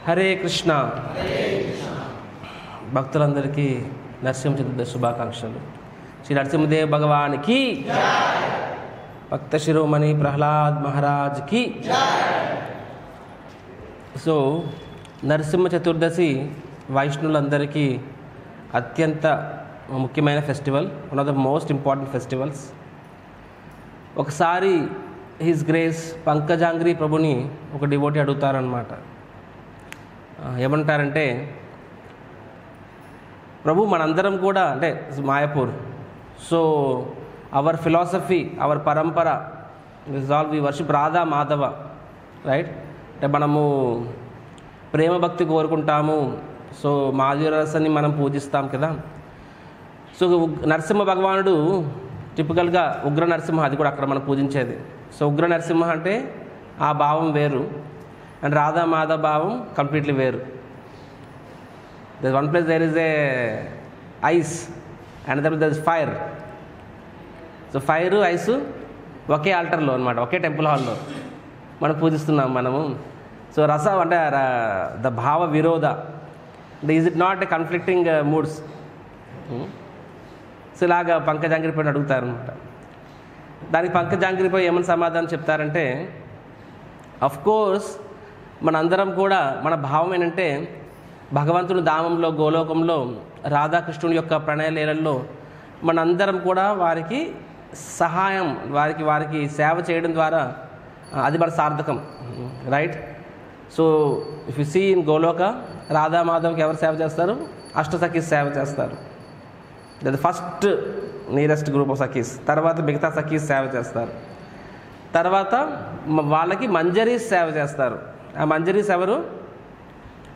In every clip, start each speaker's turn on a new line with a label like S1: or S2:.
S1: హరే కృష్ణ. భక్తులందరికీ నరసింహ చతుర్దశి శుభాకాంక్షలు. శ్రీ నరసింహదేవ్ భగవానికి, భక్త శిరోమణి ప్రహ్లాద్ మహారాజ్కి. సో నరసింహ చతుర్దశి వైష్ణవులందరికీ అత్యంత ముఖ్యమైన festival, one of the most important festivals. ఒకసారి హిస్ గ్రేస్ పంకజాంగ్రి ప్రభుని ఒక డివోటీ అడుగుతారనమాట. ఏమంటారంటే, ప్రభు మనందరం కూడా అంటే Mayapur, so our philosophy, our parampara we worship Radha Madhava, right? అంటే మనము ప్రేమ భక్తి కోరుకుంటాము, సో మాధుర్యరసాన్ని మనం పూజిస్తాం కదా. సో నరసింహ భగవానుడు టిపికల్గా ఉగ్ర నరసింహ, అది కూడా అక్కడ మనం పూజించేది. సో ఉగ్ర నరసింహ అంటే ఆ భావం వేరు, అండ్ రాధా మాధవ భావం కంప్లీట్లీ వేరు. There one place there is a ice and there is fire. So fire ice ఒకే ఆల్టర్లో అనమాట, ఒకే టెంపుల్ హాల్లో మనం పూజిస్తున్నాం మనము. సో రస అంటే ద భావ విరోధ, అంటే is it not a conflicting moods? So ఇలాగా పంకజాంగ్రిపై అడుగుతారనమాట. దానికి పంకజాంగ్రిపై ఏమని సమాధానం చెప్తారంటే, అఫ్ కోర్స్ మనందరం కూడా మన భావం ఏంటంటే, భగవంతుని ధామంలో గోలోకంలో రాధాకృష్ణుని యొక్క ప్రణయ లీలల్లో మనందరం కూడా వారికి సహాయం, వారికి సేవ చేయడం ద్వారా అది మన సార్థకం, right? So if you see in Goloka, Radha మాధవ్కి ఎవరు సేవ చేస్తారు? అష్టసఖీస్ సేవ చేస్తారు. That first nearest group of సఖీస్. తర్వాత మిగతా సఖీస్ సేవ చేస్తారు. తర్వాత వాళ్ళకి మంజరీస్ సేవ చేస్తారు. ఆ మంజరీస్ ఎవరు?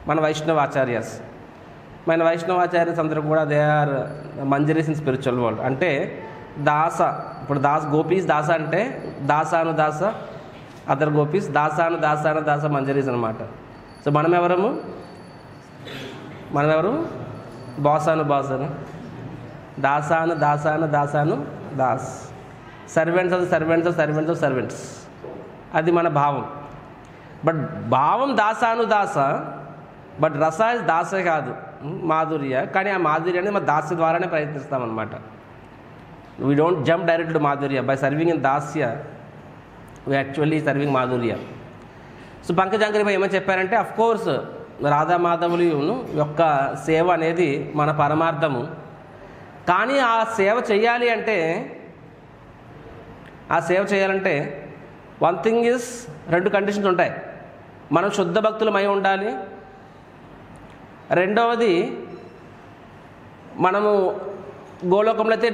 S1: మన వైష్ణవాచార్యస్. మన వైష్ణవాచార్యస్ అందరూ కూడా దే ఆర్ మంజరీస్ ఇన్ స్పిరిచువల్ వరల్డ్. అంటే దాస, ఇప్పుడు గోపీస్ దాస అంటే దాసాను దాస, అదర్ గోపీస్ దాసాను దాస మంజరీస్ అనమాట. సో మనం ఎవరు? బాసాను దాసాను దాస్, సర్వెంట్స్ ఆఫ్ సర్వెంట్స్. అది మన భావం. బట్ భావం దాసాను దాస, బట్ రస దాస కాదు, మాధుర్య. కానీ ఆ మాధుర్యాన్ని మన దాస్య ద్వారానే ప్రయత్నిస్తామన్నమాట. We don't jump direct to మాధుర్య. బై సర్వింగ్ ఇన్ దాస్య వీ యాక్చువల్లీ సర్వింగ్ మాధుర్య. సో పంకజాంగ్రిపై ఏమని చెప్పారంటే, అఫ్ కోర్స్ రాధా మాధవులు యొక్క సేవ అనేది మన పరమార్థము. కానీ ఆ సేవ చేయాలంటే వన్ థింగ్ ఈజ్, రెండు కండిషన్స్ ఉంటాయి. మనం శుద్ధ భక్తులమై ఉండాలి. రెండవది, మనము గోలోకంలో అయితే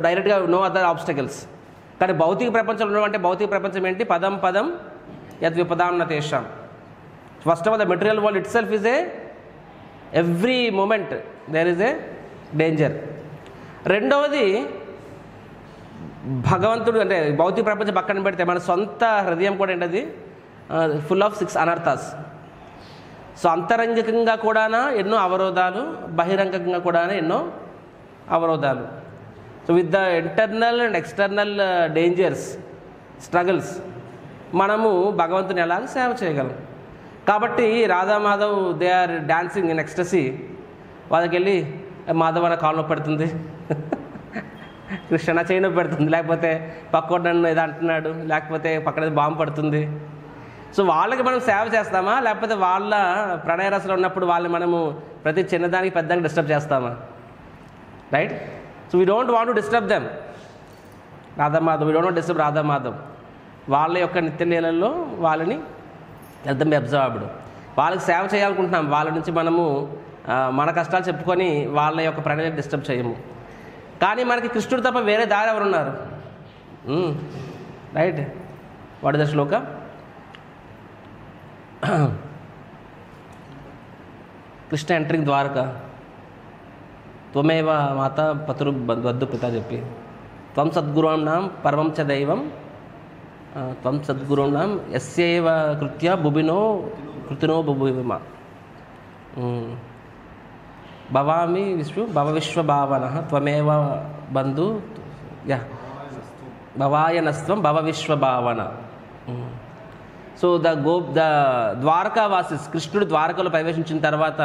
S1: డైరెక్ట్గా నో అదర్ ఆబ్స్టకల్స్. కానీ భౌతిక ప్రపంచంలో ఉన్నవంటే, భౌతిక ప్రపంచం ఏంటి? పదం యద్ విపదాం న తేషాం. First of all the material world itself is every moment there is a danger. రెండవది, భగవంతుడు అంటే భౌతిక ప్రపంచం పక్కన పెడితే మన సొంత హృదయం కూడా ఏంటది? ఫుల్ ఆఫ్ 6 అనర్థాస్. సో అంతరంగికంగా కూడా ఎన్నో అవరోధాలు, బహిరంగంగా కూడా ఎన్నో అవరోధాలు. So with the internal and external dangers, struggles, మనము భగవంతుని ఎలాగ సేవ చేయగలం. కాబట్టి Radha Madhav they are dancing in ecstasy. వాళ్ళకి వెళ్ళి మాధవ్ అన్న కాలు నొప్పి పెడుతుంది, కృష్ణ చేయి నొప్పి పెడుతుంది, లేకపోతే పక్కోడు నన్ను ఏదో అంటున్నాడు, లేకపోతే పక్కన బాంబు పడుతుంది. సో వాళ్ళకి మనం సేవ చేస్తామా? లేకపోతే వాళ్ళ ప్రణయరసంలో ఉన్నప్పుడు వాళ్ళని మనము ప్రతి చిన్నదానికి పెద్దదానికి డిస్టర్బ్ చేస్తామా? Right? So we don't want to disturb them. Radha Madhav, we don't want disturb Radha Madhav. వాళ్ళ యొక్క నిత్యలీలల్లో వాళ్ళని అర్థం అబ్జర్వ్డ్. వాళ్ళకి సేవ చేయాలనుకుంటున్నాం, వాళ్ళ నుంచి మనము మన కష్టాలు చెప్పుకొని వాళ్ళ యొక్క ప్రణయాన్ని డిస్టర్బ్ చేయము. కానీ మనకి కృష్ణుడు తప్ప వేరే దారి ఎవరున్నారు? Right? What is the shloka? Krishna entering Dwarka, త్వమేవ మాత పతురు వద్దు పిత చెప్పి, త్వం సద్గురుణాం పరమం చ దైవం, త్వం సద్గురుణాం యస్యైవ కృత్య కృతినో బుభుమ, భవామి భవ విశ్వభావన త్వమేవ బంధు భవాయనస్త్వం భవ విశ్వభావన. సో ద ద్వారకావాసిస్, కృష్ణుడు ద్వారకలో ప్రవేశించిన తర్వాత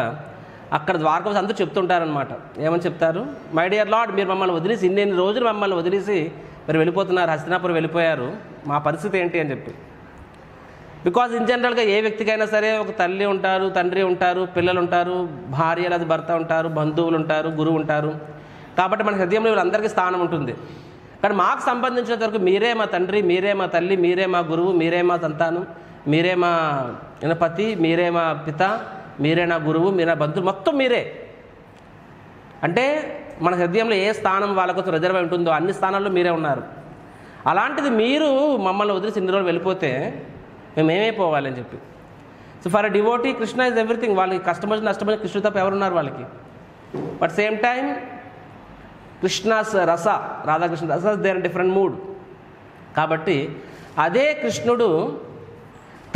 S1: అక్కడ ద్వారకావాసి అందరూ చెప్తుంటారనమాట. ఏమని చెప్తారు? మై డియర్ లార్డ్, మీరు మమ్మల్ని వదిలేసి ఇన్ని రోజులు మమ్మల్ని వదిలేసి మీరు వెళ్ళిపోతున్నారు, హస్తినాపురం వెళ్ళిపోయారు, మా పరిస్థితి ఏంటి అని చెప్పి. బికాజ్ ఇన్ జనరల్గా ఏ వ్యక్తికైనా సరే ఒక తల్లి ఉంటారు, తండ్రి ఉంటారు, పిల్లలు ఉంటారు, భార్య లేదా భర్త ఉంటారు, బంధువులు ఉంటారు, గురువు ఉంటారు. కాబట్టి మన హృదయంలో వీళ్ళందరికీ స్థానం ఉంటుంది. కానీ మాకు సంబంధించినంత వరకు మీరే మా తండ్రి, మీరే మా తల్లి, మీరే మా గురువు, మీరే మా సంతానం, మీరే మా పతి, మీరే మా పిత, మీరే నా గురువు, మీరే నా బంధువులు, మొత్తం మీరే. అంటే మన హృదయంలో ఏ స్థానం వాళ్ళకు రిజర్వ్ ఉంటుందో అన్ని స్థానాల్లో మీరే ఉన్నారు. అలాంటిది మీరు మమ్మల్ని వదిలేసి ఇన్ని రోజులు వెళ్ళిపోతే మేము ఏమైపోవాలని చెప్పి. So for a devotee Krishna is everything. వాళ్ళకి కష్టమొచ్చి నష్టమొచ్చి కృష్ణ తప్ప ఎవరున్నారు వాళ్ళకి. బట్ సేమ్ టైం కృష్ణాస్ రస, రాధాకృష్ణ రస దేర్ డిఫరెంట్ మూడ్. కాబట్టి అదే కృష్ణుడు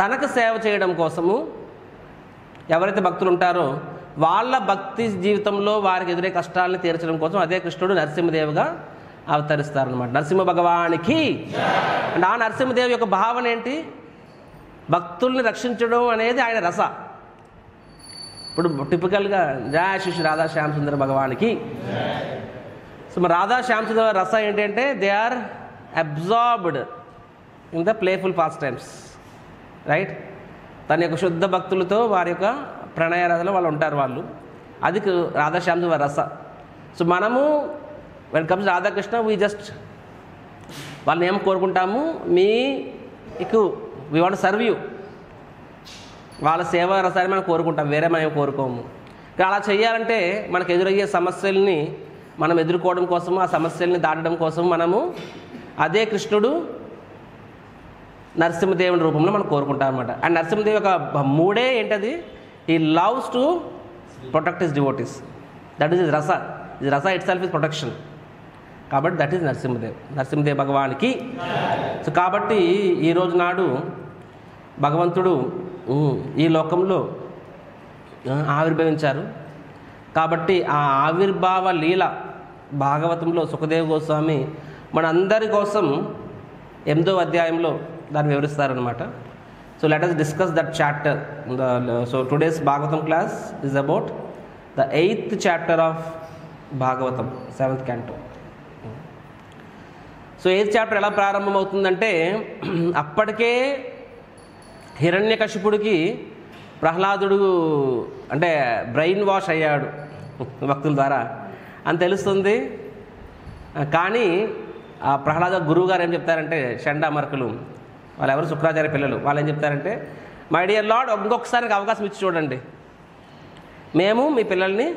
S1: తనకు సేవ చేయడం కోసము ఎవరైతే భక్తులు ఉంటారో వాళ్ళ భక్తి జీవితంలో వారికి ఎదురే కష్టాలను తీర్చడం కోసం అదే కృష్ణుడు నరసింహదేవుగా అవతరిస్తారనమాట. నరసింహ భగవానికి. అండ్ ఆ నరసింహదేవి యొక్క భావన ఏంటి? భక్తుల్ని రక్షించడం అనేది ఆయన రస. ఇప్పుడు టిపికల్గా జయ శ్రీ రాధా శ్యామ్ సుందర భగవానికి. సో మరి రాధా శ్యామ్ సుందర రస ఏంటంటే they are absorbed in the playful pastimes, right? తన యొక్క శుద్ధ భక్తులతో వారి యొక్క ప్రణయ రసలో వాళ్ళు ఉంటారు వాళ్ళు. అది రాధా శ్యామ్ సుందర రస. సో మనము when comes Radhakrishna we just వాళ్ళని ఏం కోరుకుంటాము? మీకు వీ వాంట్ సర్వ్ యూ, వాళ్ళ సేవా రసాన్ని మనం కోరుకుంటాం, వేరే మనం కోరుకోము. కానీ అలా చేయాలంటే మనకు ఎదురయ్యే సమస్యల్ని మనం ఎదుర్కోవడం కోసము, ఆ సమస్యల్ని దాటడం కోసం మనము అదే కృష్ణుడు నరసింహదేవుని రూపంలో మనం కోరుకుంటాం అనమాట. అండ్ నరసింహదేవి యొక్క మూడే ఏంటది? ఈ loves to protect his devotees. That is రస. ఇది రస ఇట్ సెల్ఫ్ ఇస్ ప్రొటెక్షన్. కాబట్టి దట్ ఈస్ నరసింహదేవ్ భగవానికి. సో కాబట్టి ఈరోజు నాడు భగవంతుడు ఈ లోకంలో ఆవిర్భవించారు. కాబట్టి ఆ ఆవిర్భావ లీల భాగవతంలో సుఖదేవ్ గోస్వామి మనందరి కోసం 8వ అధ్యాయంలో దాన్ని వివరిస్తారనమాట. So let us discuss that chapter. So today's Bhagavatam class is about the 8th chapter of Bhagavatam, 7th canto. So 8th chapter ఎలా ప్రారంభమవుతుందంటే అప్పటికే హిరణ్యకశిపుడికి ప్రహ్లాదుడు అంటే బ్రెయిన్ వాష్ అయ్యాడు భక్తుల ద్వారా అని తెలుస్తుంది. కానీ ఆ ప్రహ్లాద గురువు గారు ఏం చెప్తారంటే, షండామర్కులు వాళ్ళు ఎవరు శుక్రాచార్య పిల్లలు, వాళ్ళు ఏం చెప్తారంటే, మై డియర్ లార్డ్ ఇంకొకసారికి అవకాశం ఇచ్చి చూడండి, మేము మీ పిల్లల్ని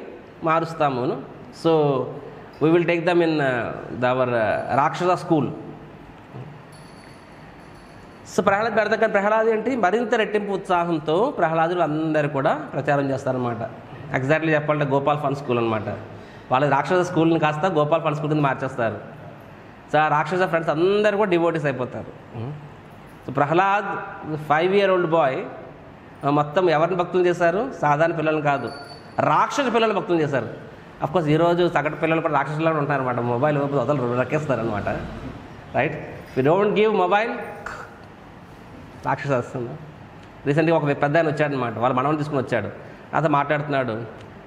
S1: మారుస్తాము. So we will take them in their రాక్షస స్కూల్. సో ప్రహ్లాద్ పెడతాం. కానీ ప్రహ్లాద్ ఏంటి మరింత రెట్టింపు ఉత్సాహంతో ప్రహ్లాదులు అందరూ కూడా ప్రచారం చేస్తారనమాట. ఎగ్జాక్ట్లీ చెప్పాలంటే గోపాల్ ఫన్ స్కూల్ అనమాట. వాళ్ళ రాక్షస స్కూల్ని కాస్త గోపాల్ ఫన్ స్కూల్ కింద మార్చేస్తారు. సో ఆ రాక్షస ఫ్రెండ్స్ అందరూ కూడా డివోటీస్ అయిపోతారు. సో ప్రహ్లాద్ 5-year-old బాయ్ మొత్తం ఎవరిని భక్తులు చేశారు? సాధారణ పిల్లలు కాదు, రాక్షస పిల్లలు భక్తులు చేశారు. అఫ్కోర్స్ ఈరోజు సగటు పిల్లలు కూడా రాక్షసులాగా ఉంటారనమాట. మొబైల్ వదలు రక్కేస్తారనమాట, right? We don't give mobile, రాక్షస వస్తుంది. రీసెంట్గా ఒక పెద్ద ఆయన వచ్చాడనమాట, వాళ్ళ మనవని తీసుకుని వచ్చాడు, అతను మాట్లాడుతున్నాడు.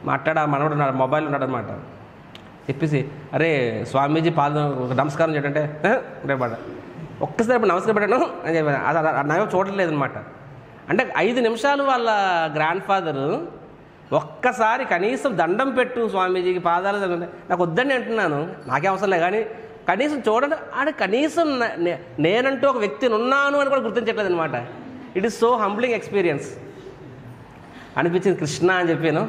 S1: ఆ మనవడు ఉన్నాడు, మొబైల్ ఉన్నాడు అనమాట. చెప్పేసి అరే స్వామీజీ నమస్కారం చేయడంటే రేపట ఒక్కసారి ఇప్పుడు నమస్కారం పెట్టాను అని చెప్పాను. అది నాయో చూడలేదు అనమాట. అంటే 5 నిమిషాలు వాళ్ళ గ్రాండ్ ఫాదరు ఒక్కసారి కనీసం దండం పెట్టు స్వామీజీకి పాదాలు నాకు వద్దని అంటున్నాను, నాకే అవసరం లేదు, కానీ కనీసం చూడండి అంటే కనీసం నేనంటూ ఒక వ్యక్తిని ఉన్నాను అని కూడా గుర్తించట్లేదు అనమాట. It is so humbling experience అనిపించింది కృష్ణ అని చెప్పాను.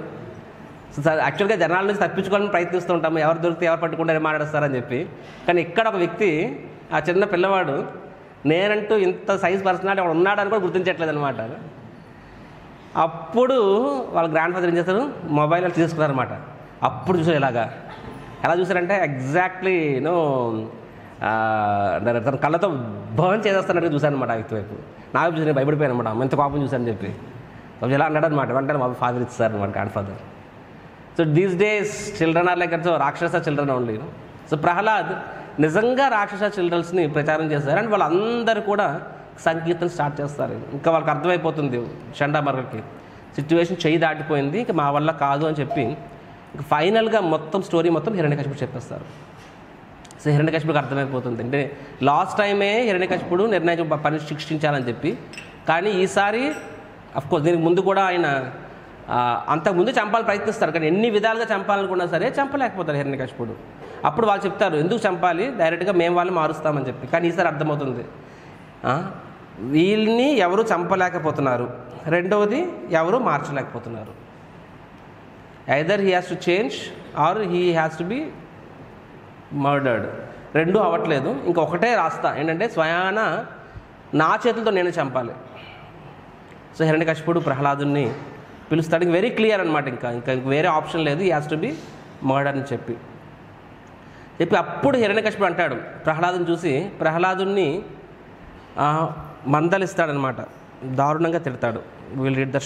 S1: సో యాక్చువల్గా జనాల నుంచి తప్పించుకోవాలని ప్రయత్నిస్తూ ఉంటాము, ఎవరు దొరికితే ఎవరు పట్టుకుంటారని మాట్లాడతారని చెప్పి. కానీ ఇక్కడ ఒక వ్యక్తి, ఆ చిన్న పిల్లవాడు నేనంటూ ఇంత సైజ్ పర్సనాలిటీ వాడు ఉన్నాడని కూడా గుర్తించట్లేదు అనమాట. అప్పుడు వాళ్ళ గ్రాండ్ ఫాదర్ ఏం చేస్తారు, మొబైల్ తీసుకున్నారనమాట. అప్పుడు చూసారు ఇలాగా. ఎలా చూసారంటే ఎగ్జాక్ట్లీ తన కళ్ళతో బర్న్ చేసేస్తానంటే చూశాను అనమాట. ఆ వ్యక్తి వైపు నా వైపు చూసి భయపడిపోయాను అనమాట, ఎంత కోపం చూశాను చెప్పి. ఇలా అన్నాడు అనమాట. వెంటనే మా ఫాదర్ ఇచ్చారు అనమాట, grandfather. So these days children are like so rakshasa children only. So Prahlad నిజంగా రాక్షస చిల్డ్రన్స్ని ప్రచారం చేశారు. అండ్ వాళ్ళందరూ కూడా సంకీర్తన స్టార్ట్ చేస్తారు. ఇంకా వాళ్ళకి అర్థమైపోతుంది చండామర్గకి సిచ్యువేషన్ చెయ్యి దాటిపోయింది, ఇంకా మా వల్ల కాదు అని చెప్పి ఇంకా ఫైనల్గా మొత్తం స్టోరీ మొత్తం హిరణ్యకశిపుడు చెప్పేస్తారు. సో హిరణ్యకశిపుడికి అర్థమైపోతుంది అంటే లాస్ట్ టైమే హిరణ్యకశిపుడు నిర్ణయం పని శిక్షించాలని చెప్పి, కానీ ఈసారి అఫ్కోర్స్ దీనికి ముందు కూడా ఆయన అంతకుముందు చంపాలని ప్రయత్నిస్తారు, కానీ ఎన్ని విధాలుగా చంపాలనుకున్నా సరే చంపలేకపోతారు హిరణ్యకశిపుడు. అప్పుడు వాళ్ళు చెప్తారు ఎందుకు చంపాలి, డైరెక్ట్గా మేము వాళ్ళు మారుస్తామని చెప్పి. కానీ ఈసారి అర్థమవుతుంది వీళ్ళని ఎవరు చంపలేకపోతున్నారు, రెండవది ఎవరు మార్చలేకపోతున్నారు. Either he has to change or he has to be murdered. రెండూ అవ్వట్లేదు. ఇంకొకటే రాస్తా ఏంటంటే స్వయాన నా చేతులతో నేను చంపాలి. సో హిరణ్యకశిపుడు ప్రహ్లాదుని పిలుస్తాడు. ఇంక వెరీ క్లియర్ అనమాట, ఇంకా వేరే ఆప్షన్ లేదు, he has to B murder అని చెప్పి అప్పుడు హిరణ్యకశిపుడు అంటాడు ప్రహ్లాదుని చూసి, ప్రహ్లాదుని మందలిస్తాడనమాట, దారుణంగా తిడతాడు. Will read the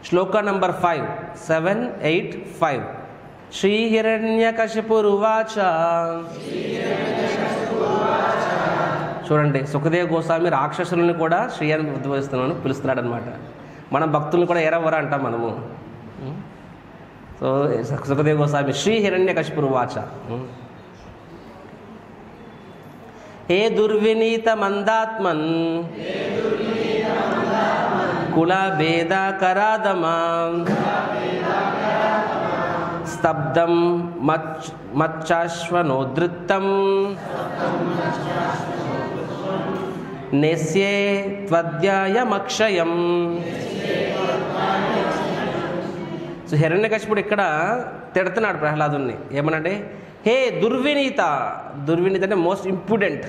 S1: Shloka number 5, 7, 8, 5. శ్రీహిరణ్యకశిపురువాచ. చూడండి, సుఖదేవ గోస్వామి రాక్షసులను కూడా శ్రీ అని ఉద్భవిస్తున్నాను పిలుస్తున్నాడు అనమాట. మన భక్తులను కూడా ఎరవరా అంటాం మనము. సో సుఖదేవ గోస్వామి శ్రీహిరణ్యకశిపురువాచ. హే దుర్వినీత మందాత్మన్ కుల భేద కరాదమా స్తబ్దం మచ్చాశ్వనోధృత్తం నేస్యే త్వద్యాయమక్షయం. సో హిరణ్యకశిపుడు ఇక్కడ తిడుతున్నాడు ప్రహ్లాదుని ఏమనంటే, హే దుర్వినీత. దుర్వినీత అంటే మోస్ట్ ఇంప్యూడెంట్.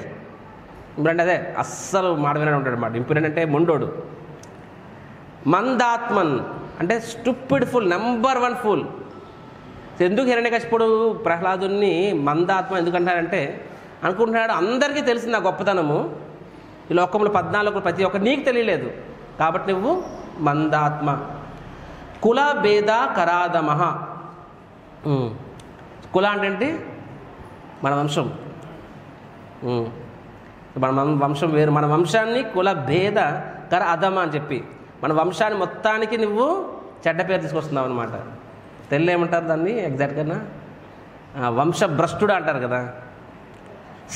S1: అంటే అదే అస్సలు మాట వినడం ఉంటాడు అన్నమాట. ఇంప్యూడెంట్ అంటే మొండోడు. మందాత్మన్ అంటే స్టూపిడ్ ఫుల్, నెంబర్ 1 ఫుల్. ఎందుకు హిరణ్యకశిపుడు ప్రహ్లాదుని మందాత్మ ఎందుకంటారంటే, అనుకుంటున్నాడు అందరికీ తెలిసింది నా గొప్పతనము, ఈ లోకంలో 14 ప్రతి ఒక్కరు నీకు తెలియలేదు కాబట్టి నువ్వు మందాత్మ. కుల భేద కరాదమః. కుల అంటే మన వంశం, మన వంశం వేరు. మన వంశాన్ని కుల భేద కర అధమ అని చెప్పి మన వంశాన్ని మొత్తానికి నువ్వు చెడ్డ పేరు తీసుకొస్తున్నావు అనమాట. తెలుగులో ఏమంటారు దాన్ని ఎగ్జాక్ట్గా, వంశభ్రష్టుడు అంటారు కదా.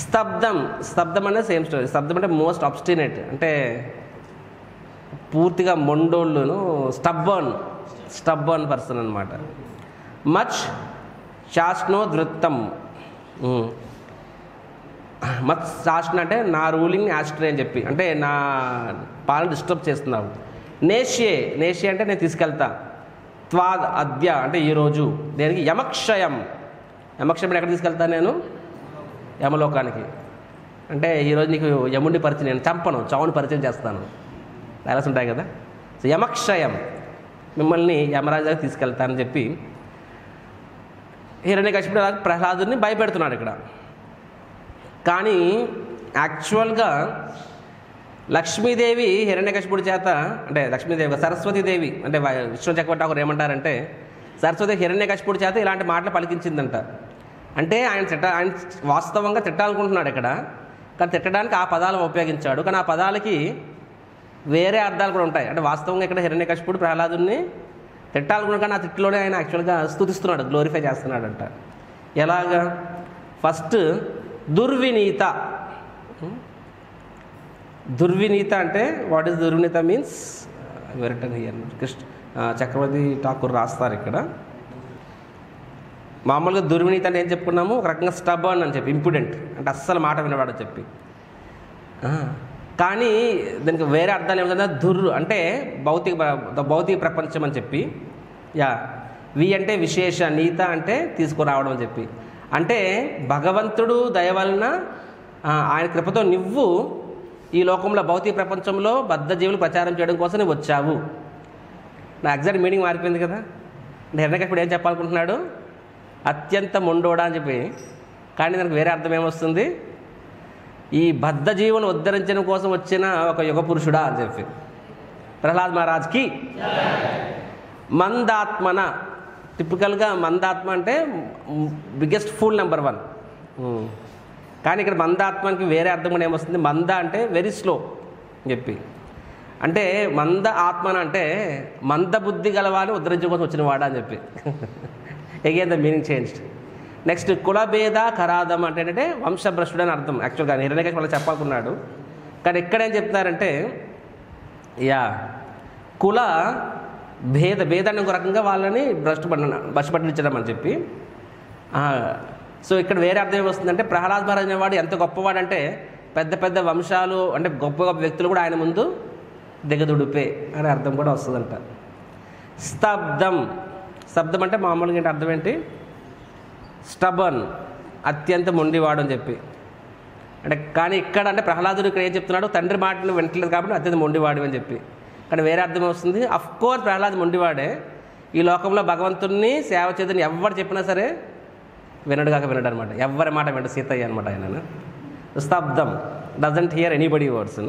S1: స్తబ్దం అంటే సేమ్ స్టోరీ. స్తబ్దం అంటే మోస్ట్ అబ్స్టినేట్, అంటే పూర్తిగా మొండోళ్ళును, స్టబ్బర్న్ పర్సన్ అనమాట. మచ్ శాస్నో ధృత్తం. మచ్ శాసన అంటే నా రూలింగ్ యాస్ట్రే అని చెప్పి, అంటే నా పాలన డిస్టర్బ్ చేస్తున్నావు. నేష్యే అంటే నేను తీసుకెళ్తా. త్వాద్ అద్య అంటే ఈరోజు దేనికి, యమక్షయం. యమక్షయం ఎక్కడ తీసుకెళ్తాను నేను, యమలోకానికి. అంటే ఈరోజు నీకు యముడిని పరిచయం, నేను చంపను, చావుని పరిచయం చేస్తాను, డైలాగ్స్ ఉంటాయి కదా. సో యమక్షయం, మిమ్మల్ని యమరాజు దగ్గర తీసుకెళ్తానని చెప్పి హిరణ్యకశిపుడు ప్రహ్లాదుని భయపెడుతున్నాడు ఇక్కడ. కానీ యాక్చువల్గా లక్ష్మీదేవి హిరణ్యకశిపుడి చేత, అంటే లక్ష్మీదేవి సరస్వతీదేవి, అంటే విష్ణు చక్రవర్తి ఒకరు ఏమంటారంటే, సరస్వతి హిరణ్యకశిపుడి చేత ఇలాంటి మాటలు పలికించిందంట. అంటే ఆయన వాస్తవంగా తిట్టాలనుకుంటున్నాడు ఇక్కడ, కానీ తిట్టడానికి ఆ పదాలను ఉపయోగించాడు. కానీ ఆ పదాలకి వేరే అర్థాలు కూడా ఉంటాయి. అంటే వాస్తవంగా ఇక్కడ హిరణ్యకశిపుడు ప్రహ్లాదుని తిట్టాలనుకున్నాడు, కానీ ఆ తిట్టులోనే ఆయన యాక్చువల్గా స్తుతిస్తున్నాడు, గ్లోరిఫై చేస్తున్నాడంట. ఎలాగా? ఫస్ట్ దుర్వినీత. దుర్వినీత అంటే వాట్ ఈస్ దుర్వినీత means written here. Chakravarti Thakur రాస్తారు ఇక్కడ. మామూలుగా దుర్వినీత అంటే ఏం చెప్పుకున్నాము, ఒక రకంగా స్టబర్న్ అని చెప్పి, ఇంప్యూడెంట్ అంటే అస్సలు మాట వినవాడని చెప్పి. కానీ దానికి వేరే అర్థాలు ఏమిటంటే అంటే భౌతిక ప్రపంచం అని చెప్పి. వి అంటే విశేష, నీత అంటే తీసుకురావడం అని చెప్పి. అంటే భగవంతుడు దయ వలన ఆయన కృపతో నువ్వు ఈ లోకంలో భౌతిక ప్రపంచంలో బద్ధజీవులు ప్రచారం చేయడం కోసం నువ్వు వచ్చావు. నా ఎగ్జాక్ట్ మీనింగ్ మారిపోయింది కదా. అంటే హిరణ్యకశిపుడు ఏం చెప్పాలనుకుంటున్నాడు, అత్యంత మొండోడా అని చెప్పి. కానీ దానికి వేరే అర్థం ఏమొస్తుంది, ఈ బద్ధజీవును ఉద్ధరించడం కోసం వచ్చిన ఒక యుగ పురుషుడా అని చెప్పి. ప్రహ్లాద్ మహారాజ్కి మందాత్మన. టిపికల్గా మందాత్మ అంటే బిగ్గెస్ట్ ఫూల్ నెంబర్ 1. కానీ ఇక్కడ మందాత్మకి వేరే అర్థం కూడా ఏమొస్తుంది, మంద అంటే వెరీ స్లో అని చెప్పి, అంటే మంద ఆత్మన అంటే మందబుద్ధి గలవాడిని ఉద్ధరించడం కోసం వచ్చిన వాడా అని చెప్పి again the meaning changed. Next కులభేద కరాదం అంటే ఏంటంటే వంశభ్రష్టుడు అని అర్థం. యాక్చువల్గా హిరణ్యకశిపుడు వాళ్ళకి చెప్పాలనుకున్నాడు, కానీ ఎక్కడేం చెప్తున్నారంటే కుల భేదాన్ని ఒక రకంగా వాళ్ళని భ్రష్టుపట్టించడం అని చెప్పి. సో ఇక్కడ వేరే అర్థం ఏమొస్తుందంటే ప్రహ్లాద్ మహారాజ్ అనేవాడు ఎంత గొప్పవాడంటే పెద్ద పెద్ద వంశాలు అంటే గొప్ప గొప్ప వ్యక్తులు కూడా ఆయన ముందు దిగదుడిపే అనే అర్థం కూడా వస్తుందంట. స్తబ్దం, స్తబ్దం అంటే మామూలుగా ఏంటి అర్థం ఏంటి, స్టబర్న్ అత్యంత మొండివాడు అని చెప్పి. అంటే కానీ ఇక్కడ అంటే ప్రహ్లాదుడు ఇక్కడ ఏం చెప్తున్నాడు, తండ్రి మాటను వింటలేదు కాబట్టి అత్యంత మొండివాడు అని చెప్పి. కానీ వేరే అర్థం వస్తుంది, అఫ్కోర్స్ ప్రహ్లాద్ మొండివాడే, ఈ లోకంలో భగవంతుడిని సేవ చేద్దని ఎవరు చెప్పినా సరే వినడు అనమాట, ఎవరి మాట వినడు, సీతయ్య అనమాట ఆయన. స్తబ్దం doesn't hear anybody words.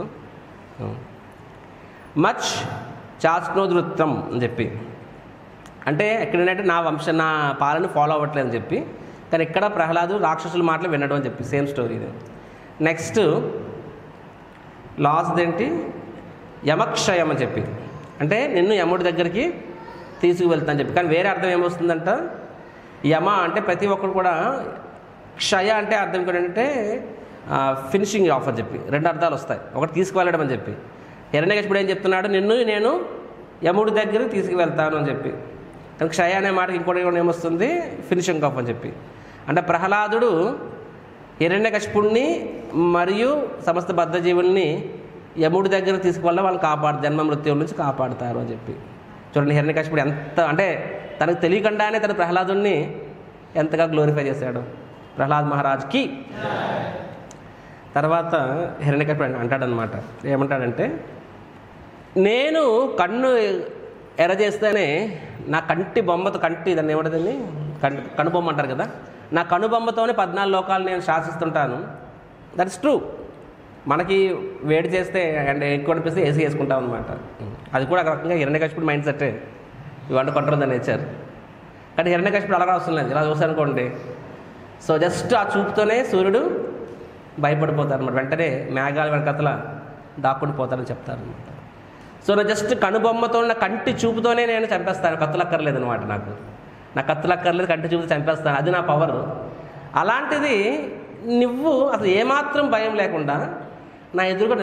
S1: Much చాస్నోదృత్తం అని చెప్పి, అంటే ఎక్కడేంటంటే నా పాలన ఫాలో అవ్వట్లేదు అని చెప్పి. కానీ ఇక్కడ ప్రహ్లాదు రాక్షసుల మాటలు వినడం అని చెప్పి, సేమ్ స్టోరీ ఇది. నెక్స్ట్ లాస్ట్ ఏంటి, యమక్షయం అని చెప్పి, అంటే నిన్ను యముడి దగ్గరికి తీసుకువెళ్తా అని చెప్పి. కానీ వేరే అర్థం ఏమొస్తుందంట, యమ అంటే ప్రతి ఒక్కరు కూడా, క్షయ అంటే అర్థం కూడా ఏంటంటే ఫినిషింగ్ ఆఫ్ అని చెప్పి, రెండు అర్థాలు వస్తాయి. ఒకటి తీసుకువెళ్ళడం అని చెప్పి. హిరణ్యకశిపుడు ఏం చెప్తున్నాడు, నేను యముడి దగ్గరికి తీసుకువెళ్తాను అని చెప్పి. కానీ క్షయ అనే మాటకి ఇంకోటి ఏమొస్తుంది, ఫినిషింగ్ ఆఫ్ అని చెప్పి. అంటే ప్రహ్లాదుడు హిరణ్యకశిపుడిని మరియు సమస్త బద్ధజీవుల్ని యముడి దగ్గర తీసుకువెళ్ళ వాళ్ళు జన్మ మృత్యువుల నుంచి కాపాడుతారు అని చెప్పి. చూడండి హిరణ్యకశిపుడు ఎంత అంటే తనకు తెలియకుండానే తన ప్రహ్లాదుని ఎంతగా గ్లోరిఫై చేశాడు. ప్రహ్లాద్ మహారాజ్కి. తర్వాత హిరణ్యకశిపుడు అంటాడనమాట, ఏమంటాడంటే, నేను కన్ను ఎర్ర చేస్తేనే నా కంటి బొమ్మతో, దాన్ని ఏమంటుందని కనుబొమ్మ అంటారు కదా, నా కనుబొమ్మతోనే 14 లోకాలు నేను శాసిస్తుంటాను. That is true. మనకి వేడి చేస్తే అండ్ ఎక్కువ అనిపిస్తే ఏసీ వేసుకుంటాం అనమాట. అది కూడా ఒక రకంగా హిరణ్యకశిపుడు మైండ్ సెట్టే, you want to control the nature. కానీ హిరణ్యకశిపుడు అలా అవసరం లేదు, ఇలా చూసానుకోండి, సో జస్ట్ ఆ చూపుతోనే సూర్యుడు భయపడిపోతారు అనమాట, వెంటనే మేఘాల వెనకతల దాక్కుని పోతారని చెప్తారనమాట. సో నా జస్ట్ కనుబొమ్మతో నా కంటి చూపుతోనే నేను చంపేస్తాను, కత్తులక్కర్లేదు అనమాట, నా కత్తులక్కర్లేదు, కంటి చూపుతో చంపేస్తాను, అది నా పవర్. అలాంటిది నువ్వు అసలు ఏమాత్రం భయం లేకుండా నా ఎదురుగా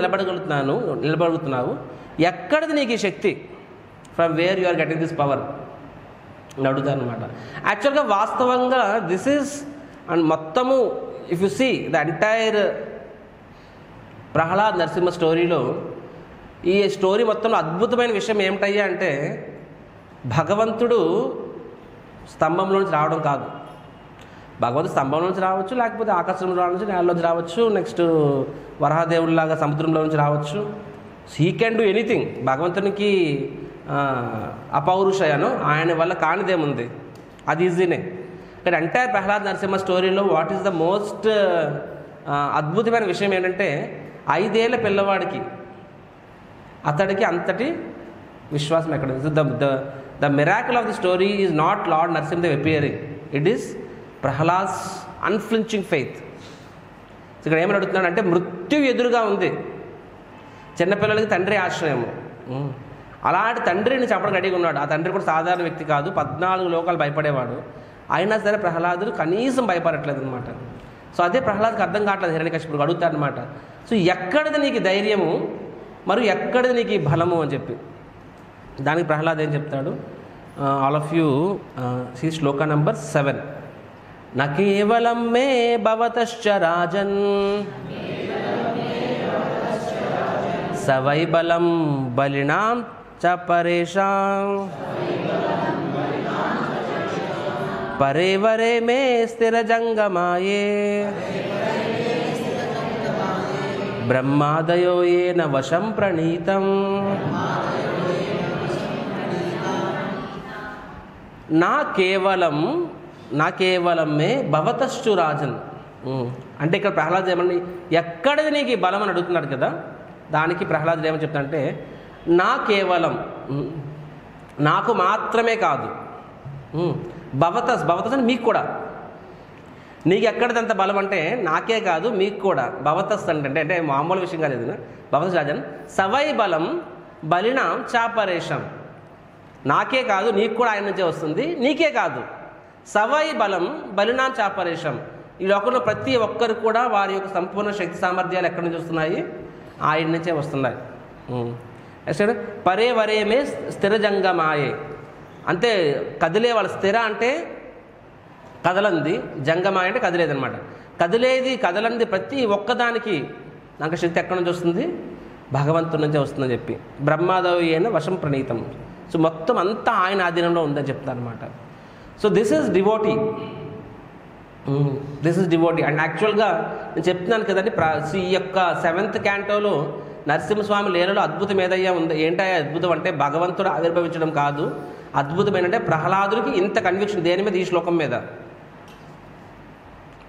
S1: నిలబడుతున్నావు, ఎక్కడిది నీకు ఈ శక్తి, from where you are getting this power అని అడుగుతాను అనమాట. యాక్చువల్గా వాస్తవంగా దిస్ ఈజ్ అండ్ మొత్తము if you see the entire Prahlad Narasimha స్టోరీలో, ఈ స్టోరీ మొత్తంలో అద్భుతమైన విషయం ఏమిటయ్యా అంటే, భగవంతుడు స్తంభంలో నుంచి రావడం కాదు. భగవంతుడు స్తంభంలో నుంచి రావచ్చు, లేకపోతే ఆకాశంలో నుంచి, నేలలోంచి రావచ్చు, నెక్స్ట్ వరహాదేవుడిలాగా సముద్రంలో నుంచి రావచ్చు. He can do anything. భగవంతునికి అపౌరుషయను ఆయన వల్ల కానిదేముంది, అది ఈజీనే. కానీ ఎంటైర్ ప్రహ్లాద్ నరసింహ స్టోరీలో వాట్ ఈస్ ద మోస్ట్ అద్భుతమైన విషయం ఏంటంటే, 5 ఏళ్ల పిల్లవాడికి అతడికి అంతటి విశ్వాసం ఎక్కడ. The miracle of the story is not Lord Narasimhadev appearing, it is Prahlad's unflinching faith. ఇక్కడ ఏమని అడుగుతున్నాడు అంటే, మృత్యు ఎదురుగా ఉంది, చిన్నపిల్లలకి తండ్రి ఆశ్రయము, అలాంటి తండ్రిని చంపడం రెడీగా ఉన్నాడు. ఆ తండ్రి కూడా సాధారణ వ్యక్తి కాదు, 14 లోకాలు భయపడేవాడు. అయినా సరే ప్రహ్లాదుడు కనీసం భయపడట్లేదు అనమాట. సో అదే ప్రహ్లాద్కి అర్థం కావట్లేదు. హిరణ్యకశిపుడు అడుగుతాడు అనమాట, సో ఎక్కడిది నీకు ధైర్యము మరియు ఎక్కడిది నీకు బలము అని చెప్పి. దానికి ప్రహ్లాద్ ఏం చెప్తాడు, all of you see shloka number 7. న కేవలం మే భవతశ్చ రాజన్ సవై బలం బలినాం చ పరేషాం పరేవరే మే స్థిరజంగమాయే బ్రహ్మాదయో ఏన వశం ప్రణీతం. నా కేవలం మే భవతశ్చు రాజన్. అంటే ఇక్కడ ప్రహ్లాద్ ఏమని, ఎక్కడిది నీకు ఈ బలం అని అడుగుతున్నాడు కదా, దానికి ప్రహ్లాదుడు ఏమని చెప్తాడంటే, నా కేవలం నాకు మాత్రమే కాదు, భవతస్ అని మీకు కూడా, నీకు ఎక్కడిదంత బలం అంటే నాకే కాదు మీకు కూడా భవతస్ అంటే మామూలు విషయం కాలేదు. భవతస్ రాజన్ సవై బలం బలినాం చాపరేషం. నాకే కాదు నీకు కూడా ఆయన నుంచే వస్తుంది. నీకే కాదు సవై బలం బలినాం చాపరేషం. ఈ లోకంలో ప్రతి ఒక్కరు కూడా వారి యొక్క సంపూర్ణ శక్తి సామర్థ్యాలు ఎక్కడి నుంచి వస్తున్నాయి? ఆయన నుంచే వస్తున్నాయి. నెక్స్ట్ పరే వరేమే స్థిరజంగమాయే. అంటే కదిలే వాళ్ళ స్థిర అంటే కదలంది, జంగమాయ అంటే కదిలేదనమాట. కదలంది ప్రతి ఒక్కదానికి నాకు శక్తి ఎక్కడి నుంచి వస్తుంది? భగవంతుడి నుంచే వస్తుందని చెప్పి బ్రహ్మాదవి అయిన వశం ప్రణీతం. సో మొత్తం అంతా ఆయన ఆధీనంలో ఉందని చెప్తాను అనమాట. So this is devotee. And యాక్చువల్గా నేను చెప్తున్నాను కదండి, ఈ యొక్క 7th క్యాంటోలో నరసింహస్వామి లీలలో అద్భుతం ఏదయ్యా ఉంది. ఏంటయ్యా అద్భుతం అంటే భగవంతుడు ఆవిర్భవించడం కాదు. అద్భుతం ఏంటంటే ప్రహ్లాదుడికి ఇంత కన్విక్షన్ దేని మీద? ఈ శ్లోకం మీద.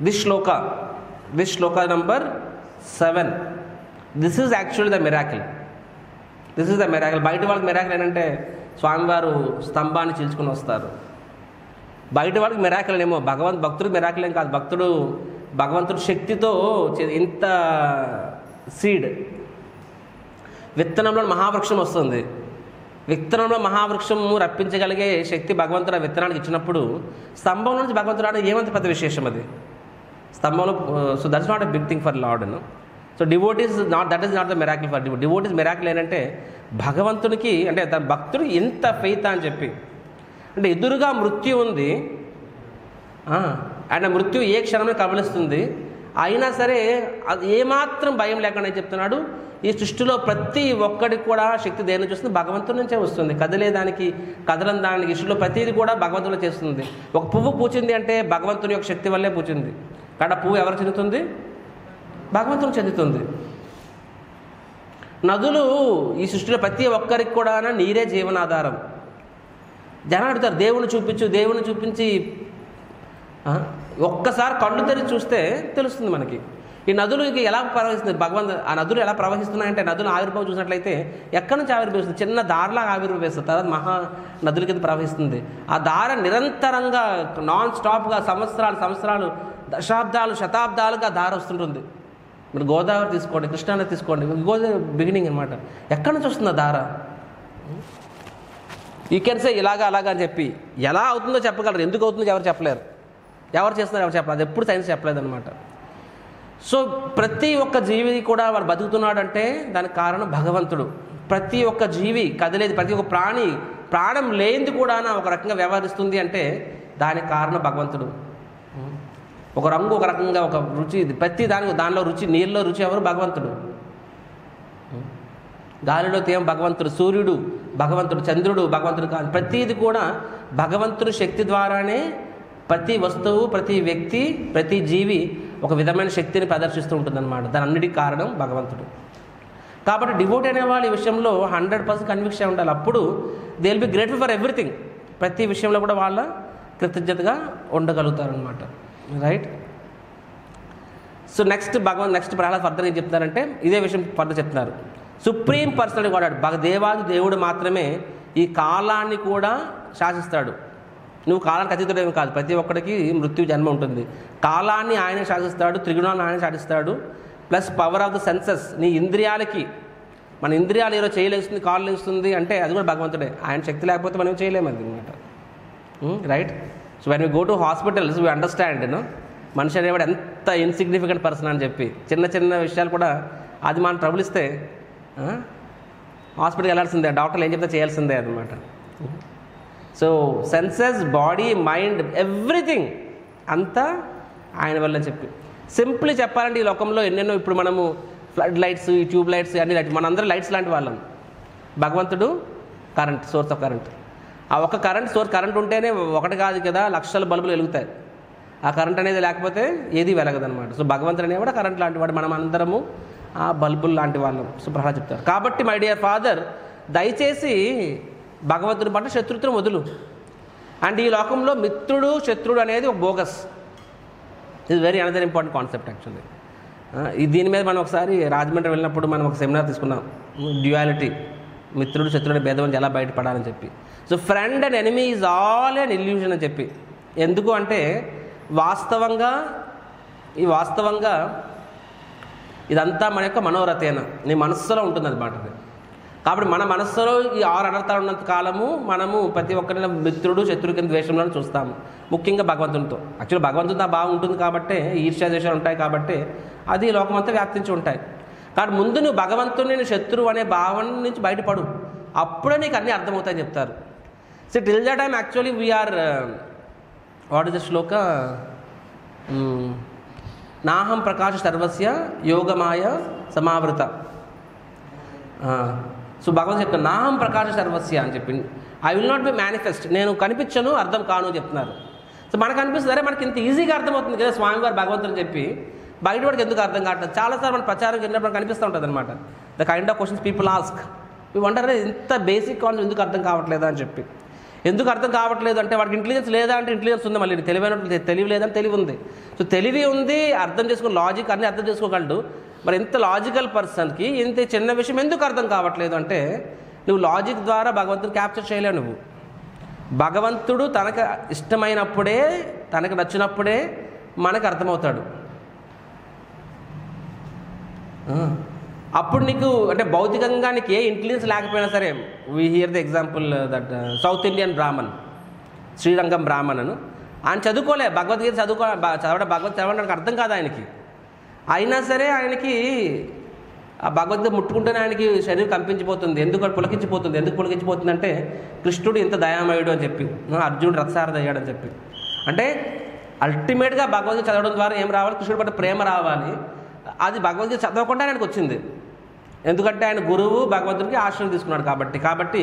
S1: This Shloka number 7. This is actually the miracle. బయట వాళ్ళకి మిరాకిల్ ఏంటంటే స్వామివారు స్తంభాన్ని చీల్చుకుని వస్తారు. బయట వాళ్ళకి మిరాకిల్ ఏమో, భక్తుడికి మిరాకిల్ ఏం కాదు. భగవంతుడు శక్తితో ఇంత సీడ్ విత్తనంలో మహావృక్షం వస్తుంది. విత్తనంలో మహావృక్షము రప్పించగలిగే శక్తి భగవంతుడు ఆ విత్తనానికి ఇచ్చినప్పుడు స్తంభం నుంచి భగవంతుడు రావడం ఏమంత పెద్ద విశేషం అది స్తంభంలో. So that's not a big thing for Lord. So devotees that is not the miracle for devotees. Miracle ఏంటంటే భగవంతునికి అంటే తన భక్తుడు ఎంత ఫెయిత్ అని చెప్పి, అంటే ఎదురుగా మృత్యు ఉంది, ఆయన మృత్యు ఏ క్షణమే కబలిస్తుంది, అయినా సరే అది ఏమాత్రం భయం లేకుండా చెప్తున్నాడు. ఈ సృష్టిలో ప్రతి ఒక్కడికి కూడా శక్తి దేని నుంచి వస్తుంది? భగవంతుడి నుంచే వస్తుంది. కదలేదానికి కదలని దానికి సృష్టిలో ప్రతిదీ కూడా భగవంతుడు చేస్తుంది. ఒక పువ్వు పూచింది అంటే భగవంతుని యొక్క శక్తి వల్లే పూచింది. కానీ పువ్వు ఎవరు చెందుతుంది? భగవంతుడు చెందుతుంది. నదులు ఈ సృష్టిలో ప్రతి ఒక్కరికి కూడా నీరే జీవనాధారం. జనం అడుగుతారు దేవుని చూపించి ఒక్కసారి కళ్ళు తెరిచి చూస్తే తెలుస్తుంది మనకి. ఈ నదులకి ఎలా ప్రవహిస్తుంది ఆ నదులు ఎలా ప్రవహిస్తున్నాయంటే నదులు ఆవిర్భావం చూసినట్లయితే ఎక్కడి నుంచి ఆవిర్భవిస్తుంది? చిన్న దారిలాగా ఆవిర్భవిస్తుంది, తర్వాత మహా నదుల కింద ప్రవహిస్తుంది. ఆ దార నిరంతరంగా నాన్ స్టాప్గా సంవత్సరాలు దశాబ్దాలు శతాబ్దాలుగా దార వస్తుంటుంది. మీరు గోదావరి తీసుకోండి, కృష్ణానది తీసుకోండి, గోదావరి బిగినింగ్ అనమాట. ఎక్కడి నుంచి వస్తుంది ఆ దార? యూ కెన్ సే ఇలాగా అలాగా అని చెప్పి ఎలా అవుతుందో చెప్పగలరు, ఎందుకు అవుతుందో ఎవరు చెప్పలేరు, ఎవరు చేస్తున్నారు ఎవరు చెప్పలేదు, అది ఎప్పుడు సైన్స్ చెప్పలేదన్నమాట. సో ప్రతి ఒక్క జీవి కూడా వాడు బతుకుతున్నాడంటే దానికి కారణం భగవంతుడు. ప్రతి ఒక్క జీవి కదిలేదు, ప్రతి ఒక్క ప్రాణం లేనిది కూడా ఒక రకంగా వ్యవహరిస్తుంది అంటే దానికి కారణం భగవంతుడు. ఒక రంగు ఒక రకంగా, ఒక రుచి, ప్రతి దానిలో రుచి, నీళ్ళలో రుచి ఎవరు? భగవంతుడు. గాలిలో తేమ భగవంతుడు, సూర్యుడు భగవంతుడు, చంద్రుడు భగవంతుడు కాదు. ప్రతిది కూడా భగవంతుడి శక్తి ద్వారానే ప్రతి వస్తువు, ప్రతి వ్యక్తి, ప్రతి జీవి ఒక విధమైన శక్తిని ప్రదర్శిస్తూ ఉంటుందన్నమాట. దాని అన్నిటికీ కారణం భగవంతుడు. కాబట్టి డివోటీ అనే వాళ్ళు ఈ విషయంలో 100% కన్విక్షన్ ఉండాలి. అప్పుడు they will be grateful for everything. ప్రతి విషయంలో కూడా వాళ్ళ కృతజ్ఞతగా ఉండగలుగుతారనమాట. Right. So next Prahlad further ఏం చెప్తున్నారంటే ఇదే విషయం ఫర్దర్ చెప్తున్నారు. సుప్రీం పర్సనల్ కూడా దేవుడు మాత్రమే ఈ కాలాన్ని కూడా శాసిస్తాడు. నువ్వు కాలానికి అతీతుడేమీ కాదు. ప్రతి ఒక్కడికి మృత్యు జన్మ ఉంటుంది. కాలాన్ని ఆయనే శాసిస్తాడు, త్రిగుణాలను ఆయనే శాసిస్తాడు. Plus power of the senses, నీ ఇంద్రియాలకి, మన ఇంద్రియాలు ఏదో చేయలేస్తుంది, కాళ్ళు లేస్తుంది అంటే అది కూడా భగవంతుడే. ఆయన శక్తి లేకపోతే మనం చేయలేము అది అనమాట. Right. So when we go to hospitals we understand మనిషి అనేవాడు ఎంత ఇన్సిగ్నిఫికెంట్ పర్సన్ అని చెప్పి. చిన్న చిన్న విషయాలు కూడా అది మనం ట్రబుల్ ఇస్తే హాస్పిటల్కి వెళ్ళాల్సిందే, డాక్టర్లు ఏం చెప్తే చేయాల్సిందే అనమాట. So senses, body, mind, everything అంతా ఆయన వల్ల చెప్పి సింప్లీ చెప్పాలంటే ఈ లోకంలో ఎన్నెన్నో ఇప్పుడు మనము ఫ్లడ్ లైట్స్, ఈ ట్యూబ్ లైట్స్, అన్ని లైట్స్, మనందరూ లైట్స్ లాంటి వాళ్ళం. భగవంతుడు కరెంట్, సోర్స్ ఆఫ్ కరెంట్. ఆ ఒక కరెంట్ ఉంటేనే ఒకటి కాదు కదా, లక్షల బల్బులు వెలుగుతాయి. ఆ కరెంట్ అనేది లేకపోతే ఏది వెలగదనమాట. సో భగవంతుడు అనేవి కూడా కరెంట్ లాంటి వాడు, మనం అందరము ఆ బల్బులు లాంటి వాళ్ళం. సో ప్రహ్లాద్ చెప్తారు. కాబట్టి మై డియర్ ఫాదర్, దయచేసి భగవంతుని పట్ల శత్రుత్వం వదులు. అండ్ ఈ లోకంలో మిత్రుడు శత్రుడు అనేది ఒక బోగస్. ఇది very another important concept actually. దీని మీద మనం ఒకసారి రాజమండ్రి వెళ్ళినప్పుడు మనం ఒక సెమినార్ తీసుకున్నాం, డ్యుయాలిటీ, మిత్రుడు శత్రుడు భేదం నుంచి ఎలా బయటపడాలని చెప్పి. So friend and enemy is all and illusion అని చెప్పి. ఎందుకు అంటే వాస్తవంగా ఈ వాస్తవంగా ఇదంతా మన యొక్క మనోరథేన, నీ మనస్సులో ఉంటుంది అన్నమాట అది. కాబట్టి మన మనస్సులో ఈ 6 అనర్థాలు ఉన్నంత కాలము మనము ప్రతి ఒక్కరిని మిత్రుడు శత్రువు కింద ద్వేషంలో చూస్తాము, ముఖ్యంగా భగవంతునితో. యాక్చువల్లీ భగవంతునితో బాగుంటుంది కాబట్టి, ఈర్ష్యా ద్వేషాలు ఉంటాయి కాబట్టి అది లోకమంతా వ్యాప్తించి ఉంటాయి. కాబట్టి ముందు నువ్వు భగవంతుని శత్రువు అనే భావన నుంచి బయటపడు, అప్పుడే నీకు అన్నీ అర్థమవుతాయని చెప్తారు. So till the time actually we are what is the shloka, నాహం ప్రకాశ సర్వస్య యోగమాయ సమావృత. సో భగవంతుడు చెప్తాను నాహం ప్రకాశ సర్వస్య అని చెప్పింది. I will not be manifest, నేను కనిపించను అర్థం కాను చెప్తున్నారు. సో మనకు అనిపిస్తుంది అరే మనకి ఇంత ఈజీగా అర్థమవుతుంది కదా స్వామివారు భగవంతుని చెప్పి, బయటవాడికి ఎందుకు అర్థం కావట్లేదు. చాలాసార్లు మన ప్రచారం జరిగినప్పుడు కనిపిస్తూ ఉంటుంది అనమాట. The kind of questions people ask, ఇవి అంటారు ఇంత బేసిక్ కాన్సెప్ట్ ఎందుకు అర్థం కావట్లేదా అని చెప్పి. ఎందుకు అర్థం కావట్లేదు అంటే వాడికి ఇంటెలిజెన్స్ లేదా అంటే ఇంటెలిజెన్స్ ఉంది, మళ్ళీ తెలివి లేదని తెలివి ఉంది. సో తెలివి ఉంది, అర్థం చేసుకుని లాజిక్ అన్నీ అర్థం చేసుకోగలడు. మరి ఇంత లాజికల్ పర్సన్కి ఇంత చిన్న విషయం ఎందుకు అర్థం కావట్లేదు అంటే నువ్వు లాజిక్ ద్వారా భగవంతుని క్యాప్చర్ చేయలేవు. నువ్వు భగవంతుడు తనకు ఇష్టమైనప్పుడే, తనకు నచ్చినప్పుడే మనకు అర్థమవుతాడు. అప్పుడు నీకు అంటే భౌతికంగా నీకు ఏ ఇంటెలిజెన్స్ లేకపోయినా సరే, we hear the example that South Indian Brahmin, Srirangam Brahmin ఆయన చదువుకోలే, భగవద్గీత భగవద్గీత చదవడానికి అర్థం కాదు ఆయనకి. అయినా సరే ఆయనకి ఆ భగవద్గీత ముట్టుకుంటేనే ఆయనకి శరీరం కంపించిపోతుంది. ఎందుకు పులకించిపోతుంది? ఎందుకు పులకించిపోతుంది అంటే కృష్ణుడు ఇంత దయామయుడు అని చెప్పి, అర్జునుడు రథసారథి అయ్యాడని చెప్పి. అంటే అల్టిమేట్గా భగవద్గీత చదవడం ద్వారా ఏం రావాలి? కృష్ణుడి పట్ల ప్రేమ రావాలి. అది భగవద్గీత చదవకుండా ఆయనకు వచ్చింది. ఎందుకంటే ఆయన గురువు భగవంతుడికి ఆశ్రయం తీసుకున్నాడు కాబట్టి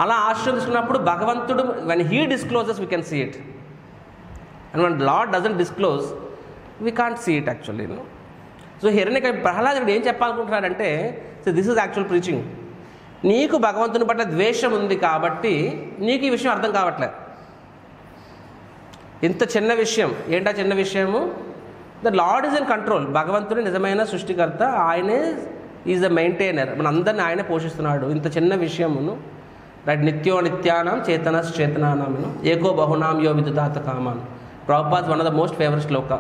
S1: అలా ఆశ్రయం తీసుకున్నప్పుడు భగవంతుడు when he discloses we can see it, and when Lord doesn't disclose we can't see it actually. So ప్రహ్లాదుడు ఏం చెప్పాలనుకుంటున్నాడంటే, so this is actual preaching. నీకు భగవంతుని పట్ల ద్వేషం ఉంది కాబట్టి నీకు ఈ విషయం అర్థం కావట్లేదు. ఇంత చిన్న విషయం ఏంటా చిన్న విషయము? The lord is in control. భగవంతుడు నిజమైన సృష్టికర్త, ఆయనే ఈజ్ ద మెయింటైనర్, మన అందరిని ఆయనే పోషిస్తున్నాడు. ఇంత చిన్న విషయమును రైట్, నిత్యో నిత్యానాం చేతనానామను ఏకో బహునాం యో విదుతాత కామాను. Prabhupad one of the most favourite shloka.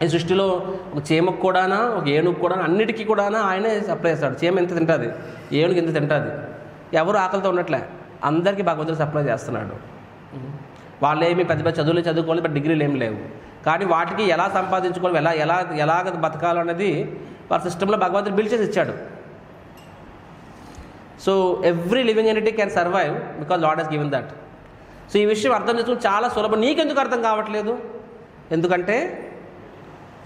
S1: ఈ సృష్టిలో ఒక చీమకు కూడానా, ఒక ఏనుగు కూడా, అన్నిటికీ కూడా ఆయనే సప్లై చేస్తాడు. చీమ ఎంత తింటుంది, ఏనుగు ఎంత తింటుంది, ఎవరు ఆకలితో ఉన్నట్లే అందరికీ భగవంతుడు సప్లై చేస్తున్నాడు. వాళ్ళు ఏమి పెద్ద పెద్ద చదువులు చదువుకోవాలి, బట్ డిగ్రీలు ఏమి లేవు. కానీ వాటికి ఎలా సంపాదించుకోవాలి, ఎలాగ బతకాలనేది వారి సిస్టంలో భగవంతుడు బిల్డ్ చేసి ఇచ్చాడు. So every living entity can survive because Lord he's given that. So ఈ విషయం అర్థం చేసుకుని చాలా సులభం. నీకెందుకు అర్థం కావట్లేదు? ఎందుకంటే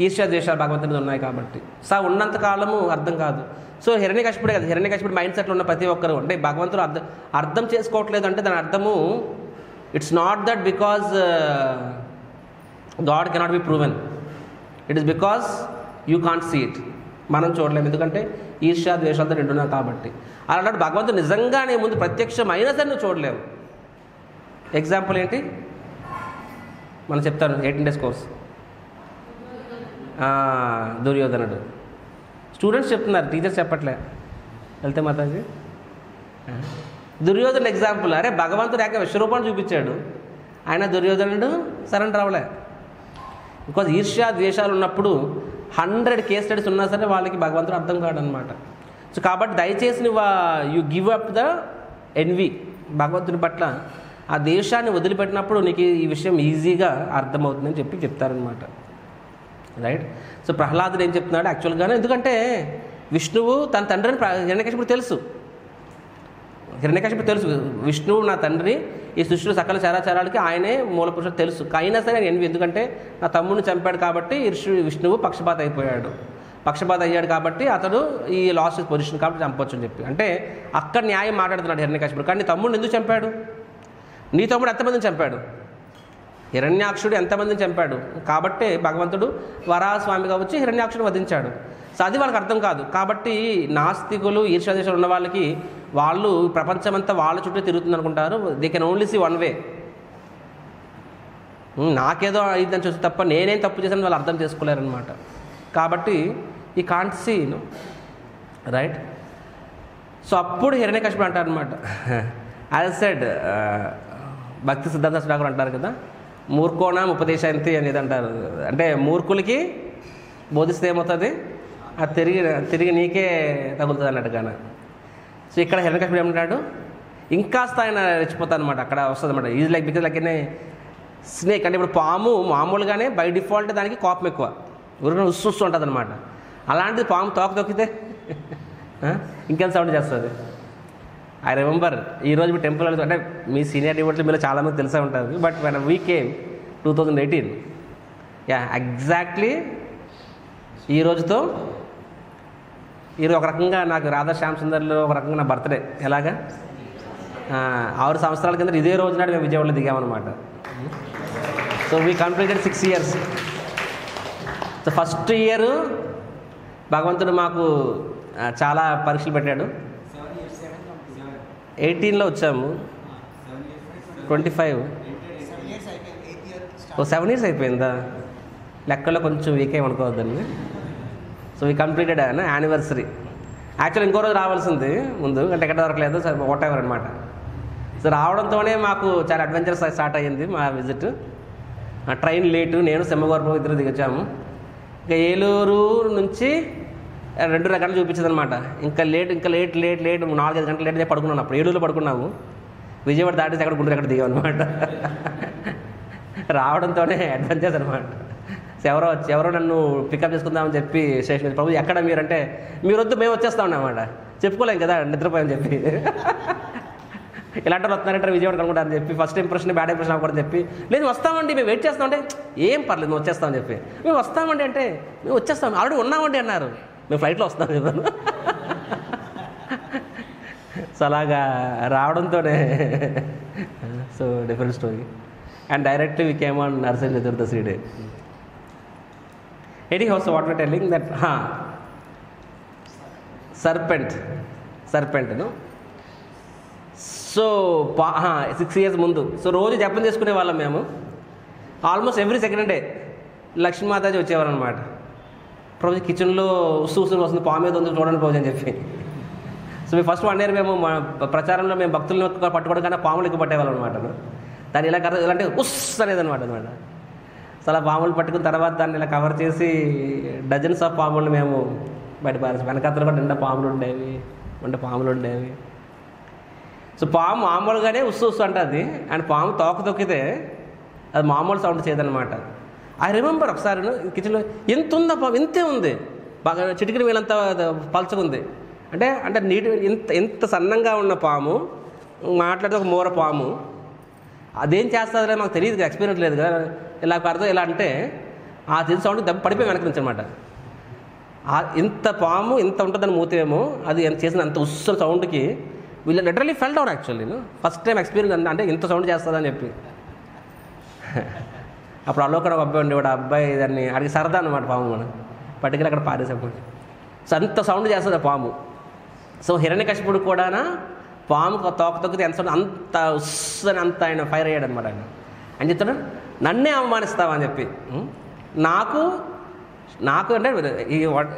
S1: ఈర్ష్యా ద్వేషాలు భగవంతుడిది ఉన్నాయి కాబట్టి. సో ఉన్నంతకాలము అర్థం కాదు. సో హిరణ్యకశిపుడే కదా, హిరణ్యకశిపుడు మైండ్ సెట్లో ఉన్న ప్రతి ఒక్కరు అంటే భగవంతుడు అర్థం చేసుకోవట్లేదు అంటే దాని అర్థము it's not that because God cannot be proven, it is because you can't see it. మనం చూడలేము, ఎందుకంటే ఈర్ష్యా ద్వేషాలతో నిండున్నాం కాబట్టి. అలాంటి భగవంతుడు నిజంగానే ముందు ప్రత్యక్షం అయినా సరే నువ్వు చూడలేవు. ఎగ్జాంపుల్ ఏంటి మనం చెప్తాను, 18 days కోర్స్. దుర్యోధనుడు. స్టూడెంట్స్ చెప్తున్నారు, టీచర్స్ చెప్పట్లే. వెళ్తే మాతాజీ దుర్యోధనుడు ఎగ్జాంపుల్. అరే భగవంతుడు ఏక విశ్వరూపాన్ని చూపించాడు, ఆయన దుర్యోధనుడు సరెండర్ అవ్వలే. బికాజ్ ఈర్ష్యా ద్వేషాలు ఉన్నప్పుడు 100 కేస్ స్టడీస్ ఉన్నా సరే వాళ్ళకి భగవంతుడు అర్థం కాడు అనమాట. సో కాబట్టి దయచేసి నువ్వు you give up the envy భగవంతుని పట్ల. ఆ దేశాన్ని వదిలిపెట్టినప్పుడు నీకు ఈ విషయం ఈజీగా అర్థమవుతుందని చెప్తారనమాట. రైట్. సో ప్రహ్లాదుడు ఏం చెప్తున్నాడు యాక్చువల్గానే, ఎందుకంటే విష్ణువు తన తండ్రిని హిరణ్యకశిపుడు తెలుసు. హిరణ్యకశిపుడు తెలుసు విష్ణువు నా తండ్రి, ఈ సృష్టిలో సకల చరాచరాలకి ఆయనే మూల పురుషుడు తెలుసు. అయినా సరే ఎన్వి, ఎందుకంటే నా తమ్ముడిని చంపాడు కాబట్టి విష్ణువు పక్షపాత అయ్యాడు కాబట్టి అతడు ఈ లాస్ట్ పొజిషన్ కాబట్టి చంపొచ్చు అని చెప్పి. అంటే అక్కడ న్యాయం మాట్లాడుతున్నాడు హిరణ్యకశిపుడు. కానీ నీ తమ్ముడిని ఎందుకు చంపాడు? నీ తమ్ముడు ఎంతమందిని చంపాడు? హిరణ్యాక్షుడు ఎంతమందిని చంపాడు? కాబట్టే భగవంతుడు వరాహస్వామిగా వచ్చి హిరణ్యాక్షుడు వధించాడు. సో అది వాళ్ళకి అర్థం కాదు. కాబట్టి నాస్తికులు ఈర్ష్యాదేశాలు ఉన్న వాళ్ళకి వాళ్ళు ప్రపంచమంతా వాళ్ళ చుట్టూ తిరుగుతుంది అనుకుంటారు. They can only see one way. నాకేదో అయిందని చూస్తే తప్ప నేనేం తప్పు చేశాను వాళ్ళు అర్థం చేసుకోలేరనమాట. కాబట్టి ఈ కాంట్ సీ రైట్. సో అప్పుడు హిరణ్యకశిపుడు అంటారు అనమాట, యాజ్ సెడ్ భక్తి సిద్ధాంత ఠాకూర్ అంటారు కదా, మూర్ఖోణం ఉపదేశాంతి అనేది అంటారు. అంటే మూర్ఖులకి బోధిస్తే ఏమవుతుంది, అది తిరిగి నీకే తగులుతుంది అన్నట్టుగాన. సో ఇక్కడ హిరణ్యకశిపుడు ఏమంటాడు, ఇంకాస్త ఆయన రెచ్చిపోతాడు అనమాట. అక్కడ వస్తుంది అనమాట. Is like because like snake. అంటే ఇప్పుడు పాము మామూలుగానే బై డిఫాల్ట్ దానికి కోపం ఎక్కువ, ఊరికనే ఉస్సు ఉంటుంది అనమాట. అలాంటిది పాము తోక తొక్కితే ఇంకెంత సౌండ్ చేస్తుంది. ఐ రిమెంబర్ ఈరోజు మీ టెంపుల్ అంటే మీ సీనియర్ డివోట్లు మీరు చాలామంది తెలిసే ఉంటుంది. But when we came 2018, exactly ఈరోజు ఒక రకంగా నాకు రాధా శ్యామ్ సుందర్లో ఒక రకంగా నా బర్త్డే. ఎలాగా 6 సంవత్సరాల కింద ఇదే రోజు నాడు మేము విజయవాడలో దిగామన్నమాట. So we completed 6 years. So first year భగవంతుడు మాకు చాలా పరీక్షలు పెట్టాడు. 18లో వచ్చాము, 25 7 years అయిపోయిందా? లెక్కలో కొంచెం వీక్ ఏమనుకోవద్దండి. So we completed anniversary. Actual ఇంకో రోజు రావాల్సింది ముందు, అంటే ఎక్కడ దొరకలేదు. సో వాట్ ఎవర్ అనమాట. సో రావడంతోనే మాకు చాలా అడ్వెంచర్స్ స్టార్ట్ అయ్యింది మా విజిట్. ట్రైన్ లేటు, నేను సింహగోరపురం ఇద్దరు దిగొచ్చాము. ఇంకా ఏలూరు నుంచి 2 గంటలు చూపించింది అనమాట. ఇంకా లేట్ 4-5 గంటలు లేట్ పడుకున్నాను. అప్పుడు ఏలూరులో పడుకున్నాము. విజయవాడ దాటేసి అక్కడ గుంటూరు అక్కడ దిగాం అనమాట. రావడంతోనే అడ్వెంచర్స్ అనమాట. ఎవరో నన్ను పికప్ చేసుకుందామని చెప్పి స్టేషన్, ప్రభు ఎక్కడ మీరంటే, మీరు వద్దు మేము వచ్చేస్తా ఉన్నామన్నమాట. చెప్పుకోలేం కదా నిద్రపోయామని చెప్పి. ఇలాంటి వాళ్ళు వస్తున్నారంటే విజయవాడ కనుకుంటారని చెప్పి ఫస్ట్ ఇంప్రెషన్ బ్యాడ్ ఇంప్రెషన్ అవ్వకూడదని చెప్పి, లేదు వస్తామండి మేము వెయిట్ చేస్తామంటే, ఏం పర్లేదు మేము వచ్చేస్తామని చెప్పి, మేము వస్తామండి అంటే మేము వచ్చేస్తాం ఆల్రెడీ ఉన్నామండి అన్నారు. మేము ఫ్లైట్లో వస్తాం చెప్పాను. సో అలాగా రావడంతోనే so different story. And directly we came on Narasimha Chaturdashi day. Anyhow, so what we're telling that serpent no. So 6 years ముందు, సో రోజు జపం చేసుకునే వాళ్ళం మేము. ఆల్మోస్ట్ ఎవ్రీ సెకండ్ డే లక్ష్మీమాతాజీ వచ్చేవారు అనమాట. రోజు కిచెన్లో ఉస్సు వస్తుంది, పాము మీద ఉంది చూడండి రోజు అని చెప్పి. సో మేము ఫస్ట్ 1 year మేము ప్రచారంలో మేము భక్తులను పట్టుకోవడం కన్నా పాములు ఎక్కువ పట్టేవాళ్ళం అనమాట. దాన్ని ఇలా ఇలాంటి ఉస్ అనేది అనమాట. సో అలా పాములు పట్టుకున్న తర్వాత దాన్ని ఇలా కవర్ చేసి డజన్స్ ఆఫ్ పాములు మేము బయట పారేసి, వెనకాతలు కూడా నిండా పాములు ఉండేవి. సో పాము మామూలుగానే ఉస్సు అంటుంది. అండ్ పాము తోక తొక్కితే అది మామూలు సౌండ్ చేయదనమాట. ఐ రిమెంబర్ ఒకసారి కిచెన్లో ఎంత ఉందా పాము, ఇంతే ఉంది, బాగా చిటికిన వీళ్ళంతా పలుచుకుంది. అంటే నీటి ఎంత సన్నంగా ఉన్న పాము మాట్లాడితే ఒక మూర పాము, అదేం చేస్తుందో మాకు తెలియదు కదా, ఎక్స్పీరియన్స్ లేదు కదా. ఇలా అర్థం ఎలా అంటే ఆ తెలిసి సౌండ్ దెబ్బ పడిపోయి వెనక నుంచి అనమాట. ఇంత పాము ఇంత ఉంటుందని మూతేమో అది చేసిన అంత ఉస్సు సౌండ్కి వీళ్ళు literally fell down. Actually first time experience అంటే ఇంత సౌండ్ చేస్తుందని చెప్పి. అప్పుడు అలోకడ ఒక అబ్బాయి ఉండేవాడు. ఆ అబ్బాయి దాన్ని అడిగి సరదా అనమాట పాము మనం పట్టుకెళ్ళి అక్కడ పారేసేప్పుడు. సో అంత సౌండ్ చేస్తుంది ఆ పాము. సో హిరణ్యకశిపుడు కూడా పాము తోక తొక్కితే ఎంత సౌండ్, అంత ఉస్సు అని అంత ఆయన ఫైర్ అయ్యాడు అనమాట. ఆయన చెప్తాడు నన్నే అవమానిస్తావా అని చెప్పి. నాకు అంటే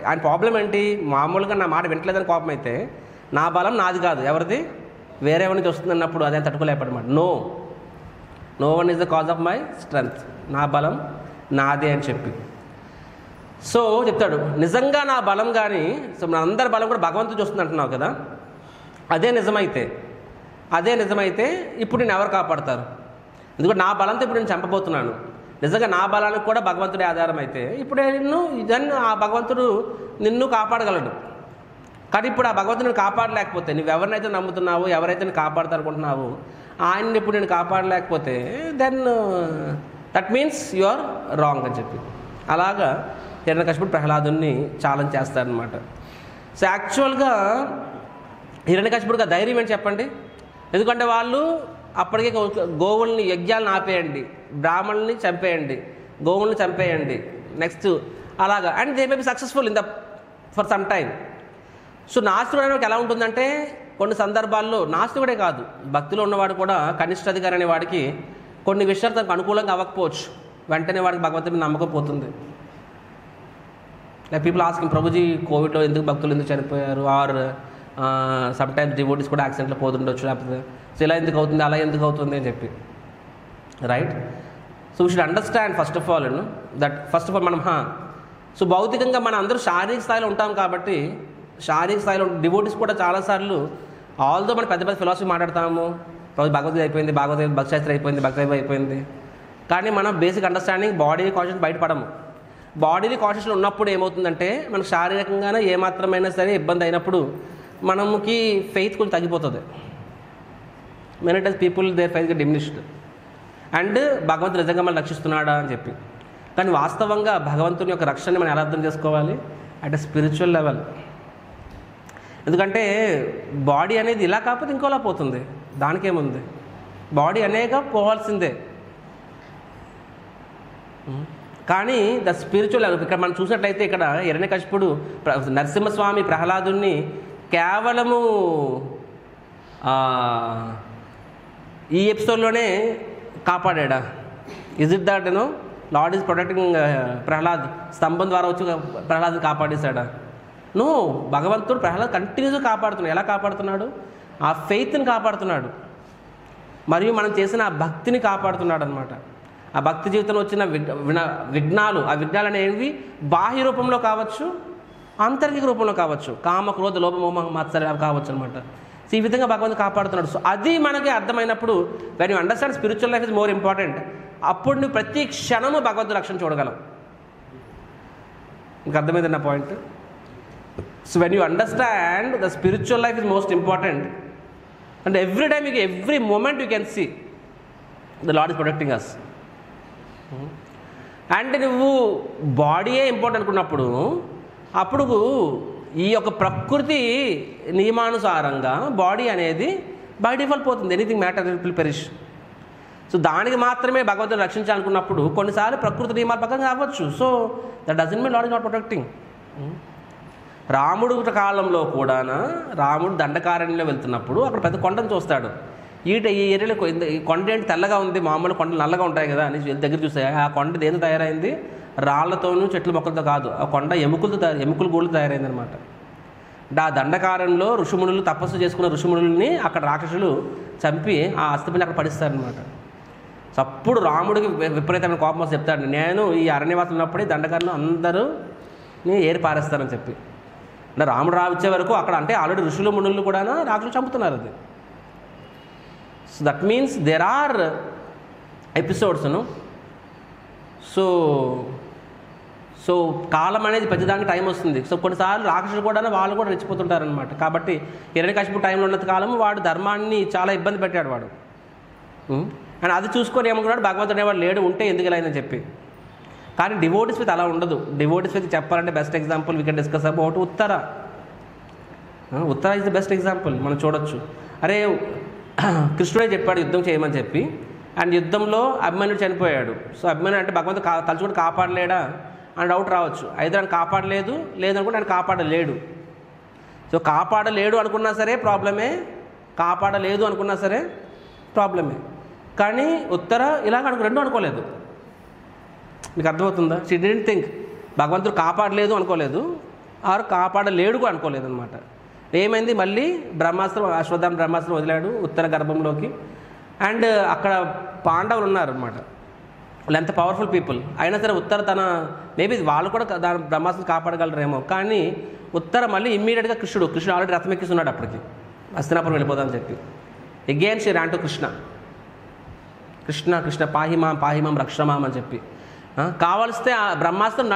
S1: ఆయన ప్రాబ్లం ఏంటి, మామూలుగా నా మాట వింటలేదని కోపం అయితే నా బలం నాది కాదు, ఎవరిది వేరే నుంచి వస్తుంది అన్నప్పుడు అదే తట్టుకోలేపడమాట. No one is the cause of my strength, నా బలం నాదే అని చెప్పి. సో చెప్తాడు నిజంగా నా బలం కానీ, సో మన అందరి బలం కూడా భగవంతుడు చూస్తుంది అంటున్నావు కదా, అదే నిజమైతే ఇప్పుడు నేను ఎవరు కాపాడతారు? ఎందుకంటే నా బలంతో ఇప్పుడు నేను చంపబోతున్నాను. నిజంగా నా బలానికి కూడా భగవంతుడే ఆధారం అయితే ఇప్పుడు ఆ భగవంతుడు నిన్ను కాపాడగలడు. కానీ ఇప్పుడు ఆ భగవంతుడు నేను కాపాడలేకపోతే, నువ్వు ఎవరినైతే నమ్ముతున్నావు, ఎవరైతే నేను కాపాడుతా అనుకుంటున్నావు, ఆయన్ని ఇప్పుడు నేను కాపాడలేకపోతే then that means you are wrong అని చెప్పి. అలాగా హిరణ్యకశిపుడు ప్రహ్లాదుని ఛాలెంజ్ చేస్తారనమాట. సో యాక్చువల్గా హిరణ్యకశిపుడుగా ధైర్యం ఏంటి చెప్పండి. ఎందుకంటే వాళ్ళు అప్పటికే గోవుల్ని యజ్ఞాలను ఆపేయండి, బ్రాహ్మణుల్ని చంపేయండి, గోవుల్ని చంపేయండి, నెక్స్ట్ అలాగా, and they may be successful for some time. So నాస్తికుడు అనేవాడికి ఎలా ఉంటుందంటే కొన్ని సందర్భాల్లో, నాస్తికుడే కాదు భక్తిలో ఉన్నవాడు కూడా, కనిష్ట అధికారి అనే వాడికి కొన్ని విషయాలు తనకు అనుకూలంగా అవ్వకపోవచ్చు, వెంటనే వాడికి భగవంతుడి నమ్మకం పోతుంది. లైక్ పీపుల్ ఆస్కింగ్ ప్రభుజీ కోవిడ్లో ఎందుకు భక్తులు ఎందుకు చనిపోయారు, ఆర్ సమ్ టైమ్స్ డివోటీస్ కూడా యాక్సిడెంట్లో పోతుండొచ్చు, లేకపోతే సో ఇలా ఎందుకు అవుతుంది, అలా ఎందుకు అవుతుంది అని చెప్పి, right. So we should understand first of all మనం సో భౌతికంగా మనం అందరూ శారీరక స్థాయిలో ఉంటాం కాబట్టి శారీరక స్థాయిలో డివోటీస్ కూడా చాలాసార్లు ఆల్దో మనం పెద్ద పెద్ద ఫిలాసఫీ మాట్లాడతాము, రోజు భగవద్గీత అయిపోయింది, భక్తిశాస్త్రం అయిపోయింది, భక్తి అయిపోయింది, కానీ మనం బేసిక్ అండర్స్టాండింగ్ బాడీ కాన్షియస్ బయటపడము. బాడీని కాన్షియస్లో ఉన్నప్పుడు ఏమవుతుందంటే మనకు శారీరకంగానే ఏమాత్రమైనా సరే ఇబ్బంది అయినప్పుడు మనకి ఫెయిత్ కొంచెం తగ్గిపోతుంది. Many times people their faith get diminished and భగవంతుడు నిజంగా మనం రక్షిస్తున్నాడా అని చెప్పి. కానీ వాస్తవంగా భగవంతుని యొక్క రక్షణని మనం ఎలా అర్థం చేసుకోవాలి? At a spiritual level. ఎందుకంటే బాడీ అనేది ఇలా కాకపోతే ఇంకోలా పోతుంది, దానికేముంది, బాడీ అనేక పోవాల్సిందే. కానీ ద స్పిరిచువల్ లెవెల్ ఇక్కడ మనం చూసినట్లయితే ఇక్కడ హిరణ్యకశిపుడు నరసింహస్వామి ప్రహ్లాదుని కేవలము ఈ ఎపిసోడ్లోనే కాపాడా? Is it that Lord is protecting Prahlad, స్తంభం ద్వారా వచ్చి ప్రహ్లాద్ని కాపాడేశాడా? నో, భగవంతుడు ప్రహ్లాద్ కంటిన్యూస్గా కాపాడుతున్నాడు. ఎలా కాపాడుతున్నాడు? ఆ ఫెయిత్ని కాపాడుతున్నాడు, మరియు మనం చేసిన ఆ భక్తిని కాపాడుతున్నాడు అనమాట. ఆ భక్తి జీవితంలో వచ్చిన విఘ్నాలు, ఆ విఘ్నాలు అనేవి బాహ్య రూపంలో కావచ్చు, ఆంతరిక రూపంలో కావచ్చు, కామ క్రోధ లోభ మోహ మాత్సర్యాలు కావచ్చు అనమాట. సో ఈ విధంగా భగవంతుడు కాపాడుతున్నాడు. సో అది మనకి అర్థమైనప్పుడు when you understand spiritual life is more important, అప్పుడు నువ్వు ప్రతి క్షణము భగవంతుడు రక్షణ చూడగలవు. మీకు అర్థమైంది నా point? So when you understand the spiritual life is most important and every time every moment you can see the Lord is protecting us. అంటే నువ్వు బాడీయే ఇంపార్టెంట్ అనుకున్నప్పుడు అప్పుడు ఈ యొక్క ప్రకృతి నియమానుసారంగా బాడీ అనేది బై డిఫాల్ట్ పోతుంది. Anything matter will perish. So దానికి మాత్రమే భగవంతుని రక్షించాలనుకున్నప్పుడు కొన్నిసార్లు ప్రకృతి నియమాల ప్రకారం కావచ్చు. So that doesn't mean Lord is not protecting. రాముడు కాలంలో కూడా రాముడు దండకారణ్యంలో వెళ్తున్నప్పుడు అక్కడ పెద్ద కొండను చూస్తాడు. ఈ ఏరియాలో ఈ కొండ ఏంటి తెల్లగా ఉంది, మామూలు కొండలు నల్లగా ఉంటాయి కదా అని దగ్గర చూస్తాయి. ఆ కొండ దేని తయారైంది? రాళ్లతోనూ చెట్ల మొక్కలతో కాదు, ఆ కొండ ఎముకల గూళ్ళు తయారైంది అనమాట. అంటే ఆ దండకారంలో ఋషిమునులు తపస్సు చేసుకున్న ఋషిమునుల్ని అక్కడ రాక్షసులు చంపి ఆ అస్థిపని అక్కడ పడిస్తారనమాట. సో అప్పుడు రాముడికి విపరీతమైన కోపం వస్తే చెప్తాడు, నేను ఈ అరణ్యవాసం ఉన్నప్పుడే దండకారంలో అందరూని ఏరి పారేస్తానని చెప్పి. అంటే రాముడు వచ్చే వరకు అక్కడ అంటే ఆల్రెడీ ఋషులు మునులు కూడా రాక్షసులు చంపుతున్నారు. అది so that means there are ఎపిసోడ్స్ను. సో కాలం అనేది పెద్దదానికి టైం వస్తుంది. సో కొన్నిసార్లు రాక్షసులు కూడా వాళ్ళు కూడా రెచ్చిపోతుంటారనమాట. కాబట్టి హిరణ్యకశిపుడు టైంలో ఉన్నంత కాలం వాడు ధర్మాన్ని చాలా ఇబ్బంది పెట్టాడు వాడు. అండ్ అది చూసుకొని ఏమనుకున్నాడు, భగవంతుడు అనేవాడు లేడు, ఉంటే ఎందుకు ఇలా అని చెప్పి. కానీ డివోటీస్ విత్ అలా ఉండదు. డివోటీస్ విత్ చెప్పాలంటే best example we can discuss about Uttara is the best example. మనం చూడొచ్చు. అరే కృష్ణుడే చెప్పాడు యుద్ధం చేయమని చెప్పి, అండ్ యుద్ధంలో అభిమన్యుడు చనిపోయాడు. సో అభిమన్యుడు అంటే భగవంతుడు తలుచుకుంటే కాపాడలేడా అని డౌట్ రావచ్చు. అయితే ఆయన కాపాడలేదు, లేదనుకుంటే ఆయన కాపాడలేడు. సో కాపాడలేడు అనుకున్నా సరే ప్రాబ్లమే, కాపాడలేదు అనుకున్నా సరే ప్రాబ్లమే. కానీ ఉత్తర ఇలాగ రెండు అనుకోలేదు. మీకు అర్థమవుతుందా? షీ డిడ్ంట్ థింక్ భగవంతుడు కాపాడలేదు అనుకోలేదు, ఆరు కాపాడలేడు అనుకోలేదు అనమాట. ఏమైంది, మళ్ళీ అశ్వత్థామ బ్రహ్మాస్త్రం వదిలాడు ఉత్తర గర్భంలోకి. అండ్ అక్కడ పాండవులు ఉన్నారు అనమాట. వాళ్ళు ఎంత పవర్ఫుల్ పీపుల్ అయినా సరే ఉత్తర మేబీ వాళ్ళు కూడా దాని బ్రహ్మాస్త్రం కాపాడగలరేమో. కానీ ఉత్తర మళ్ళీ ఇమ్మీడియట్గా కృష్ణుడు ఆల్రెడీ రథం ఎక్కిస్తున్నాడు అప్పటికి, హస్తినాపురం వెళ్ళిపోదామని చెప్పి. Again she ran to Krishna పాహిమాం రక్షమాం అని చెప్పి. కావలిస్తే ఆ బ్రహ్మాస్త్రం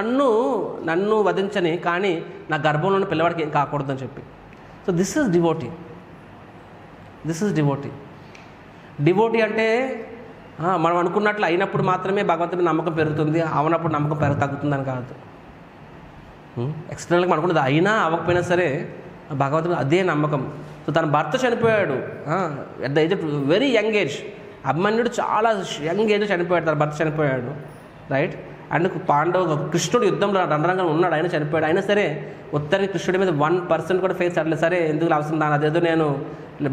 S1: నన్ను వధించని, కానీ నా గర్భంలోని పిల్లవాడికి ఏం కాకూడదని చెప్పి. సో దిస్ ఈజ్ డివోటీ అంటే మనం అనుకున్నట్లు అయినప్పుడు మాత్రమే భగవంతుడి నమ్మకం పెరుగుతుంది, అవనప్పుడు నమ్మకం తగ్గుతుందని కాదు. ఎక్స్టర్నల్గా అనుకున్నది అయినా అవ్వకపోయినా సరే భగవంతుడు అదే నమ్మకం. సో తన భర్త చనిపోయాడు at the age of very young age. అభిమన్యుడు చాలా యంగ్ ఏజ్ చనిపోయాడు, తన భర్త చనిపోయాడు, రైట్. అండ్ కృష్ణుడు యుద్ధంలో రణరంగంలో ఉన్నాడు, ఆయన చనిపోయాడు. అయినా సరే ఉత్తర కృష్ణుడి మీద 1% కూడా ఫేస్ అట్లేదు. సరే ఎందుకు అవసరం, అదేదో నేను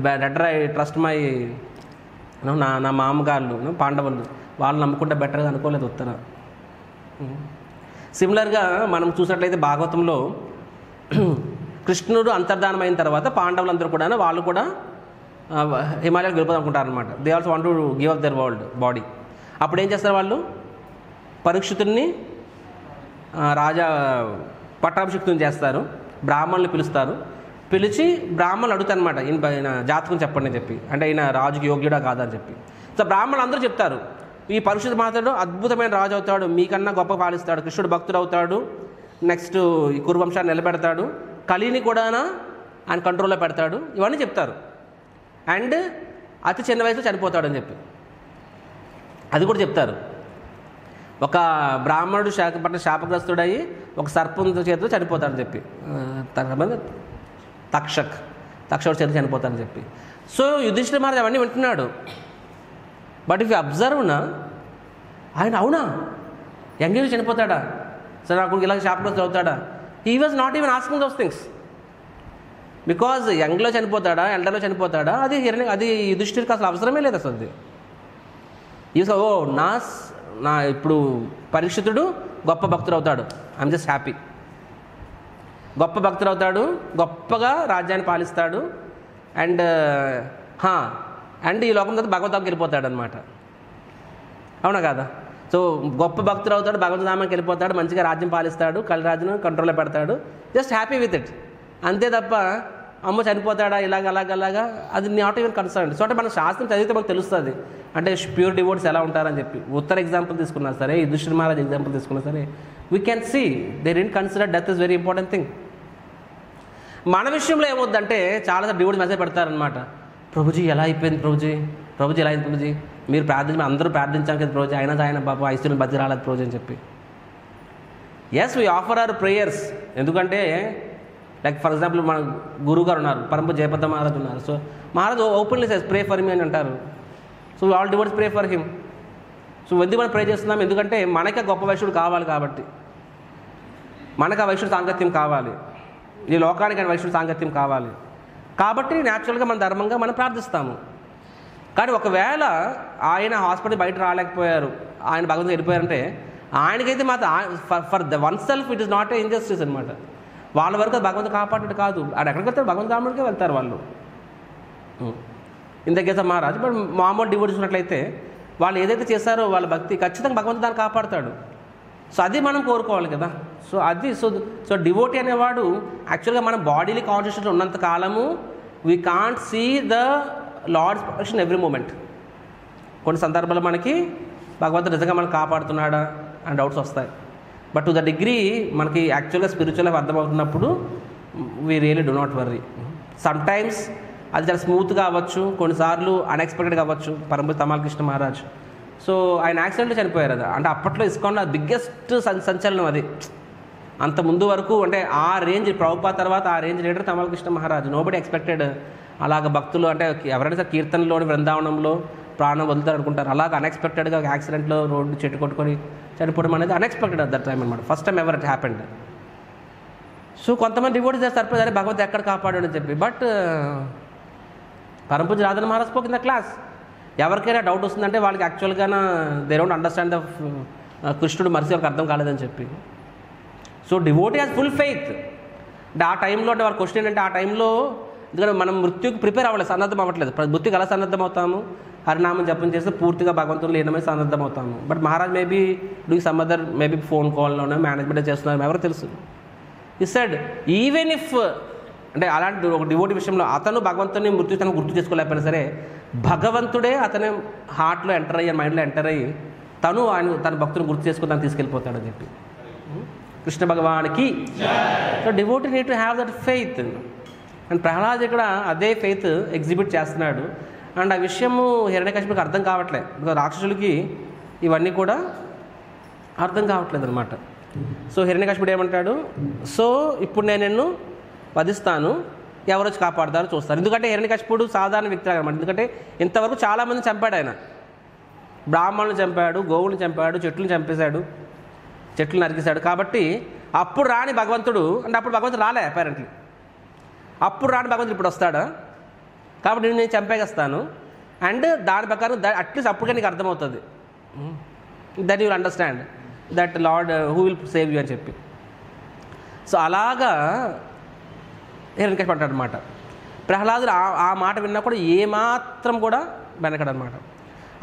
S1: బెటర్ ఐ ట్రస్ట్ మై నా మామగాళ్ళు పాండవులు వాళ్ళు నమ్ముకుంటే బెటర్గా అనుకోలేదు ఉత్తర. సిమిలర్గా మనం చూసినట్లయితే భాగవతంలో కృష్ణుడు అంతర్ధానం అయిన తర్వాత పాండవులందరూ కూడా వాళ్ళు కూడా హిమాలయాలకు వెళ్ళిపోదాం అనుకుంటారు అనమాట. They also want to give up their body. అప్పుడు ఏం చేస్తారు వాళ్ళు, పరీక్షితుడిని రాజా పట్టాభిషిక్తుని చేస్తారు, బ్రాహ్మణులు పిలుస్తారు. పిలిచి బ్రాహ్మణులు అడుగుతారు అనమాట, ఈయన జాతకం చెప్పండి అని చెప్పి, అంటే ఈయన రాజుకి యోగ్యుడా కాదా అని చెప్పి. సో బ్రాహ్మణులు అందరూ చెప్తారు, ఈ పరీక్షితు మాత్రం అద్భుతమైన రాజు అవుతాడు, మీకన్నా గొప్ప పాలిస్తాడు, కృష్ణుడు భక్తుడు అవుతాడు, నెక్స్ట్ ఈ కురువంశాన్ని నిలబెడతాడు, కలిని కూడా ఆయన కంట్రోల్లో పెడతాడు, ఇవన్నీ చెప్తారు. అండ్ అతి చిన్న వయసులో చనిపోతాడు అని చెప్పి అది కూడా చెప్తారు. ఒక బ్రాహ్మణుడు శాపగ్రస్తుడయ్యి ఒక సర్పం చేతిలో చనిపోతాడని చెప్పి, తక్షకుడు చేతిలో చనిపోతాడని చెప్పి. సో యుధిష్ఠిర మహారాజు అవన్నీ వింటున్నాడు. బట్ ఇఫ్ యూ అబ్జర్వ్నా, ఆయన అవునా యంగ్ చనిపోతాడా, సరే నాకు ఇలా శాపగ్రస్తుడు అవుతాడా, he was not even asking those things. Because యంగ్లో చనిపోతాడా ఎల్డర్లో చనిపోతాడా అది యుధిష్ఠిరికి అసలు అవసరమే లేదు అసలు. అది ఓ నా ఇప్పుడు పరీక్షితుడు గొప్ప భక్తుడు అవుతాడు, ఐఎమ్ జస్ట్ హ్యాపీ. గొప్ప భక్తుడు అవుతాడు, గొప్పగా రాజ్యాన్ని పాలిస్తాడు, అండ్ ఈ లోకం తర్వాత భగవద్ధామకి వెళ్ళిపోతాడు అనమాట. అవునా కాదా? సో గొప్ప భక్తుడు అవుతాడు, భగవద్ధామానికి వెళ్ళిపోతాడు, మంచిగా రాజ్యం పాలిస్తాడు, కలిరాజును కంట్రోల్లో పెడతాడు, జస్ట్ హ్యాపీ విత్ ఇట్. అంతే తప్ప అమ్మ చనిపోతాడా అలాగా అది నాట్ ఈవెన్ కన్సర్న్. సో అంటే మన శాస్త్రం చదివితే మనకు తెలుస్తుంది అంటే ప్యూర్ డివోట్స్ ఎలా ఉంటారని చెప్పి. ఉత్తర ఎగ్జాంపుల్ తీసుకున్నా సరే, యుధిష్ఠిర మహారాజ్ ఎగ్జాంపుల్ తీసుకున్నా సరే, we can see they didn't consider death is very important thing. మన విషయంలో ఏమవుద్దంటే చాలా డివోట్స్ మెసేజ్ పెడతారనమాట, ప్రభుజీ ఎలా అయిపోయింది, ప్రభుజీ ఎలా అయింది, ప్రభుజీ మీరు అందరూ ప్రార్థించాం కదా ప్రభుజీ, అయినా ఆయన బాబు ఐశ్వర్యం బతి రాలేదు ప్రభుజీ అని చెప్పి. Yes we offer our prayers, ఎందుకంటే లైక్ ఫర్ ఎగ్జాంపుల్ మన గురువు గారు ఉన్నారు, పరంప జయపద్ద మహారాజ్ ఉన్నారు. So Maharaj openly says pray for me అని అంటారు. So all devotees pray for him. So ఎందుకు మనం ప్రే చేస్తున్నాం, ఎందుకంటే మనకే గొప్ప వైశ్యుడు కావాలి కాబట్టి, మనకు ఆ వైశ్యుడు సాంగత్యం కావాలి, ఈ లోకానికి ఆయన వైశ్యుడు సాంగత్యం కావాలి కాబట్టి న్యాచురల్గా మన ధర్మంగా మనం ప్రార్థిస్తాము. కానీ ఒకవేళ ఆయన హాస్పిటల్ బయట రాలేకపోయారు, ఆయన భగవంతుడు వెళ్ళిపోయారంటే ఆయనకైతే మాత్రం for the one self it is not a injustice అనమాట. వాళ్ళ వరకు భగవంతుడు కాపాడేది కాదు, ఆడ ఎక్కడికి వెళ్తారు, భగవంతు రాముడికే వెళ్తారు వాళ్ళు. ఇంతకేసా మహారాజు బట్ మామూలు డివోట్ చూసినట్లయితే వాళ్ళు ఏదైతే చేశారో వాళ్ళ భక్తి ఖచ్చితంగా భగవంతుడు దాన్ని కాపాడుతాడు. సో అది మనం కోరుకోవాలి కదా. సో అది సో డివోటీ అనేవాడు యాక్చువల్గా మన బాడీని కాన్షియస్గా ఉన్నంత కాలము we can't see the Lord's protection every moment. కొన్ని సందర్భాలు మనకి భగవంతుడు నిజంగా మనకు కాపాడుతున్నాడా అని డౌట్స్ వస్తాయి. బట్ టు ద డిగ్రీ మనకి యాక్చువల్గా స్పిరిచువల్గా అర్థమవుతున్నప్పుడు we really do not worry. Some times అది చాలా స్మూత్గా అవ్వచ్చు, కొన్నిసార్లు అన్ఎక్స్పెక్టెడ్గా అవ్వచ్చు. పరమపూజ్య తమాల్ కృష్ణ మహారాజ్ సో ఆయన యాక్సిడెంట్లో చనిపోయారు. అది అంటే అప్పట్లో ఇస్కాన్లో బిగ్గెస్ట్ సంచలనం అది. అంత ముందు వరకు అంటే ఆ రేంజ్ ప్రభుపాద తర్వాత ఆ range leader Tamal Krishna Maharaj. Nobody expected అలాగ భక్తులు అంటే ఎవరైనా సరే కీర్తనలోని బృందావనంలో ప్రాణం వదులుతారు అనుకుంటారు, అలాగ అన్ఎక్స్పెక్టెడ్గా యాక్సిడెంట్లో రోడ్డు చెట్టు కొట్టుకొని చనిపోవడం అనేది అన్ఎక్స్పెక్టెడ్ అట్ దట్ టైం అనమాట. First time ever it happened. So కొంతమంది డివోటీస్ చేస్తారు సరే భగవంతుడు ఎక్కడ కాపాడాడని చెప్పి. బట్ పరమపూజ్య Radhanath Maharaj spoke in the class. ఎవరికైనా డౌట్ వస్తుందంటే వాళ్ళకి యాక్చువల్గా దే డోంట్ అండర్స్టాండ్ ద కృష్ణుడు మరిసి వాళ్ళకి అర్థం కాలేదని చెప్పి. So devotee has full faith. అంటే ఆ టైంలో అంటే వాళ్ళ క్వశ్చన్ ఏంటంటే ఆ టైంలో ఎందుకంటే మనం మృత్యుకి ప్రిపేర్ అవ్వలేదు, సన్నద్ధం అవ్వట్లేదు. మృత్యుకి ఎలా సన్నద్ధం అవుతాము, హరినామం జపం చేస్తే పూర్తిగా భగవంతుడు లీనమై సన్నద్ధం అవుతాము. But Maharaj maybe doing some other maybe phone కాల్లోనే మేనేజ్మెంట్ చేస్తున్నారు, ఎవరో తెలుసు. ఈ సెడ్ ఈవెన్ ఇఫ్ అంటే అలాంటి ఒక డివోటీ విషయంలో అతను భగవంతుని మృత్యు తను గుర్తు చేసుకోలేకపోయినా సరే భగవంతుడే అతని హార్ట్లో ఎంటర్ అయ్యి మైండ్లో ఎంటర్ అయ్యి ఆయన తన భక్తుని గుర్తు చేసుకుని తను తీసుకెళ్ళిపోతాడని చెప్పి. కృష్ణ భగవానికి so devotee need to have that faith. And Prahlad ఇక్కడ అదే ఫెయిత్ ఎగ్జిబిట్ చేస్తున్నాడు. అండ్ ఆ విషయము హిరణ్యకశిపుడికి అర్థం కావట్లేదు, రాక్షసులకి ఇవన్నీ కూడా అర్థం కావట్లేదు అనమాట. సో హిరణ్యకశిపుడు ఏమంటాడు, సో ఇప్పుడు నేను నిన్ను వధిస్తాను, ఎవరు వచ్చి కాపాడుతారో చూస్తారు. ఎందుకంటే హిరణ్యకశిపుడు సాధారణ వ్యక్తి అనమాట. ఎందుకంటే ఇంతవరకు చాలామంది చంపాడు ఆయన. బ్రాహ్మణులు చంపాడు, గోవులను చంపాడు, చెట్లను చంపేశాడు, చెట్లు నరికేశాడు. కాబట్టి అప్పుడు రాని భగవంతుడు అంటే అప్పుడు భగవంతుడు రాలే అపారెంట్లీ. అప్పుడు రాని భగవంతుడు ఇప్పుడు వస్తాడా, కాబట్టి నేను చంపేస్తాను. అండ్ దాని ప్రకారం అట్లీస్ట్ అప్పుడుగా నీకు అర్థమవుతుంది, that you will understand that lord who will save you అని చెప్పి. సో అలాగా హిరణ్యకశిపుడు అంటాడు అనమాట. ప్రహ్లాదుడు ఆ మాట విన్నా కూడా ఏమాత్రం కూడా వెనకడనమాట.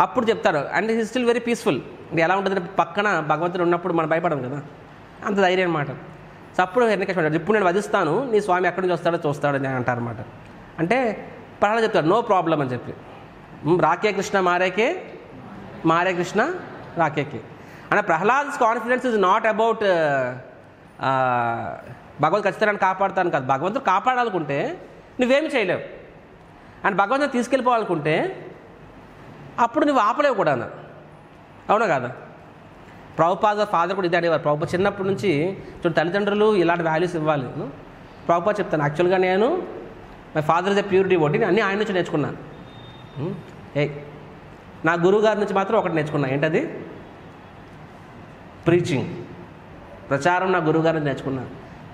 S1: అప్పుడు చెప్తారు and he still very peaceful. ఇంకా ఎలా ఉంటుంది పక్కన భగవంతుడు ఉన్నప్పుడు మనం భయపడం కదా, అంత ధైర్యం అనమాట. సో అప్పుడు హిరణ్యకశిపుడు అంటాడు, ఇప్పుడు నేను వధిస్తాను, నీ స్వామి ఎక్కడి నుంచి వస్తాడో చూస్తాడని అంటారనమాట. అంటే ప్రహ్లాద్ చెప్తాడు నో ప్రాబ్లం అని చెప్పి, రాకే కృష్ణ మారేకే, మారే కృష్ణ రాకేకే. అంటే ప్రహ్లాద్స్ కాన్ఫిడెన్స్ ఇస్ నాట్ అబౌట్ భగవంతుడు ఖచ్చితంగా కాపాడుతాను కాదు. భగవంతుడు కాపాడాలనుకుంటే నువ్వేమి చేయలేవు, అండ్ భగవంతుడు తీసుకెళ్ళిపోవాలనుకుంటే అప్పుడు నువ్వు ఆపలేవు కూడా, అవునా కాదా? ప్రభుపాద ఫాదర్ కూడా ఇదే అడిగారు. ప్రభుపాద చిన్నప్పటి నుంచి తల్లిదండ్రులు ఇలాంటి వాల్యూస్ ఇవ్వాలి. ప్రభుపాద చెప్తాను, యాక్చువల్గా నేను my father is a pure devotee, అన్నీ ఆయన నుంచి నేర్చుకున్నాను. నా గురువు గారి నుంచి మాత్రం ఒకటి నేర్చుకున్నా, ఏంటది? ప్రీచింగ్, ప్రచారం నా గురువు గారి నుంచి నేర్చుకున్నాను.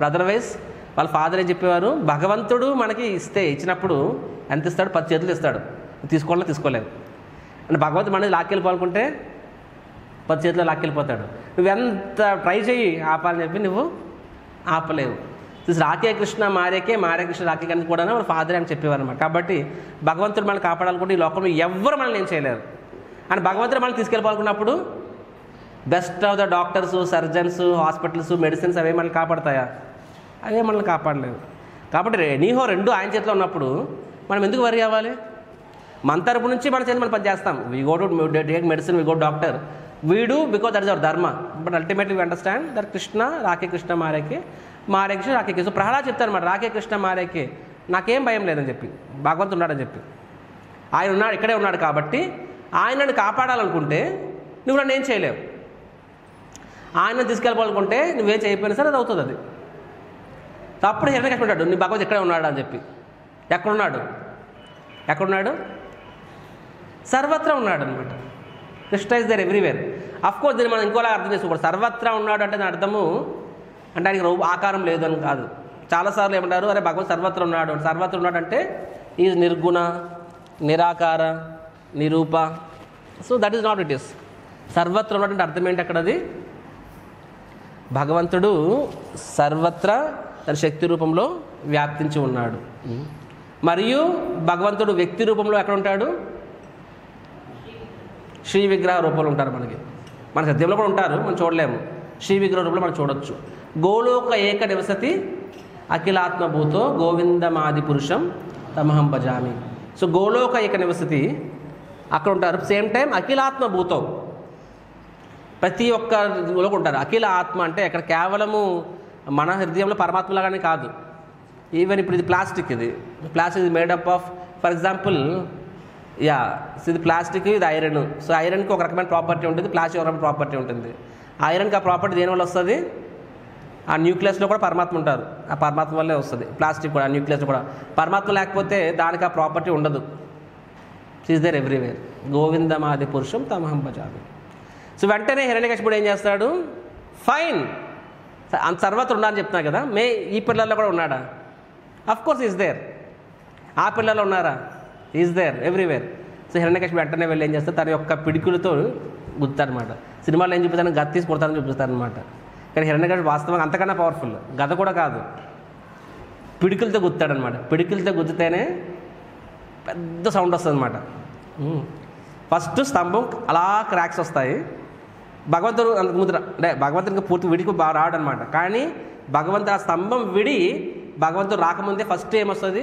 S1: అదర్వైజ్ వాళ్ళ ఫాదర్ ఏం చెప్పేవారు, భగవంతుడు మనకి ఇచ్చినప్పుడు ఎంత ఇస్తాడు? 10 చేతులు ఇస్తాడు, తీసుకోలేవు. అంటే భగవంతుడు మనది లాక్కెళ్ళిపోవాలనుకుంటే 10 చేతుల్లో లాక్కెళ్ళిపోతాడు. నువ్వెంత ట్రై చేయి ఆపాలని చెప్పి నువ్వు ఆపలేవు. రాకే కృష్ణ మారేకే, మారే కృష్ణ రాకే అని కూడా వాళ్ళ ఫాదర్ అని చెప్పేవారు అనమాట. కాబట్టి భగవంతుడు మనల్ని కాపాడాలనుకుంటే ఈ లోకంలో ఎవ్వరు మనల్ని ఏం చేయలేరు. అండ్ భగవంతుడు మనల్ని తీసుకెళ్ళిపోవాలనుకున్నప్పుడు best of the doctors, surgeons, hospitals, medicines అవే మనల్ని కాపాడతాయా? అవే మనల్ని కాపాడలేవు. కాబట్టి ఎనీహో రెండు ఆయన చేతిలో ఉన్నప్పుడు మనం ఎందుకు వరి అవ్వాలి? మన తరపు నుంచి మన చేతి మనం పని చేస్తాం. We go to take medicine, we go doctor, we do because that is our dharma. But ultimately we understand that Krishna రాకే కృష్ణ మారేకే, మారే కృష్ణ రాకేకే. సో ప్రహ్లాద్ చెప్తారు అన్నమాట, రాకే కృష్ణ మారేకే, నాకేం భయం లేదని చెప్పి, భగవంతుడు ఉన్నాడని చెప్పి. ఆయన ఉన్నాడు, ఇక్కడే ఉన్నాడు కాబట్టి ఆయనను కాపాడాలనుకుంటే నువ్వు నన్ను ఏం చేయలేవు. ఆయనను తీసుకెళ్ళాలనుకుంటే నువ్వేం చేయకపోయినా సరే అది అవుతుంది. అది అప్పుడు హిరణ్యకశిపుడు ఉంటాడు, నీ భగవంతుడు ఇక్కడే ఉన్నాడు అని చెప్పి. ఎక్కడున్నాడు? సర్వత్రా ఉన్నాడు అనమాట. Krishna is there everywhere. Of course దీన్ని మనం ఇంకోలా అర్థం చేసుకోకూడదు. సర్వత్రా ఉన్నాడు అంటే దాని అర్థము అంటే ఆయనకి ఆకారం లేదు అని కాదు. చాలాసార్లు ఏమంటారు, అరే భగవంతుడు సర్వత్రా ఉన్నాడు. సర్వత్రా ఉన్నాడు అంటే ఈజ్ నిర్గుణ, నిరాకార, Nirupa. So that is not it is. సర్వత్రా ఉన్నాడు అంటే అర్థం ఏంటి? అక్కడ అది భగవంతుడు సర్వత్రా తన శక్తి రూపంలో వ్యాప్తించి ఉన్నాడు. మరియు భగవంతుడు వ్యక్తి రూపంలో ఎక్కడ ఉంటాడు? శ్రీ విగ్రహ రూపంలో ఉంటారు. మన సత్యంలో కూడా ఉంటారు, మనం చూడలేము. శ్రీ విగ్రహ రూపంలో మనం చూడొచ్చు. గోలోక ఏక నివసతి అఖిలాత్మభూతో గోవిందమాది పురుషం తమహం భజామి. సో గోలోక ఏక నివసతి అక్కడ ఉంటారు. సేమ్ టైం అఖిలాత్మభూతం ప్రతి ఒక్క లోకి ఉంటారు. అఖిల ఆత్మ అంటే ఇక్కడ కేవలము మన హృదయంలో పరమాత్మలాగానే కాదు. ఈవెన్ ఇప్పుడు ఇది ప్లాస్టిక్, ఇది మేడప్ ఆఫ్, ఫర్ ఎగ్జాంపుల్ ఇది ప్లాస్టిక్, ఇది ఐరన్. సో ఐరన్కి ఒక రకమైన ప్రాపర్టీ ఉంటుంది, ప్లాస్టిక్ ఒక రకమైన ప్రాపర్టీ ఉంటుంది. ఐరన్కి ఆ ప్రాపర్టీ దేనివల్ల వస్తుంది? ఆ న్యూక్లియస్లో కూడా పరమాత్మ ఉంటారు, ఆ పరమాత్మ వల్లే వస్తుంది. ప్లాస్టిక్ కూడా, ఆ న్యూక్లియస్ కూడా పరమాత్మ లేకపోతే దానికి ఆ ప్రాపర్టీ ఉండదు. Is there everywhere. గోవిందమాది పురుషం తమహం భజామి. సో వెంటనే హిరణ్యకశిపుడు ఏం చేస్తాడు? ఫైన్, అంత సర్వత్రా ఉన్నారని చెప్తున్నా కదా, ఈ పిల్లల్లో కూడా ఉన్నాడా? Of course is there. ఆ పిల్లల్లో ఉన్నారా? Is there everywhere. సో హిరణ్యకశిపుడు వెంటనే వెళ్ళి ఏం చేస్తారు? తన యొక్క పిడికులతో గుర్తారనమాట. సినిమాలో ఏం చూపిస్తాను? గద తీసి కొడతారని చూపిస్తారనమాట. కానీ హిరణ్యకశిపుడు వాస్తవంగా అంతకన్నా పవర్ఫుల్. గద కూడా కాదు, పిడికులతో గుర్తాడనమాట. పిడికులతో గుర్తితేనే పెద్ద సౌండ్ వస్తుంది అనమాట. ఫస్ట్ స్తంభం అలా క్రాక్స్ వస్తాయి. భగవంతుడు అంత ముద్ర అంటే భగవంతునికి పూర్తి విడికి బాగా రావడం అనమాట. కానీ భగవంతుడు ఆ స్తంభం విడి భగవంతుడు రాకముందే ఫస్ట్ ఏమొస్తుంది?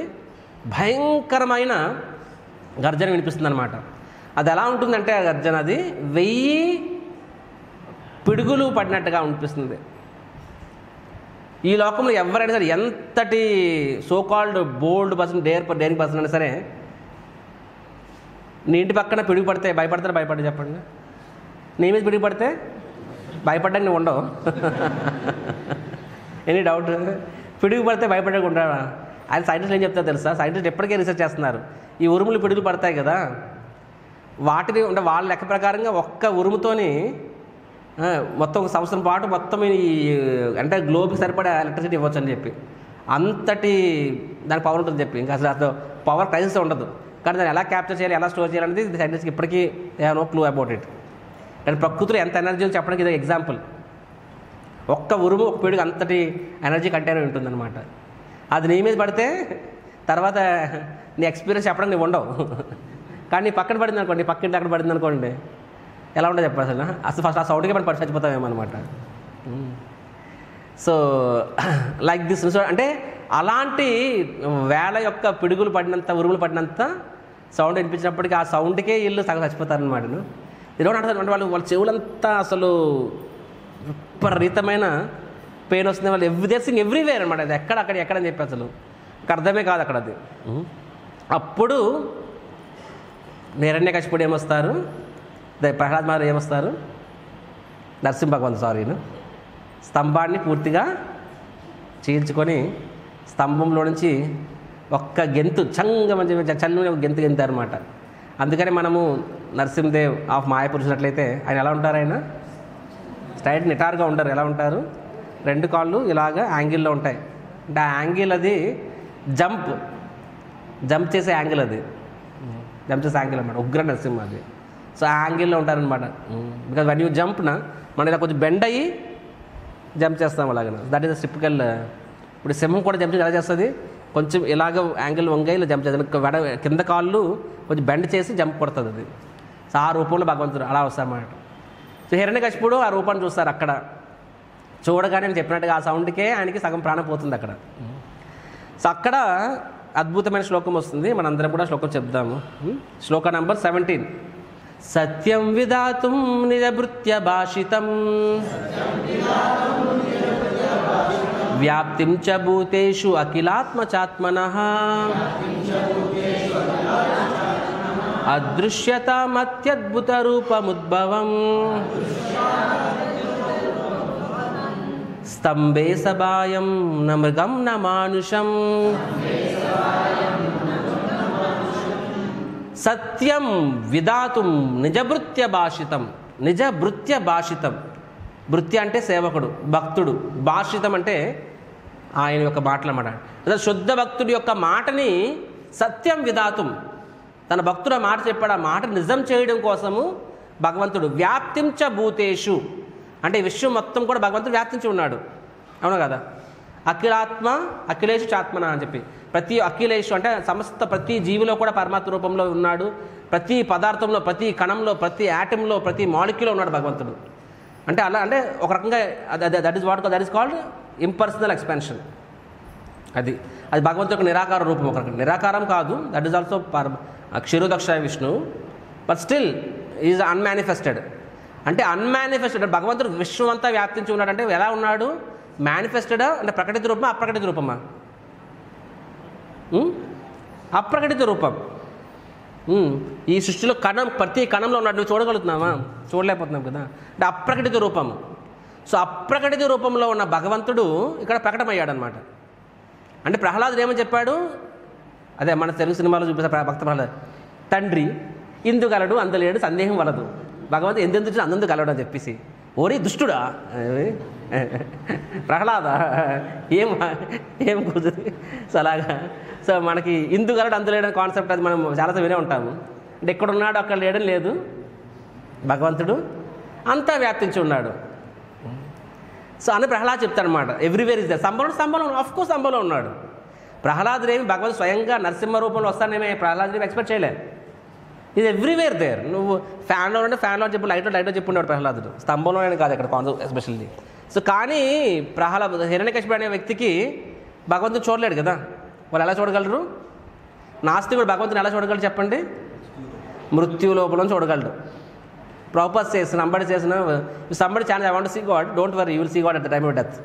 S1: భయంకరమైన గర్జన వినిపిస్తుంది అనమాట. అది ఎలా ఉంటుందంటే ఆ గర్జన అది 1000 పిడుగులు పడినట్టుగా అనిపిస్తుంది. ఈ లోకంలో ఎవరైనా సరే ఎంతటి సోకాల్డ్ బోల్డ్ పర్సన్, డేరింగ్ పర్సన్ అయినా సరే, నీ ఇంటి పక్కన పిడుగు పడితే భయపడతారు? చెప్పండి. నీ మీద పిడుగు పడితే భయపడ్డానికి నువ్వు ఉండవు. Any doubt? పిడుగు పడితే భయపడకుండా ఉంటావా? ఆయన సైంటిస్టులు ఏం చెప్తారో తెలుసా? సైంటిస్టులు ఎప్పటికే రీసెర్చ్ చేస్తున్నారు. ఈ ఉరుములు పిడుగులు పడతాయి కదా, వాటిని అంటే వాళ్ళ లెక్క ప్రకారంగా ఒక్క ఉరుముతోని మొత్తం ఒక సంవత్సరం పాటు మొత్తం ఈ అంటే గ్లోబ్కి సరిపడే ఎలక్ట్రిసిటీ ఇవ్వచ్చు అని చెప్పి, అంతటి దానికి పవర్ ఉంటుందని చెప్పి. ఇంకా అసలు పవర్ క్రైసిస్ ఉండదు. కానీ దాన్ని ఎలా క్యాప్చర్ చేయాలి, ఎలా స్టోర్ చేయాలనేది సైంటిస్ట్కి ఇప్పటికీ నో క్లూ అబౌట్ ఇట్. కానీ ప్రకృతిలో ఎంత ఎనర్జీ అని చెప్పడానికి ఇది ఎగ్జాంపుల్. ఒక్క ఉరుము, ఒక పిడుగు అంతటి ఎనర్జీ కంటైనర్ ఉంటుందన్నమాట. అది నీ మీద పడితే తర్వాత నీ ఎక్స్పీరియన్స్ చెప్పడానికి నీవు ఉండవు. కానీ నీ పక్కన పడింది అనుకోండి, నీ పక్కింటి అక్కడ పడింది అనుకోండి, ఎలా ఉండదు చెప్పాలి అసలు ఫస్ట్ ఆ సౌండ్కే మనం పడి చచ్చిపోతామేమన్నమాట. So like this. సో అంటే అలాంటి వేళ యొక్క పిడుగులు పడినంత ఉరుములు పడినంత సౌండ్ వినిపించినప్పటికీ ఆ సౌండ్కే వీళ్ళు సగం చచ్చిపోతారనమాట. ఇరవై అంటే వాళ్ళ చెవులంతా అసలు విపరీతమైన పెయిన్ వస్తుంది. వాళ్ళు ఎవ్రీథింగ్ ఎవ్రీవేర్ అనమాట. అది ఎక్కడ అని చెప్పి అసలు అర్థమే కాదు అక్కడ అది. అప్పుడు హిరణ్యకశిపుడు ఏమొస్తారు, ప్రహ్లాద్ మహారాజ్ ఏమొస్తారు, నరసింహ భగవంతుడు సారీను స్తంభాన్ని పూర్తిగా చీల్చుకొని స్తంభంలో నుంచి ఒక్క గెంతు చల్లని ఒక గెంతు గెంతారనమాట. అందుకని మనము నరసింహదేవ్ ఆఫ్ మాయాపూర్ చూసినట్లయితే ఆయన ఎలా ఉంటారు, ఆయన స్ట్రైట్ నిటారుగా ఉంటారు. ఎలా ఉంటారు, రెండు కాళ్ళు ఇలాగా యాంగిల్లో ఉంటాయి. అంటే ఆ యాంగిల్ అది జంప్ చేసే యాంగిల్, అది జంప్ చేసే యాంగిల్ అనమాట. ఉగ్ర నరసింహ అది. సో ఆ యాంగిల్లో ఉంటారనమాట. బికాజ్ వన్ యూ జంప్న మనం ఇలా కొంచెం బెండ్ అయ్యి జంప్ చేస్తాం అలాగ. That is typical. ఇప్పుడు సింహం కూడా జంప్ ఎలా చేస్తుంది, కొంచెం ఇలాగ యాంగిల్ వంగ ఇలా జంప్ చేస్తుంది. కింద కాళ్ళు కొంచెం బెండ్ చేసి జంప్ కొడుతుంది అది. సో ఆ రూపంలో భగవంతుడు అలా వస్తారన్నమాట. సో హిరణ్యకశిపుడు ఆ రూపాన్ని చూస్తారు. అక్కడ చూడగానే నేను చెప్పినట్టుగా ఆ సౌండ్కే ఆయనకి సగం ప్రాణం పోతుంది అక్కడ. సో అక్కడ అద్భుతమైన శ్లోకం వస్తుంది. మనందరం కూడా శ్లోకం చెప్దాము. శ్లోక నంబర్ 17. సత్యం విధాతుం నిజభృత్య భాషితం వ్యాప్తిం చ భూతేషు అఖిలాత్మచాత్మనః అదృశ్యతామత్యద్భుత రూపముద్భవం స్తంభే సబాయం న మృగం న మానుషం. సత్యం విధాతుం నిజభృత్య భాషితం. నిజభృత్య భాషితం. భృత్య అంటే సేవకుడు, భక్తుడు. భాషితం అంటే ఆయన యొక్క మాటలు అన్నమాట. అదే శుద్ధ భక్తుడి యొక్క మాటని సత్యం విధాతుం, తన భక్తుడు ఆ మాట చెప్పాడు. ఆ మాట నిజం చేయడం కోసము భగవంతుడు వ్యాప్తించ భూతేషు అంటే విశ్వం మొత్తం కూడా భగవంతుడు వ్యాప్తించి ఉన్నాడు. అవును కదా. అఖిలాత్మ అఖిలేషు చాత్మన అని చెప్పి ప్రతి అఖిలేషు అంటే సమస్త ప్రతి జీవిలో కూడా పరమాత్మ రూపంలో ఉన్నాడు. ప్రతి పదార్థంలో, ప్రతి కణంలో, ప్రతి యాటంలో, ప్రతి మాలిక్యూల్లో ఉన్నాడు భగవంతుడు. అంటే అలా అంటే ఒక రకంగా that is called impersonal expansion. అది భగవంతుడు నిరాకార రూపం. ఒక రకంగా నిరాకారం కాదు, that is also Kshirodaksha Vishnu, but still is unmanifested. అంటే అన్మానిఫెస్టెడ్ భగవంతుడు విశ్వం అంతా వ్యాప్తించి ఉన్నాడు. అంటే ఎలా ఉన్నాడు, మేనిఫెస్టెడా అంటే ప్రకటిత రూపమా అప్రకటిత రూపమా? అప్రకటిత రూపం. ఈ సృష్టిలో ప్రతి కణంలో ఉన్నాడు. నువ్వు చూడగలుగుతున్నావా? చూడలేకపోతున్నాం కదా. అంటే అప్రకటిత రూపం. సో అప్రకటిత రూపంలో ఉన్న భగవంతుడు ఇక్కడ ప్రకటమయ్యాడనమాట. అంటే ప్రహ్లాదుడు ఏమని చెప్పాడు, అదే మన తెలుగు సినిమాలో చూపిస్తారు భక్త ప్రహ్లాద్, తండ్రి ఇందుగలడు అందలేడు సందేహం వలదు, భగవంతుడు ఎందుకు అందందుకు కలడు అని చెప్పేసి. ఓరి దుష్టుడా ప్రహ్లాద, ఏం కుదురు. సో అలాగా. సో మనకి ఇందుగలడు అందులేడని కాన్సెప్ట్ అది మనం చాలాసార్లు వినే ఉంటాము. అంటే ఎక్కడున్నాడు అక్కడ లేడని లేదు, భగవంతుడు అంతా వ్యాప్తించి ఉన్నాడు. సో అని ప్రహ్లాద్ చెప్తాడనమాట. ఎవ్రీవేర్ ఇస్ ద స్తంభంలో ఆఫ్కోర్స్ స్తంభంలో ఉన్నాడు. ప్రహ్లాదుడేమి భగవంతుడు స్వయంగా నరసింహ రూపంలో వస్తానేమే ప్రహ్లాదుని ఎక్స్పెక్ట్ చేయలేదు. ఇది ఎవ్రీవేర్ దేర్. నువ్వు ఫ్యాన్లో ఉంటే ఫ్యాన్లో చెప్పు, లైట్లో చెప్పున్నాడు ప్రహ్లాదుడు, స్తంభంలోనే కాదు అక్కడ కాన్సెప్ట్ ఎస్పెషల్లీ. సో కానీ హిరణ్యకశిపుడు అనే వ్యక్తికి భగవంతుడు చూడలేడు కదా. వాళ్ళు ఎలా చూడగలరు? నాస్తికుడు భగవంతుని ఎలా చూడగలరు చెప్పండి? మృత్యు లోపల చూడగలడు. ప్రాపర్ చేసిన సంబడి చేసిన somebody chance I want to see God, don't worry you will see God at the time of death.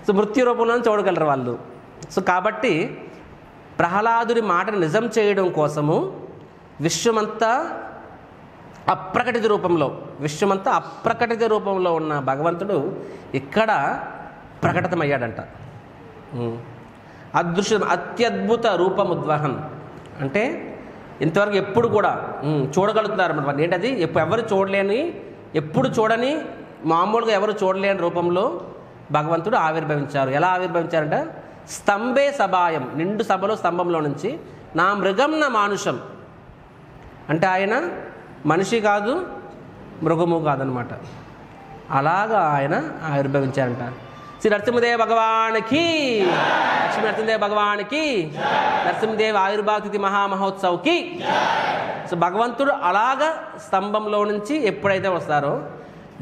S1: So మృత్యు రూపంలో చూడగలరు వాళ్ళు. సో కాబట్టి ప్రహ్లాదుడి మాటను నిజం చేయడం కోసము విశ్వమంతా అప్రకటిత రూపంలో ఉన్న భగవంతుడు ఇక్కడ ప్రకటితమయ్యాడంట. అత్యద్భుత రూపముద్వహం అంటే ఇంతవరకు ఎప్పుడు కూడా చూడగలుగుతున్నారు అన్నమాట. ఏంటది? ఎవరు చూడలేని, ఎప్పుడు చూడని, మామూలుగా ఎవరు చూడలేని రూపంలో భగవంతుడు ఆవిర్భవించారు. ఎలా ఆవిర్భవించారంట? స్తంభే సబాయం, నిండు సభలో స్తంభంలో నుంచి, నా మృగం నా మానుషం అంటే ఆయన మనిషి కాదు, మృగము కాదనమాట. అలాగా ఆయన ఆవిర్భవించారంట. శ్రీ నరసింహదేవ భగవానికి, లక్ష్మీ నరసింహదేవ భగవానికి, నరసింహదేవ ఆవిర్భావ తిథి మహామహోత్సవ్కి. సో భగవంతుడు అలాగ స్తంభంలో నుంచి ఎప్పుడైతే వస్తారో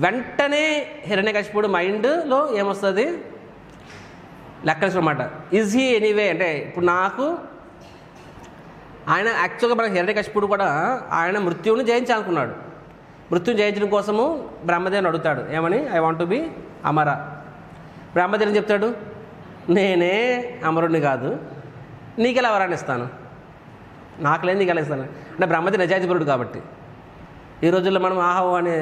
S1: వెంటనే హిరణ్యకశిపుడు మైండ్లో ఏమొస్తుంది, లెక్కలమాట. ఈజ్ హీ ఎనీవే అంటే ఇప్పుడు నాకు ఆయన యాక్చువల్గా మన హిరణ్యకశిపుడు కూడా ఆయన మృత్యువుని జయించాలనుకున్నాడు. మృత్యుని జయించడం కోసము బ్రహ్మదేవుని అడుగుతాడు ఏమని, ఐ వాంట్ టు బి అమర. బ్రహ్మదేవుని చెప్తాడు, నేనే అమరుణ్ణి కాదు, నీకెలా వరాన్ని ఇస్తాను, నాకు లేదు నీకు ఎలా ఇస్తాను అంటే బ్రహ్మదేవుడు నిజాయితీపరుడు కాబట్టి. ఈ రోజుల్లో మనం ఆహో అని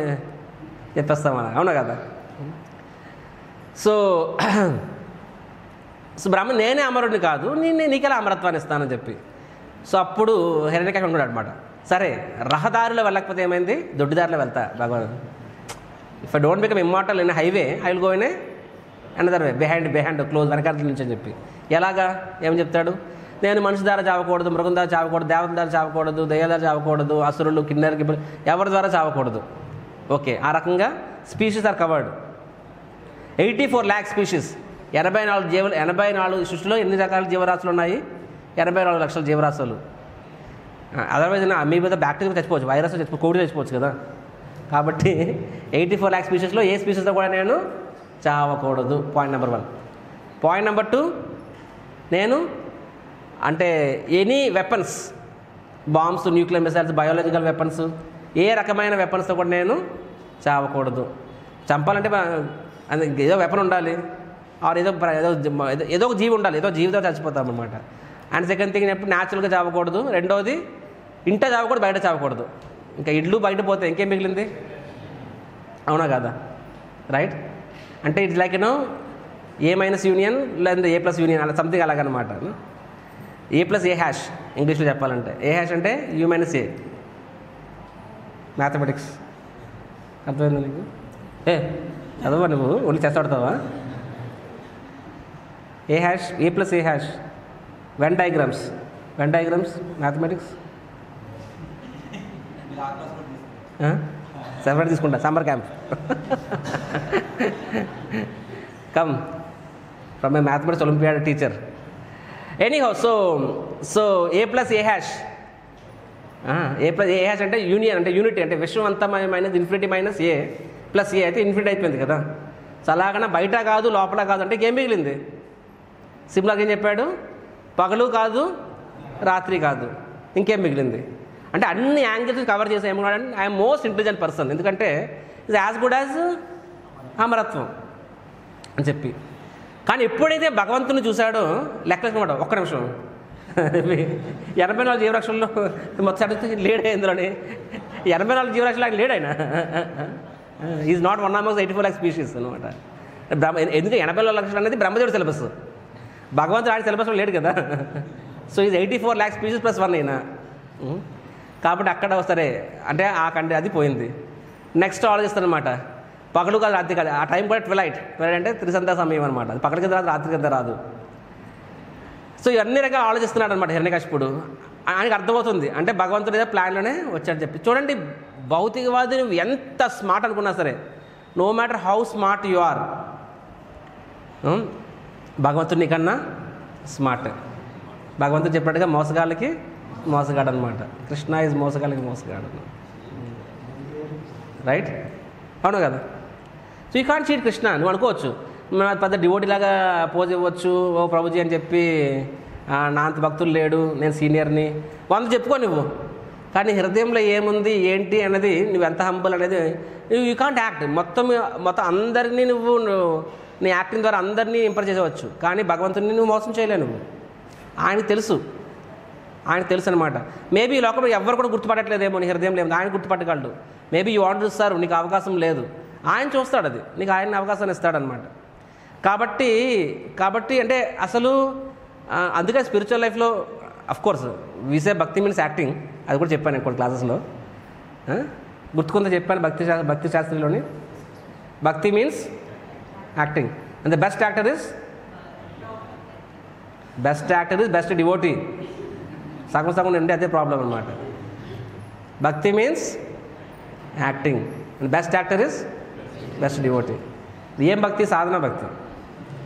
S1: చెప్పేస్తామని, అవునా కదా. సో నేనే అమరుడిని కాదు, నీకెలా అమరత్వాన్ని ఇస్తానని చెప్పి. సో అప్పుడు హిరణ్యకశిపుడు అనుకున్నాడు అనమాట, సరే రహదారిలో వెళ్ళకపోతే ఏమైంది, దొడ్డిదారిలో వెళ్తా భగవాన్. If I don't become immortal in highway I will go in another way, behind close వెనకాల నుంచి అని చెప్పి. ఎలాగా ఏమని చెప్తాడు, నేను మనిషి ద్వారా చావకూడదు, మృగం ద్వారా చావకూడదు, దేవత ద్వారా చావకూడదు, దయ్యాల ద్వారా చావకూడదు, అసురులు కిన్నెరకి ఎవరి ద్వారా చావకూడదు. ఓకే, ఆ రకంగా species are covered. 84 lakh species, 84 సృష్టిలో ఎన్ని రకాల జీవరాశులు ఉన్నాయి, 84 లక్షల జీవరాశులు. అదర్వైజ్ మీ మీద బ్యాక్టీరియా చచ్చిపోవచ్చు, వైరస్ చచ్చిపోవచ్చు, కోడి చచ్చిపోవచ్చు కదా. కాబట్టి 84 lakh స్పీషీస్లో ఏ స్పీషీస్తో కూడా నేను చావకూడదు. Point number 1. పాయింట్ నెంబర్ 2, నేను అంటే any weapons, bombs, nuclear missiles, biological weapons, ఏ రకమైన వెపన్స్తో కూడా నేను చావకూడదు. చంపాలంటే ఏదో వెపన్ ఉండాలి, ఆర్ ఏదో ఒక జీవి ఉండాలి, ఏదో జీవితో చచ్చిపోతాం అనమాట. అండ్ సెకండ్ థింగ్ ఎప్పుడు న్యాచురల్గా చావకూడదు. రెండోది ఇంట చావకూడదు, బయట చావకూడదు. ఇంకా ఇడ్లు బయట పోతే ఇంకేం మిగిలింది, అవునా కదా, రైట్. అంటే it's like A minus union లేదా ఏ ప్లస్ యూనియన్, అలా సంథింగ్ అలాగనమాట. ఏ ప్లస్ ఏ హ్యాష్ ఇంగ్లీష్లో చెప్పాలంటే. ఏ హ్యాష్ అంటే యూ మైనస్ ఏ, మ్యాథమెటిక్స్. అర్థమైందా నీకు? చదవా నువ్వు, ఓన్లీ చెస్ ఆడతావా? A hash, A plus A hash, Venn diagrams mathematics. Separate తీసుకుంటా, summer camp. Come from a mathematics olympiad teacher. Anyhow, so A plus A hash, A plus A hash అంటే union, అంటే unity, అంటే విశ్వం అంతా minus infinity minus ఏ plus ఏ అయితే infinity అయిపోయింది కదా. So అలాగన్నా బయట కాదు లోపల కాదు అంటే ఇంకేం మిగిలింది. సింపుల్గా ఏం చెప్పాడు, పగలు కాదు రాత్రి కాదు, ఇంకేం మిగిలింది అంటే అన్ని యాంగిల్స్ కవర్ చేసే ఏమన్నాడంటే ఐఎమ్ మోస్ట్ ఇంటెలిజెంట్ పర్సన్, ఎందుకంటే ఇట్స్ యాజ్ గుడ్ యాజ్ అమరత్వం అని చెప్పి. కానీ ఎప్పుడైతే భగవంతుని చూశాడో లెక్కమాట, ఒక్క నిమిషం, 84 జీవరాశుల్లో మొత్తం అడిగితే లేడే ఇందులోని, 84 జీవరాశులు ఆయన లేడు ఆయన. Is not one Amos 84 lakh species అనమాట. ఎందుకంటే 84 లక్షలు అనేది బ్రహ్మదేవుడి సిలబస్, భగవంతుడు ఆయన సిలబస్లో లేడు కదా. So is 84 lakh species plus 1 అయినా. కాబట్టి అక్కడ సరే అంటే ఆ కంటే అది పోయింది. నెక్స్ట్ ఆలోచిస్తారనమాట, పగలు కాదు రాత్రి కాదు, ఆ టైం కూడా ట్వెలైట్ అంటే త్రిసంధ్యా సమయం అనమాట. అది పగల కింద రాదు, రాత్రి కింద రాదు. సో ఇవన్నీ రకాలు ఆలోచిస్తున్నాడు అనమాట హిరణ్యకశిపుడు. ఆయనకు అర్థమవుతుంది అంటే భగవంతుడు ఏదో ప్లాన్లోనే వచ్చాడని చెప్పి. చూడండి, భౌతికవాది నువ్వు ఎంత స్మార్ట్ అనుకున్నా సరే, no matter how smart you are, భగవంతుడు నీకన్నా స్మార్ట్. భగవంతుడు చెప్పినట్టుగా మోసగాళ్ళకి మోసగాడు అనమాట. కృష్ణ ఈజ్ మోసగాళ్ళకి మోసగాడు, రైట్, అవును కదా. So you can't cheat Krishna. నువ్వు అనుకోవచ్చు పెద్ద డివోటీలాగా పోజ్ ఇవ్వచ్చు, ఓ ప్రభుజీ అని చెప్పి, నా అంత భక్తులు లేడు, నేను సీనియర్ని 100 చెప్పుకో నువ్వు. కానీ హృదయంలో ఏముంది ఏంటి అనేది, నువ్వు ఎంత హంబుల్ అనేది యూ కాంట్ యాక్ట్. మొత్తం అందరినీ నువ్వు నీ యాక్టింగ్ ద్వారా అందరినీ ఇంప్రెస్ చేసేవచ్చు, కానీ భగవంతుడిని నువ్వు మోసం చేయలేవు. నువ్వు ఆయనకు తెలుసు అనమాట. మేబీ ఈ లోకంలో ఎవరు కూడా గుర్తుపట్టట్లేదేమో నీ హృదయం లేదు, ఆయన గుర్తుపట్టగలడు. మేబీ యూ వాంట్ చూస్తారు, నీకు అవకాశం లేదు, ఆయన చూస్తాడు, అది నీకు ఆయన అవకాశాన్ని ఇస్తాడనమాట. కాబట్టి అంటే అసలు అందుకే స్పిరిచువల్ లైఫ్లో అఫ్కోర్స్ వీసే భక్తి మీన్స్ యాక్టింగ్, అది కూడా చెప్పాను నేను కొన్ని క్లాసెస్లో, గుర్తుకుందా చెప్పాను భక్తి శాస్త్రంలోని. భక్తి means acting, and the best actor is best devotee. సగం ఉంటే అదే ప్రాబ్లం అనమాట. భక్తి means acting, and best actor is best devotee. ఏం భక్తి? సాధన భక్తి.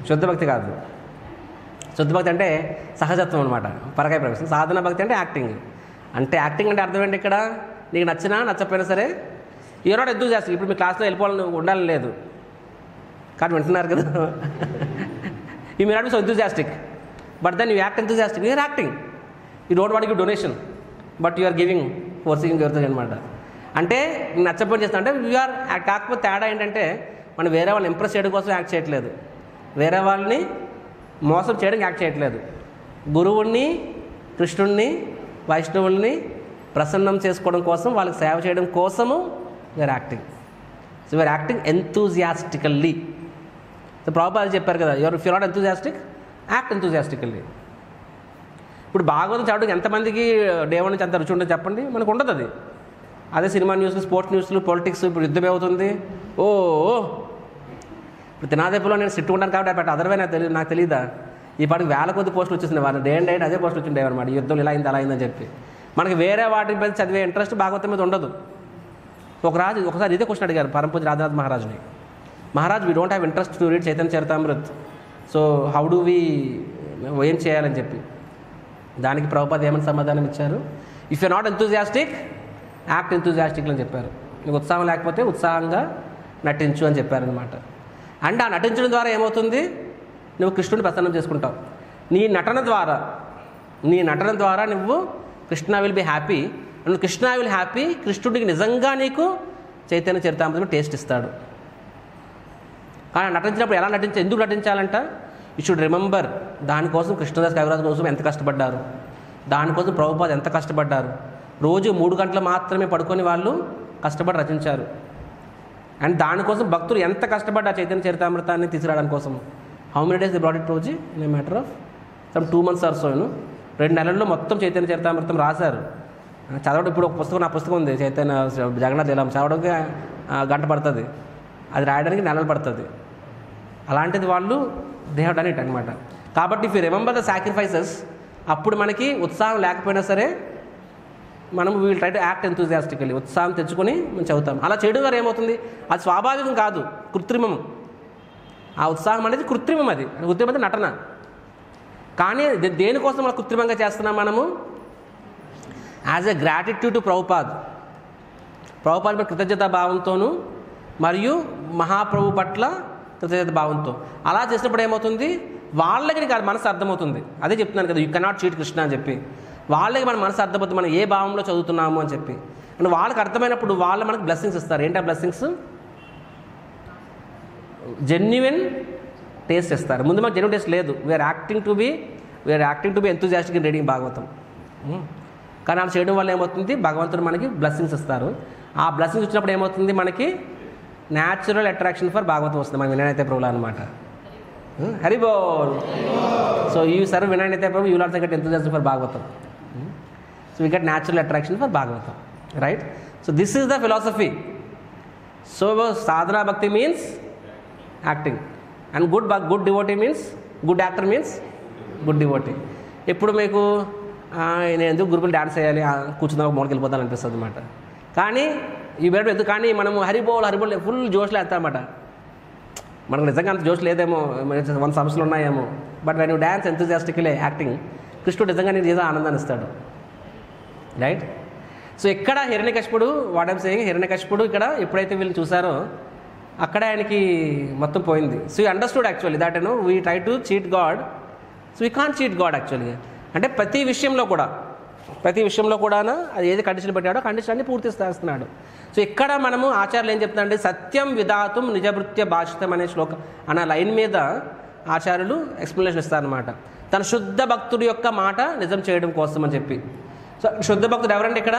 S1: శుద్ధ భక్తి కాదు. శుద్ధ భక్తి అంటే సహజత్వం అనమాట, పరకాయ ప్రవేశం. సాధన భక్తి అంటే యాక్టింగ్. అంటే యాక్టింగ్ అంటే అర్థం ఏంటి? ఇక్కడ నీకు నచ్చినా నచ్చకపోయినా సరే యూఆర్ నాట్ ఎంతూజియాస్టిక్. ఇప్పుడు మీ క్లాస్లో వెళ్ళిపోవాలని ఉండాలని లేదు, కానీ వింటున్నారు కదా. You may not be so enthusiastic, but then you act enthusiastic. You're acting. You don't want give donation, but you're giving forcing your అనమాట. అంటే నచ్చపోయి చేస్తా అంటే యూఆర్. కాకపోతే తేడా ఏంటంటే మనం వేరే వాళ్ళని ఇంప్రెస్ చేయడం కోసం యాక్ట్ చేయట్లేదు, వేరే వాళ్ళని మోసం చేయడానికి యాక్ట్ చేయట్లేదు. గురువుని, కృష్ణుడిని, వైష్ణవుల్ని ప్రసన్నం చేసుకోవడం కోసం, వాళ్ళకి సేవ చేయడం కోసము we're acting. So we're acting enthusiastically. So Prabhupada చెప్పారు కదా, if you not enthusiastic, act enthusiastically. ఇప్పుడు భాగవతం చదవడానికి ఎంతమందికి డే వన్ నుంచి అంత రుచి ఉంటుంది చెప్పండి? మనకు ఉండదు అది. అదే సినిమా న్యూస్లు, స్పోర్ట్స్ న్యూస్లు, పొలిటిక్స్, ఇప్పుడు యుద్ధం అవుతుంది. ఇప్పుడు తినాదేపులో నేను సిట్టు ఉంటాను కాబట్టి అదర్వే నాకు తెలియదా? ఈ పాటికి వేల కొద్ది పోస్టులు వచ్చేసింది, వాళ్ళు డే అండ్ అదే పోస్టులు వచ్చిండే అనమాట. యుద్ధం ఇలా అయింది అలా అయిందని చెప్పి. మనకి వేరే వాటి మీద చదివే ఇంట్రెస్ట్ భాగవతం మీద ఉండదు. ఒకసారి ఇదే క్వశ్చన్ అడిగారు పరమపూజ రాధానాథ్ మహారాజ్ని. Maharaj, we don't have interest to read Chaitanya Charitamrit, so how do we, ఏం చేయాలని చెప్పి. దానికి ప్రభుపాద ఏమని సమాధానం ఇచ్చారు? If you not enthusiastic, act enthusiastic అని చెప్పారు. నీకు ఉత్సాహం లేకపోతే ఉత్సాహంగా నటించు అని చెప్పారనమాట. అంటే ఆ నటించడం ద్వారా ఏమవుతుంది? నువ్వు కృష్ణుని ప్రసన్నం చేసుకుంటావు. నీ నటన ద్వారా నువ్వు కృష్ణ విల్ బి హ్యాపీ. నువ్వు కృష్ణ విల్ హ్యాపీ. కృష్ణుడికి నిజంగా నీకు చైతన్య చరితామృతం టేస్ట్ ఇస్తాడు. కానీ నటించినప్పుడు ఎలా ఎందుకు నటించాలంట? You should remember. దానికోసం కృష్ణదాస్ కవిరాజ్ కోసం ఎంత కష్టపడ్డారు, దానికోసం ప్రభుపాద ఎంత కష్టపడ్డారు. రోజు 3 గంటలు మాత్రమే పడుకొని వాళ్ళు కష్టపడి రచించారు. అండ్ దానికోసం భక్తులు ఎంత కష్టపడ్డారు చైతన్య చరితామృతాన్ని తీసుకురావడానికి కోసం. How many days the brought it రోజీ? In a matter of some 2 months or so. 2 నెలల్లో మొత్తం చైతన్య చరితామృతం రాశారు. చదవడం, ఇప్పుడు ఒక పుస్తకం, నా పుస్తకం ఉంది చైతన్య జగన్నాథ్ లీలం, చదవడానికి గంట పడుతుంది, అది రాయడానికి నెలలు పడుతుంది. అలాంటిది వాళ్ళు దే హావ్ డన్ ఇట్ అనమాట. కాబట్టి if you remember the sacrifices, అప్పుడు మనకి ఉత్సాహం లేకపోయినా సరే మనం we will try to act ఎంతూజియాస్టికల్లీ. ఉత్సాహం తెచ్చుకొని మనం చదువుతాం. అలా చేయడం ద్వారా ఏమవుతుంది? అది స్వాభావికం కాదు, కృత్రిమం. ఆ ఉత్సాహం అనేది కృత్రిమం, అది కృత్రిమం అంటే నటన. కానీ దేనికోసం మనం కృత్రిమంగా చేస్తున్నాం? మనము as a gratitude to Prabhupad పట్ల కృతజ్ఞతా భావంతోనూ మరియు మహాప్రభు పట్ల కృతజ్ఞత భావంతో అలా చేసినప్పుడు ఏమవుతుంది? వాళ్ళకి నీకు మనసు అర్థమవుతుంది. అదే చెప్తున్నాను కదా, యూ కెనాట్ చీట్ కృష్ణ అని చెప్పి. వాళ్ళకి మన మనసు అర్థమవుతుంది, మనం ఏ భావంలో చదువుతున్నాము అని చెప్పి. అంటే వాళ్ళకి అర్థమైనప్పుడు వాళ్ళు మనకు బ్లెస్సింగ్స్ ఇస్తారు. ఏంటి ఆ బ్లెస్సింగ్స్? జెన్యున్ టేస్ట్ ఇస్తారు. ముందు మనకు జెన్యున్ టేస్ట్ లేదు. We're acting to be enthusiastic in reading Bhagavatam. కానీ అలా చేయడం వల్ల ఏమవుతుంది? భగవంతుడు మనకి బ్లెస్సింగ్స్ ఇస్తారు. ఆ బ్లెస్సింగ్స్ వచ్చినప్పుడు ఏమవుతుంది? మనకి న్యాచురల్ అట్రాక్షన్ ఫర్ భాగవతం వస్తుంది. మన వినయనైతే ప్రభులు అనమాట. హరి బోల్. సో యూ సర్వ్ వినయనైతే Prabhu, you also get enthusiastic for Bhagavatam. So we get natural attraction for Bhagavatam, right? So this is the philosophy. So sadhana bhakti means acting, and good devotee means, good actor means good devotee. ఎప్పుడు మీకు నేను ఎందుకు గ్రూపులు dance చేయాలి, కూర్చుందాం, మూలకి వెళ్ళిపోతాను అనిపిస్తుంది అనమాట. కానీ ఈ బయట ఎందుకు, కానీ మనము హరిబోల్ ఫుల్ జోష్లో వెళ్తామన్నమాట. మనకు నిజంగా అంత జోష్ లేదేమో, 100 సమస్యలు ఉన్నాయేమో, but when you dance enthusiastically acting, కృష్ణుడు నిజంగా నేను ఏదో ఆనందాన్ని ఇస్తాడు, రైట్? సో ఇక్కడ హిరణ్యకశిపుడు, వాట్ ఐమ్ సేయింగ్, హిరణ్యకశిపుడు ఇక్కడ ఎప్పుడైతే వీళ్ళు చూసారో అక్కడే ఆయనకి మొత్తం పోయింది. So you understood actually that we try to cheat God, so we can't cheat God actually. అంటే ప్రతి విషయంలో కూడా అది ఏది కండిషన్ పెట్టాడో కండిషన్ అన్ని పూర్తి చేస్తున్నాడు. సో ఇక్కడ మనము ఆచార్యులు ఏం చెప్తున్నారంటే, సత్యం విధాతుం నిజభృత్య భాషితం అనే శ్లోకం అన్న లైన్ మీద ఆచార్యులు ఎక్స్ప్లెనేషన్ ఇస్తారనమాట. తన శుద్ధ భక్తుడి యొక్క మాట నిజం చేయడం కోసం అని చెప్పి. సో శుద్ధ భక్తుడు ఎవరండి ఇక్కడ?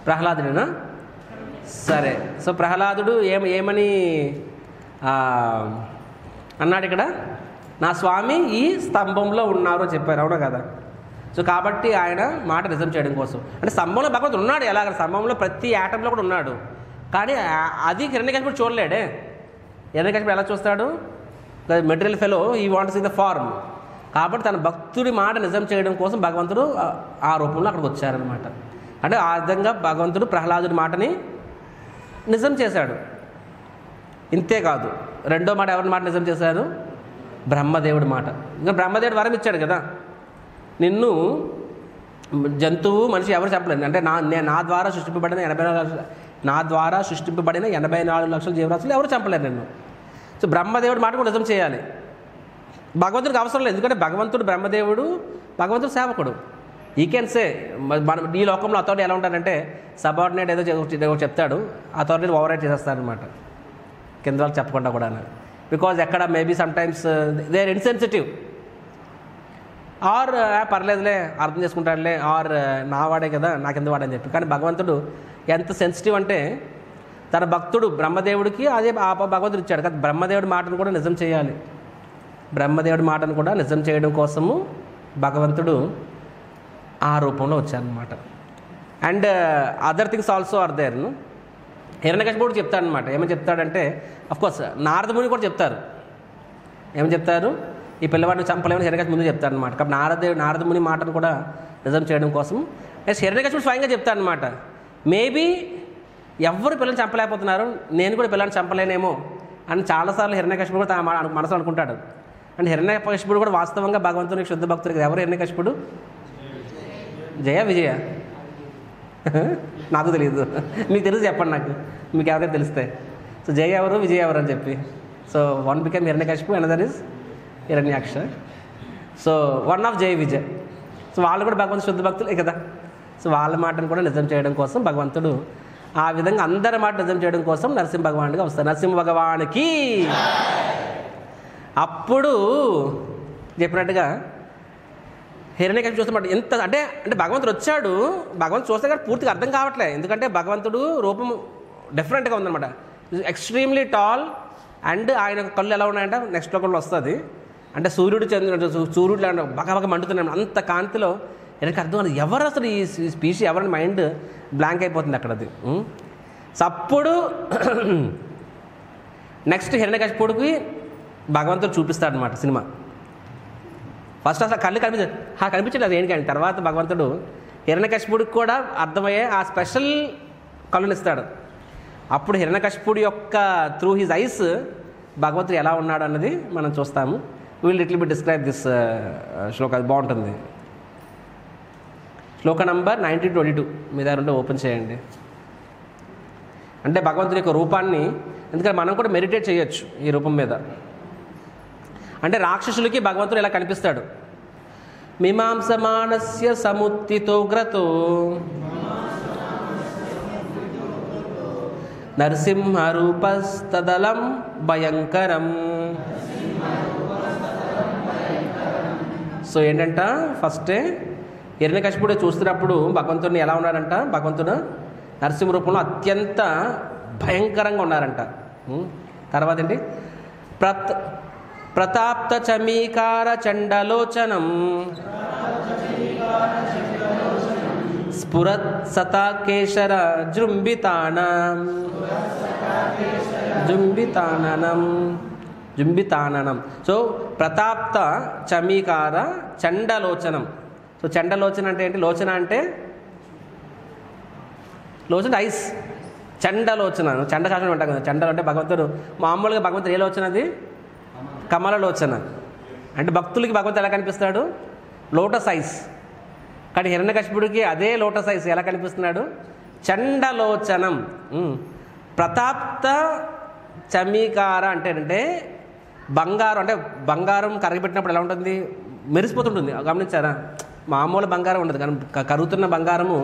S1: ప్రహ్లాదుడేనా? సరే. సో ప్రహ్లాదుడు ఏమని అన్నాడు ఇక్కడ? నా స్వామి ఈ స్తంభంలో ఉన్నారు అని చెప్పారు, అవునా కదా? సో కాబట్టి ఆయన మాట నిజం చేయడం కోసం, అంటే స్తంభంలో భగవంతుడు ఉన్నాడు. ఎలాగ? స్తంభంలో ప్రతి యాటంలో కూడా ఉన్నాడు. కానీ అది హిరణ్యకశిపుడు చూడలేడే. హిరణ్యకశిపుడు ఎలా చూస్తాడు? Material fellow, he wants in the form. కాబట్టి తన భక్తుడి మాట నిజం చేయడం కోసం భగవంతుడు ఆ రూపంలో అక్కడికి వచ్చారనమాట. అంటే ఆ విధంగా భగవంతుడు ప్రహ్లాదుడి మాటని నిజం చేశాడు. ఇంతే కాదు, రెండో మాట ఎవరి మాట నిజం చేశారు? బ్రహ్మదేవుడి మాట. ఇంకా బ్రహ్మదేవుడు వరం ఇచ్చాడు కదా, నిన్ను జంతువు మనిషి ఎవరు చెప్పలేదు, అంటే నా ద్వారా సృష్టింపబడిన 84 లక్షల జీవరాశులు ఎవరు చంపలేరు నిన్ను. సో బ్రహ్మదేవుడి మాట కూడా నిజం చేయాలి. భగవంతుడికి అవసరం లేదు, ఎందుకంటే భగవంతుడు బ్రహ్మదేవుడు, భగవంతుడు సేవకుడు. ఈ కెన్ సే మనం ఈ లోకంలో అథారిటీ ఎలా ఉంటారంటే సబార్డినేట్ ఏదో చెప్తాడు, అథారిటీ ఓవర్ రైట్ చేసేస్తారనమాట కింద వాళ్ళు చెప్పకుండా కూడా. బికాజ్ ఎక్కడ maybe sometimes they are insensitive or పర్లేదులే అర్థం చేసుకుంటాడులే ఆర్ నా వాడే కదా నాకు ఎందుకు వాడని చెప్పి. కానీ భగవంతుడు ఎంత సెన్సిటివ్ అంటే తన భక్తుడు బ్రహ్మదేవుడికి అదే భగవంతుడు ఇచ్చాడు కదా, బ్రహ్మదేవుడి మాటను కూడా నిజం చేయాలి. బ్రహ్మదేవుడి మాటను కూడా నిజం చేయడం కోసము భగవంతుడు ఆ రూపంలో వచ్చారనమాట. And other things also are there. హిరణ్యకశిపుడు చెప్తాడనమాట. ఏమని చెప్తాడంటే, అఫ్కోర్స్ నారదముని కూడా చెప్తారు. ఏమని చెప్తారు? ఈ పిల్లవాడిని చంపలేమని హిరణ్యకశిపుడు ముందు చెప్తారనమాట. కాబట్టి నారదముని మాటను కూడా నిజం చేయడం కోసం నెక్స్ట్ హిరణ్యకశిపుడు స్వయంగా చెప్తాడనమాట. మేబీ ఎవరు పిల్లల్ని చంపలేకపోతున్నారు, నేను కూడా పిల్లల్ని చంపలేనేమో అని చాలాసార్లు హిరణ్యకశిపుడు కూడా తన మనసులో అనుకుంటాడు. అండ్ హిరణ్యకశిపుడు కూడా వాస్తవంగా భగవంతునికి శుద్ధ భక్తుడికి ఎవరు హిరణ్యకశిపుడు? జయ విజయ నాకు తెలియదు, మీకు తెలిసి చెప్పండి, నాకు మీకు ఎవరైనా తెలిస్తే. సో జయ ఎవరు విజయ ఎవరు అని చెప్పి. So one become Hiranyakashipu, another is Hiranyaksha. So one of Jaya Vijay. So వాళ్ళు కూడా భగవంతుడు శుద్ధ భక్తులే కదా. సో వాళ్ళ మాటను కూడా నిజం చేయడం కోసం భగవంతుడు ఆ విధంగా అందరి మాట నిజం చేయడం కోసం నరసింహ భగవానుడిగా వస్తారు. నరసింహ భగవానికి అప్పుడు చెప్పినట్టుగా హిరణ్యకశిపుడు చూస్తున్నమాట ఎంత అంటే భగవంతుడు వచ్చాడు, భగవంతుడు చూస్తే కానీ పూర్తిగా అర్థం కావట్లే. ఎందుకంటే భగవంతుడు రూపం డిఫరెంట్గా ఉందన్నమాట. ఎక్స్ట్రీమ్లీ టాల్ అండ్ ఆయన కళ్ళు ఎలా ఉన్నాయంటే నెక్స్ట్ శ్లోకంలో వస్తుంది. అంటే సూర్యుడు బగ మండుతున్నాడు అంత కాంతిలో. எனக்கு అర్థం కాదు ఎవరు అసలు ఈ స్పీషీ ఎవరిని మైండ్ బ్లాంక్ అయిపోతుంది అక్కడ అది. సో అప్పుడు నెక్స్ట్ హిరణ్యకశిపుడికి భగవంతుడు చూపిస్తాడు అనమాట సినిమా. ఫస్ట్ అసలు కళ్ళు కనిపించలేదు అది ఏంటి. తర్వాత భగవంతుడు హిరణ్యకశిపుడికి కూడా అర్థమయ్యే ఆ స్పెషల్ కళ్ళుని ఇస్తాడు. అప్పుడు హిరణ్యకశిపుడి యొక్క త్రూ హిజ్ ఐస్ భగవంతుడు ఎలా ఉన్నాడు అన్నది మనం చూస్తాము. Will little bit describe this shloka, అది బాగుంటుంది. శ్లోక నంబర్ 1922 మీ దగ్గర ఉంటే ఓపెన్ చేయండి. అంటే భగవంతుడి యొక్క రూపాన్ని, ఎందుకంటే మనం కూడా మెడిటేట్ చేయొచ్చు ఈ రూపం మీద. అంటే రాక్షసులకి భగవంతుడు ఎలా కనిపిస్తాడు. మీమాంసమానస్య సముత్తితోగ్రతో నరసింహరూపస్తదలం భయంకరం. సో ఏంటంట, ఫస్టే హిరణ్యకశిపుడు చూస్తున్నప్పుడు భగవంతుడిని ఎలా ఉన్నాడంట, భగవంతుడు నరసింహ రూపంలో అత్యంత భయంకరంగా ఉన్నారంట. తర్వాత ఏంటి, ప్రతాప్త చమీకార చండలోచనం స్ఫురత్ సతాకేశర జుంబితాననం. సో ప్రతాప్త చమీకార చండలోచనం. సో చండలోచన అంటే ఏంటి? లోచన అంటే ఐస్. చండలోచన, చండశాసనం ఉంటాం కదా. చండలు అంటే భగవంతుడు మామూలుగా భగవంతుడు ఏ లోచన అది? కమలలోచన. అంటే భక్తులకి భగవంతుడు ఎలా కనిపిస్తాడు? Lotus ice. కానీ హిరణ్యకశిపుడికి అదే లోటస్ ఐస్ ఎలా కనిపిస్తున్నాడు? చండలోచనం. ప్రతాప్త చమీకార అంటే ఏంటంటే బంగారం, అంటే బంగారం కరగబెట్టినప్పుడు ఎలా ఉంటుంది? మెరిసిపోతుంటుంది. గమనించారా? మామూలు బంగారం ఉండదు, కానీ కరుగుతున్న బంగారము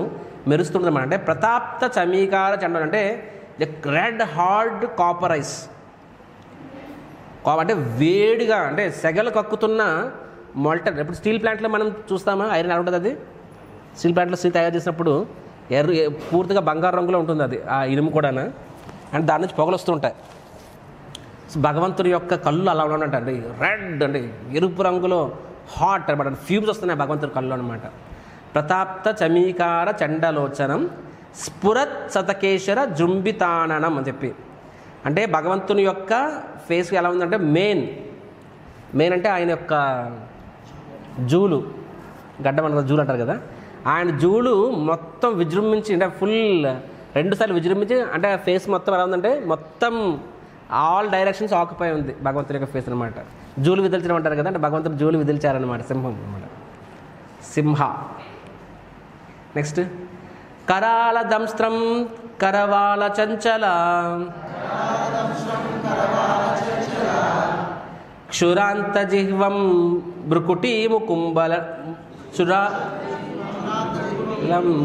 S1: మెరుస్తుంటుంది అన్నమాట. అంటే ప్రతాప్త చమీకార చండం అంటే రెడ్ హార్డ్ కాపర్ ఐస్. అంటే వేడిగా, అంటే సెగలు కక్కుతున్న మొల్టన్. ఇప్పుడు స్టీల్ ప్లాంట్లో మనం చూస్తామా ఐరన్ ఎలా ఉంటుంది? అది స్టీల్ ప్లాంట్లో స్టీల్ తయారు చేసినప్పుడు పూర్తిగా బంగారు రంగులో ఉంటుంది అది, ఆ ఇనుము కూడా. అండ్ దాని నుంచి పొగలు వస్తూ ఉంటాయి. సో భగవంతుడి యొక్క కళ్ళు అలా ఉన్నట్టండి, రెడ్ అంటే ఎరుపు రంగులో హాట్ అనమాట, ఫ్యూమ్స్ వస్తున్నాయి భగవంతుడి కళ్ళు అనమాట. ప్రతాప్త చమీకార చండలోచనం స్ఫురత్ సతకేశర జృంభితాననం అని చెప్పి. అంటే భగవంతుని యొక్క ఫేస్ ఎలా ఉందంటే మెయిన్ అంటే ఆయన యొక్క జూలు, గడ్డం అంటారు, జూలు అంటారు కదా, ఆయన జూలు మొత్తం విజృంభించి, అంటే ఫుల్ 2 సార్లు విజృంభించి, అంటే ఫేస్ మొత్తం ఎలా ఉందంటే మొత్తం ఆల్ డైరెక్షన్స్ ఆక్యుపై ఉంది భగవంతుడి యొక్క ఫేస్ అనమాట. జూలు విదిల్చడం అంటారు కదా, అంటే భగవంతుడు జూలు విదిల్చారనమాట, సింహం అనమాట, సింహ. నెక్స్ట్ కరాల దంస్త్రం కరవాల చంచల క్షురాంత జిహ్వం భృకుటీ ముకుంబల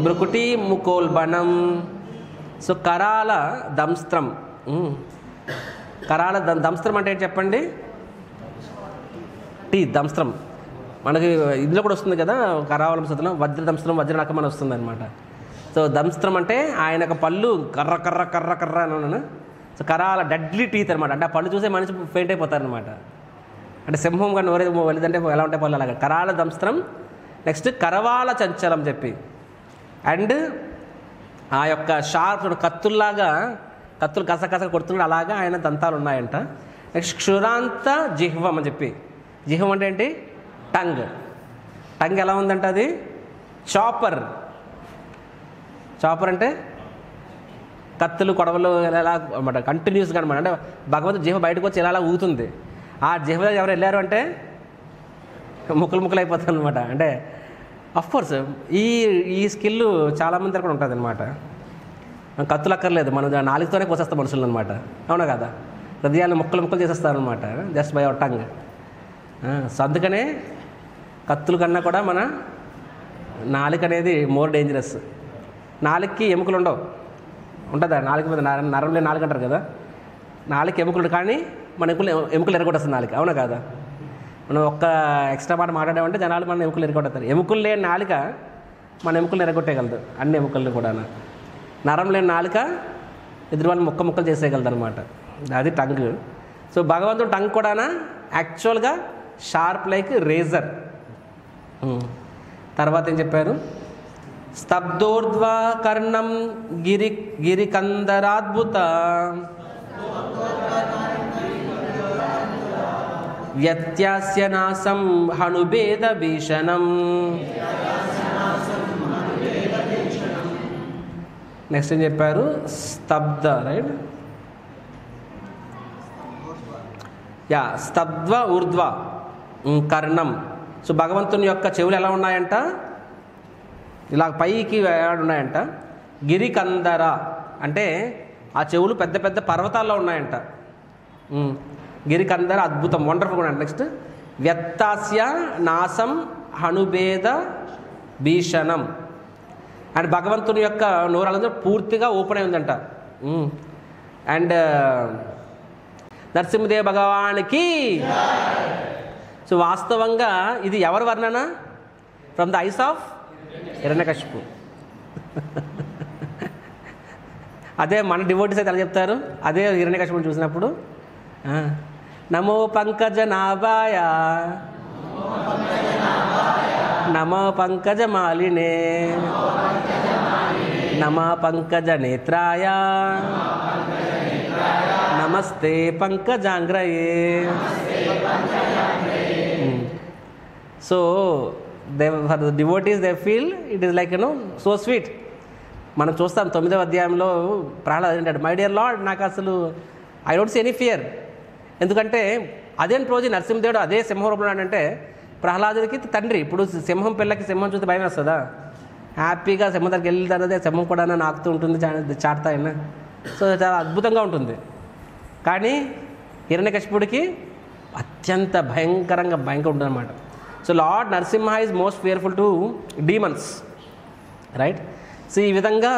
S1: భృకుటీ ముకోల్బణం. సో కరాల దంస్త్రం, కరాల దంస్త్రం అంటే ఏంటి చెప్పండి? దంస్త్రం మనకి ఇందులో కూడా వస్తుంది కదా, కరావలం సతులం వజ్ర దంస్త్రం వజ్రనకం అని వస్తుంది అనమాట. సో దంస్త్రం అంటే ఆయన యొక్క పళ్ళు కర్ర కర్ర కర్ర కర్ర అని. సో కరాల డెడ్లీ టీత్ అనమాట, అంటే ఆ పళ్ళు చూసే మనిషి ఫెయింట్ అయిపోతారనమాట. అంటే సింహం కానీ నోరే వెళ్ళిదంటే ఎలా ఉంటాయి పళ్ళు అలాగా. కరాల దంస్త్రం. నెక్స్ట్ కరవాల చంచలం చెప్పి, అండ్ ఆ యొక్క షార్ప్ కత్తుల్లాగా, కత్తులు కసకస కొడుతున్నాడు అలాగా ఆయన దంతాలు ఉన్నాయంట. నెక్స్ట్ క్షురాంత జిహ్వం అని చెప్పి, జిహ్వం అంటే ఏంటి? టంగ్. టంగ్ ఎలా ఉందంట? అది చాపర్. చాపర్ అంటే కత్తులు కొడవలు ఎలా అనమాట, కంటిన్యూస్గా అనమాట. అంటే భగవంతుడు జిహ్వ బయటకు వచ్చి ఎలా ఊగుతుంది. ఆ జిహ్వ ఎవరు వెళ్ళారు అంటే ముక్కలు ముక్కలు అయిపోతుంది అనమాట. అంటే అఫ్కోర్స్ ఈ స్కిల్ చాలామంది దగ్గర కూడా ఉంటుంది అనమాట. కత్తులు అక్కర్లేదు, మనం నాలుగుతోనే కోసేస్తాం మనుషులు అనమాట, అవునా కదా? హృదయాన్ని ముక్కలు ముక్కలు చేసేస్తారనమాట just by our tongue. So అందుకనే కత్తుల కన్నా కూడా మన నాలుక అనేది మోర్ డేంజరస్. నాలుగుకి ఎముకలు ఉండవు, ఉంటుందా? నాలుగు మీద నరం లేని నాలుగు అంటారు కదా, నాలుగు ఎముకలు, కానీ మన ఎముకలు ఎరగొట్టేస్తుంది నాలుక, అవునా కాదా? మనం ఒక్క ఎక్స్ట్రా మాట మాట్లాడామంటే జనాలు మన ఎముకలు ఎరగొట్టేస్తారు. ఎముకలు లేని నాలుక మన ఎముకలు ఎరగొట్టేయగలదు, అన్ని ఎముకలను కూడా. నరం లేని నాలుక ఎదురు వాళ్ళు ముక్కలు చేసేయగలదు అనమాట, అది టంగ్. సో భగవంతుడు టంగ్ కూడా యాక్చువల్గా షార్ప్ లైక్ రేజర్. తర్వాత ఏం చెప్పారు? స్తబ్దోర్ధ్వ కర్ణం గిరికందరాద్భుత వ్యత్యాస్య నాసం హనుభేద భీషణం. నెక్స్ట్ ఏం చెప్పారు? స్తబ్ద, రైట్? స్తబ్ధ్వ ఊర్ధ్వ కర్ణం. సో భగవంతుని యొక్క చెవులు ఎలా ఉన్నాయంట? ఇలా పైకి ఉన్నాయంట. గిరికందర అంటే ఆ చెవులు పెద్ద పెద్ద పర్వతాల్లో ఉన్నాయంట. గిరికందర అద్భుతం, వండర్ఫుల్ కూడా. నెక్స్ట్ వ్యత్తాస్య నాసం హనుభేద భీషణం. అండ్ భగవంతుని యొక్క నోరాలంతా పూర్తిగా ఓపెన్ అయి ఉందంట. అండ్ నరసింహదేవ భగవానికి. సో వాస్తవంగా ఇది ఎవరి వర్ణన? From the eyes of Hiranyakashipu. అదే మన డివోటీస్ అయితే ఎలా చెప్తారు? అదే హిరణ్యకశిపుని చూసినప్పుడు నమో పంకజ నాభాయ నమో పంకజ మాలినే నమో పంకజ నేత్రాయ నమస్తే పంకజాంగ్రయే. So for the devotees they feel it is like so sweet. మనం చూస్తాం 9వ అధ్యాయంలో ప్రహ్లాద్ అంటాడు, మై డియర్ లార్డ్, నాకు అసలు I don't see any fear. ఎందుకంటే అదే రోజు నరసింహదేవుడు అదే సింహం రూపంలో అంటే ప్రహ్లాదుడికి తండ్రి. ఇప్పుడు సింహం పిల్లకి సింహం చూస్తే భయం వేస్తుందా? హ్యాపీగా సింహం దగ్గరికి వెళ్తారు, సింహం కూడా నాకుతూ ఉంటుంది, చాటుతాయన. సో చాలా అద్భుతంగా ఉంటుంది. కానీ హిరణ్యకశిపుడికి అత్యంత భయంకరంగా ఉంటుంది అన్నమాట. So lord Narasimha is most fearful to demons, right? So ఈ విధంగా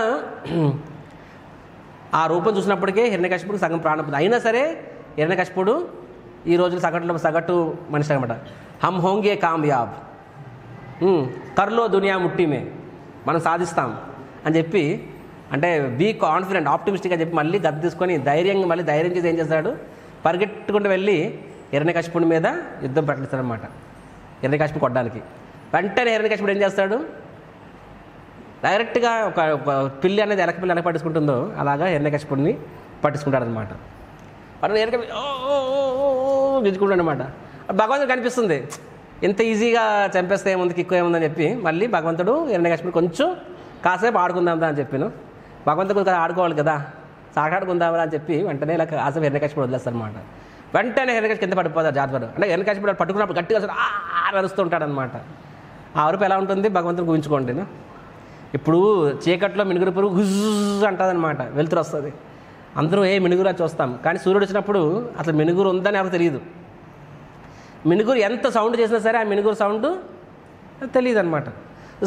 S1: ఆ రూపం చూసినప్పటికే హిరణ్యకశిపుడికి సగం ప్రాణం. అయినా సరే హిరణ్యకశిపుడు ఈ రోజులు సగటు మనిషి అనమాట. హమ్ హోంగే కామయాబ్, కర్లో దునియా ముట్టిమే, మనం సాధిస్తాం అని చెప్పి, అంటే బీ కాన్ఫిడెంట్, ఆప్టిమిస్టిక్గా చెప్పి మళ్ళీ గద్ద తీసుకొని ధైర్యం చేసి ఏం చేస్తాడు? పరిగెట్టుకుంటూ వెళ్ళి హిరణ్యకశిపుడి మీద యుద్ధం ప్రకటిస్తాడనమాట, హిరణ్యకశిపుడు కొట్టడానికి. వెంటనే హిరణ్యకశిపుడు ఏం చేస్తాడు? డైరెక్ట్గా ఒక పిల్లి అనేది ఎలక పిల్లి ఎలా పట్టించుకుంటుందో అలాగా హిరణ్యకశిపుడిని పట్టించుకుంటాడనమాట. వాడు గిచ్చుకుంటాడు అనమాట. భగవంతుడు కనిపిస్తుంది, ఇంత ఈజీగా చంపేస్తే ఏముంది, కిక్కు ఏముందని చెప్పి మళ్ళీ భగవంతుడు హిరణ్యకశిపుడు కొంచెం కాసేపు ఆడుకుందాం అని చెప్పాను. భగవంతుడు కదా ఆడుకోవాలి కదా. సాకాడుకుందామని అని చెప్పి వెంటనే ఇలా కాసేపు హిరణ్యకశిపుడు వదిలేస్తారనమాట. వెంటనే హిరణ్యకశిపుడు కింద పడిపోతారు జాగ్రత్త. అంటే హిరణ్యకశిపుడు పట్టుకున్నప్పుడు గట్టిగా అసలు అరుస్తూ ఉంటాడనమాట. ఆ అరుపు ఎలా ఉంటుంది భగవంతుని ఊహించుకోండి. ఇప్పుడు చీకట్లో మినుగురు పురుగు గుజ్జు అంటుందన్నమాట, వెలుతురు వస్తుంది, అందరూ మినుగురు అని చూస్తాం. కానీ సూర్యుడు వచ్చినప్పుడు అసలు మినుగురు ఉందని ఎవరికి తెలియదు. మినుగురు ఎంత సౌండ్ చేసినా సరే ఆ మినుగురు సౌండ్ తెలియదు అనమాట.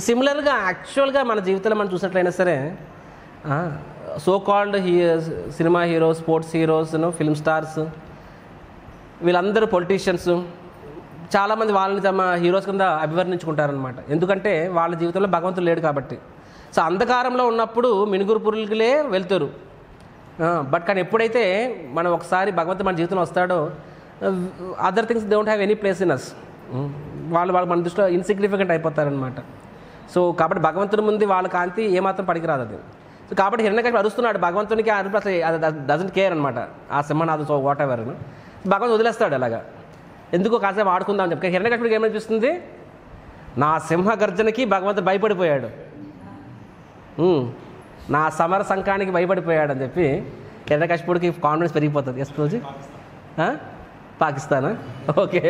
S1: సిమిలర్గా యాక్చువల్గా మన జీవితంలో మనం చూసినట్లయినా సరే so called cinema heroes, sports heroes, film stars, వీళ్ళందరూ పొలిటీషియన్స్ చాలామంది వాళ్ళని తమ హీరోస్ కింద అభివర్ణించుకుంటారనమాట. ఎందుకంటే వాళ్ళ జీవితంలో భగవంతుడు లేడు కాబట్టి. సో అంధకారంలో ఉన్నప్పుడు మినుగురు పురుగులే వెళ్తారు. బట్ కానీ ఎప్పుడైతే మనం ఒకసారి భగవంతుడు మన జీవితంలో వస్తాడో other things don't have any place in us. వాళ్ళు మన దృష్టిలో ఇన్సిగ్నిఫికెంట్ అయిపోతారనమాట. సో కాబట్టి భగవంతుడి ముందు వాళ్ళ కాంతి ఏమాత్రం పనికిరాదు అది. సో కాబట్టి హిరణ్యకశిపుడు అరుస్తున్నాడు, భగవంతునికి అరుపు అసలు డజంట్ కేర్ అనమాట. ఆ సింహనాథు సో వాట్ ఎవర్ భగవంతుడు వదిలేస్తాడు అలాగా. ఎందుకో కాసేపు ఆడుకుందామని చెప్పి. హిరణ్యకశిపుడికి ఏమనిపిస్తుంది, నా సింహ గర్జనకి భగవంతుడు భయపడిపోయాడు, నా సమర సంకానికి భయపడిపోయాడు అని చెప్పి హిరణ్యకశిపుడికి కాన్ఫిడెన్స్ పెరిగిపోతుంది. ఎస్ రోజు పాకిస్తానా, ఓకే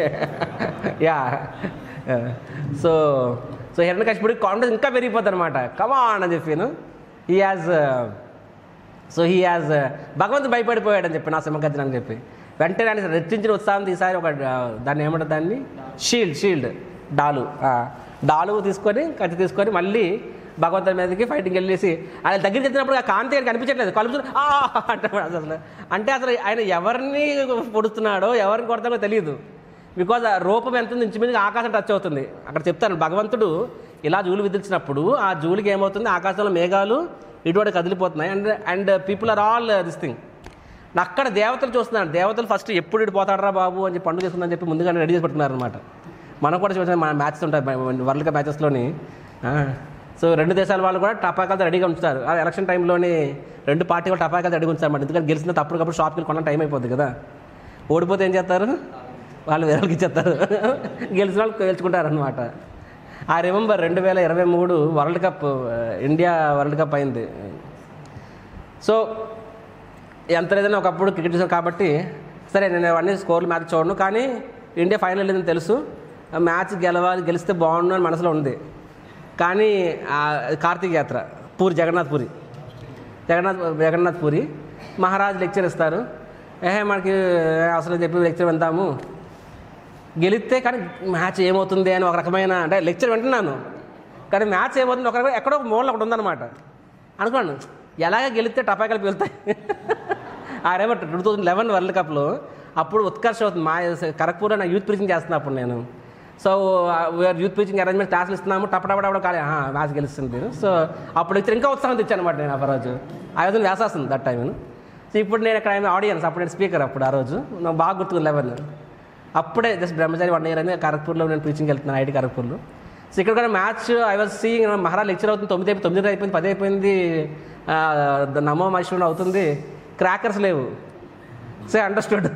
S1: యా. సో సో హిరణ్యకశిపుడికి కాన్ఫిడెన్స్ ఇంకా పెరిగిపోతుంది అనమాట. కమాన్ అని చెప్పాను. హీ హ్యాజ్ భగవంతుడు భయపడిపోయాడు అని చెప్పి నా సింహగర్జన అని చెప్పి వెంటనే ఆయన రెట్టించిన ఉత్సాహం తీసారి ఒక దాన్ని ఏమంటారు, దాన్ని షీల్డ్ డాలు తీసుకొని కత్తి తీసుకొని మళ్ళీ భగవంతుడి మీదకి ఫైటింగ్ వెళ్ళేసి ఆయన దగ్గరికి వెళ్తున్నప్పుడు ఆ కాంతి ఆయన కనిపించట్లేదు, కలుపుతూ అసలు అంటే అసలు ఆయన ఎవరిని పొడుస్తున్నాడో ఎవరిని కొడతాడో తెలియదు. బికాజ్ ఆ రూపం ఎంత ఉంది, ఇంచుమించుగా ఆకాశం టచ్ అవుతుంది. అక్కడ చెప్తాను భగవంతుడు ఇలా జూలు విదిల్చినప్పుడు ఆ జూలికి ఏమవుతుంది, ఆకాశంలో మేఘాలు ఇటువంటి కదిలిపోతున్నాయి. And people are all this thing. అక్కడ దేవతలు చూస్తున్నాడు. దేవతలు ఫస్ట్ ఎప్పుడు ఇటు పోతాడరా బాబు అని చెప్పి పండుగ చేస్తుందని చెప్పి ముందుగానే రెడీ చేసి పెట్టుకున్నారు అనమాట. మనం కూడా చూసిన మన మ్యాచెస్ ఉంటాయి వరల్డ్ కప్ మ్యాచెస్లోని. సో రెండు దేశాల వాళ్ళు కూడా టపాకాలతో రెడీగా ఉంచుతారు. ఆ ఎలక్షన్ టైంలోని రెండు పార్టీ వాళ్ళు టపాకాలతో రెడీగా ఉంచుతారు అన్నమాట. ఎందుకంటే గెలిచిన తప్పటికప్పుడు షాప్కి వెళ్ళి కొన్న టైం అయిపోద్ది కదా. ఓడిపోతే ఏం చేస్తారు, వాళ్ళు వేరేకి ఇచ్చేస్తారు, గెలిచిన వాళ్ళు గెలుచుకుంటారు అనమాట. ఆ remember 2023 world cup, India world cup అయింది. సో ఎంత లేదని ఒకప్పుడు క్రికెట్ చూసాను కాబట్టి సరే నేను అవన్నీ స్కోర్లు మ్యాచ్ చూడను, కానీ ఇండియా ఫైనల్ వెళ్ళిందని తెలుసు, మ్యాచ్ గెలిస్తే బాగుండు అని మనసులో ఉంది. కానీ కార్తీక యాత్ర జగన్నాథ్ పూరి మహారాజ్ లెక్చర్ ఇస్తారు. మనకి అసలు చెప్పి లెక్చర్ వెళ్తాము, గెలిస్తే కానీ మ్యాచ్ ఏమవుతుంది అని ఒక రకమైన అంటే లెక్చర్ వింటున్నాను, కానీ మ్యాచ్ ఏమవుతుంది ఒక రకమైన ఎక్కడో ఒక మూలలో ఒకటి ఉందన్నమాట. అనుకోండి ఎలాగ గెలిస్తే టపాకాయలు వెళ్తాయి. ఆ 2011 వరల్డ్ కప్లో అప్పుడు ఉత్కర్ష అవుతుంది. మా ఖరగ్పూర్లో నా యూత్ ప్రీచింగ్ చేస్తున్నాను అప్పుడు నేను. So we're youth preaching arrangement క్లాసులు ఇస్తున్నాము, టపటపడవడం కాలే మ్యాచ్ గెలుస్తుంది. సో అప్పుడు ఇచ్చి ఇంకా ఉత్సాహం తెచ్చాను అనమాట నేను. ఆ రోజు ఆ రోజు వేసేస్తుంది దట్ టైం. సో ఇప్పుడు నేను ఇక్కడ ఆడియన్స్, అప్పుడు నేను స్పీకర్. అప్పుడు ఆ రోజు నాకు బాగా గుర్తుంది 11. అప్పుడే జస్ట్ బ్రహ్మచారి 1 year అని ఖరగ్పూర్లో నేను ప్రీచింగ్ వెళ్తున్నాను, ఐఐటి ఖరగ్పూర్లో. సో ఇక్కడ కూడా match I was seeing, Maharaj lecture అవుతుంది, 9 అయిపోయింది, 10 అయిపోయింది, నమో మహేశ్వరుడు అవుతుంది, క్రాకర్స్ లేవు. సో అండర్స్టూడ్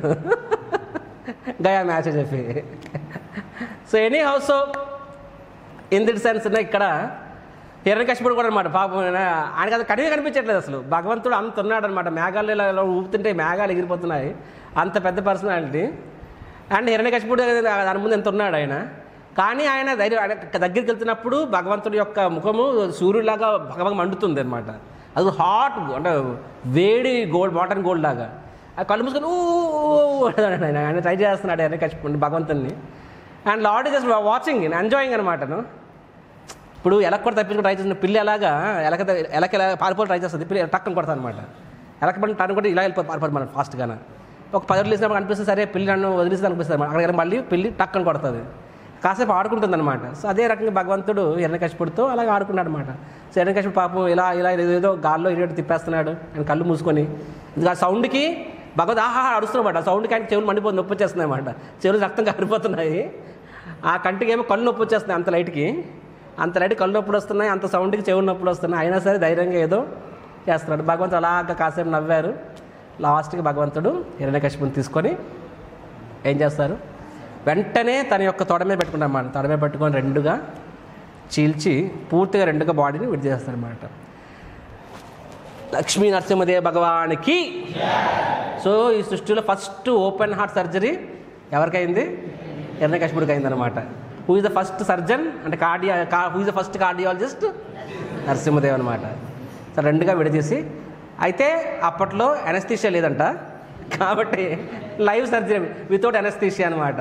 S1: గయా మ్యాచ్ అని చెప్పి. So anyhow in that sense ఇక్కడ హిరణ్యకశిపుడు కూడా అనమాట. పాపం ఆయనకి అది కడిగా కనిపించట్లేదు అసలు. భగవంతుడు అంత ఉన్నాడు అనమాట. మేఘాలు ఇలా ఊపుతుంటే మేఘాలు ఎగిరిపోతున్నాయి, అంత పెద్ద పర్సనాలిటీ. అండ్ హిరణ్యకశిపుడు దాని ముందు ఎంత ఉన్నాడు ఆయన. కానీ ఆయన దగ్గరికి వెళ్తున్నప్పుడు భగవంతుడి యొక్క ముఖము సూర్యుడిలాగా భగభగ మండుతుంది అనమాట. అది హాట్ అంటే వేడి గోల్డ్, వాటర్ గోల్డ్ లాగా. ఆ కళ్ళు మూసుకొని ఆయన ట్రై చేస్తున్నాడు హిరణ్యకశిపుడు భగవంతుని. And lord just watching enjoying అనమాట. ఇప్పుడు ఎలక కూడా తప్పించుకుని ట్రై చేసిన పిల్లి ఎలాగా ఎలక పారిపోయి ట్రై చేస్తుంది, పిల్లి టక్కని కొడతాను అనమాట. ఎలక పని టన్ను కూడా ఇలా వెళ్ళిపోయి పారిపోతుంది మనం ఫాస్ట్గానే. ఒక 10 రోజులు వేసినప్పుడు అనిపిస్తుంది సరే పిల్లి నన్ను వదిలిస్తే అనిపిస్తుంది అనమాట. అక్కడ మళ్ళీ పిల్లి టక్కని కొడుతుంది, కాసేపు ఆడుకుంటుంది అనమాట. సో అదే రకంగా భగవంతుడు హిరణ్యకశిపుడితో అలాగే ఆడుకున్నాడు అనమాట. సో హిరణ్యకశిపుడు పాపం ఇలా ఏదో గాల్లో ఇటు తిప్పేస్తున్నాడు ఆయన కళ్ళు మూసుకొని. ఆ సౌండ్కి భగవద్ అడుస్తున్నమాట. ఆ సౌండ్కి ఆయన చెవులు మండిపోతుంది, నొప్పి వచ్చేస్తున్నాయి అనమాట. చెవులు రక్తం కారిపోతున్నాయి, ఆ కంటికి ఏమో కళ్ళు నొప్పి వచ్చేస్తున్నాయి. అంత లైట్కి కళ్ళు నొప్పులు వస్తున్నాయి, అంత సౌండ్కి చెవులు నొప్పులు వస్తున్నాయి. అయినా సరే ధైర్యంగా ఏదో చేస్తున్నాడు. భగవంతుడు అలాగా కాసేపు నవ్వారు. లాస్ట్కి భగవంతుడు హిరణ్యకశిపుని తీసుకొని ఏం చేస్తారు, వెంటనే తన యొక్క తొడ మీద పెట్టుకుంటారన్నమాట. తొడ మీద పెట్టుకొని రెండుగా చీల్చి పూర్తిగా రెండుగా బాడీని విడిచేస్తారన్నమాట. లక్ష్మీ నరసింహదేవ భగవానికి. సో ఈ సృష్టిలో ఫస్ట్ ఓపెన్ హార్ట్ సర్జరీ ఎవరికైంది? హిరణ్యకశిపుడికి అయిందనమాట. Who is the first surgeon అంటే who is the first cardiologist? Narasimhadev అనమాట. సో రెండుగా విడదీసి, అయితే అప్పట్లో అనస్థీషియా లేదంట కాబట్టి లైవ్ సర్జరీ వితౌట్ అనస్థీషియా అనమాట.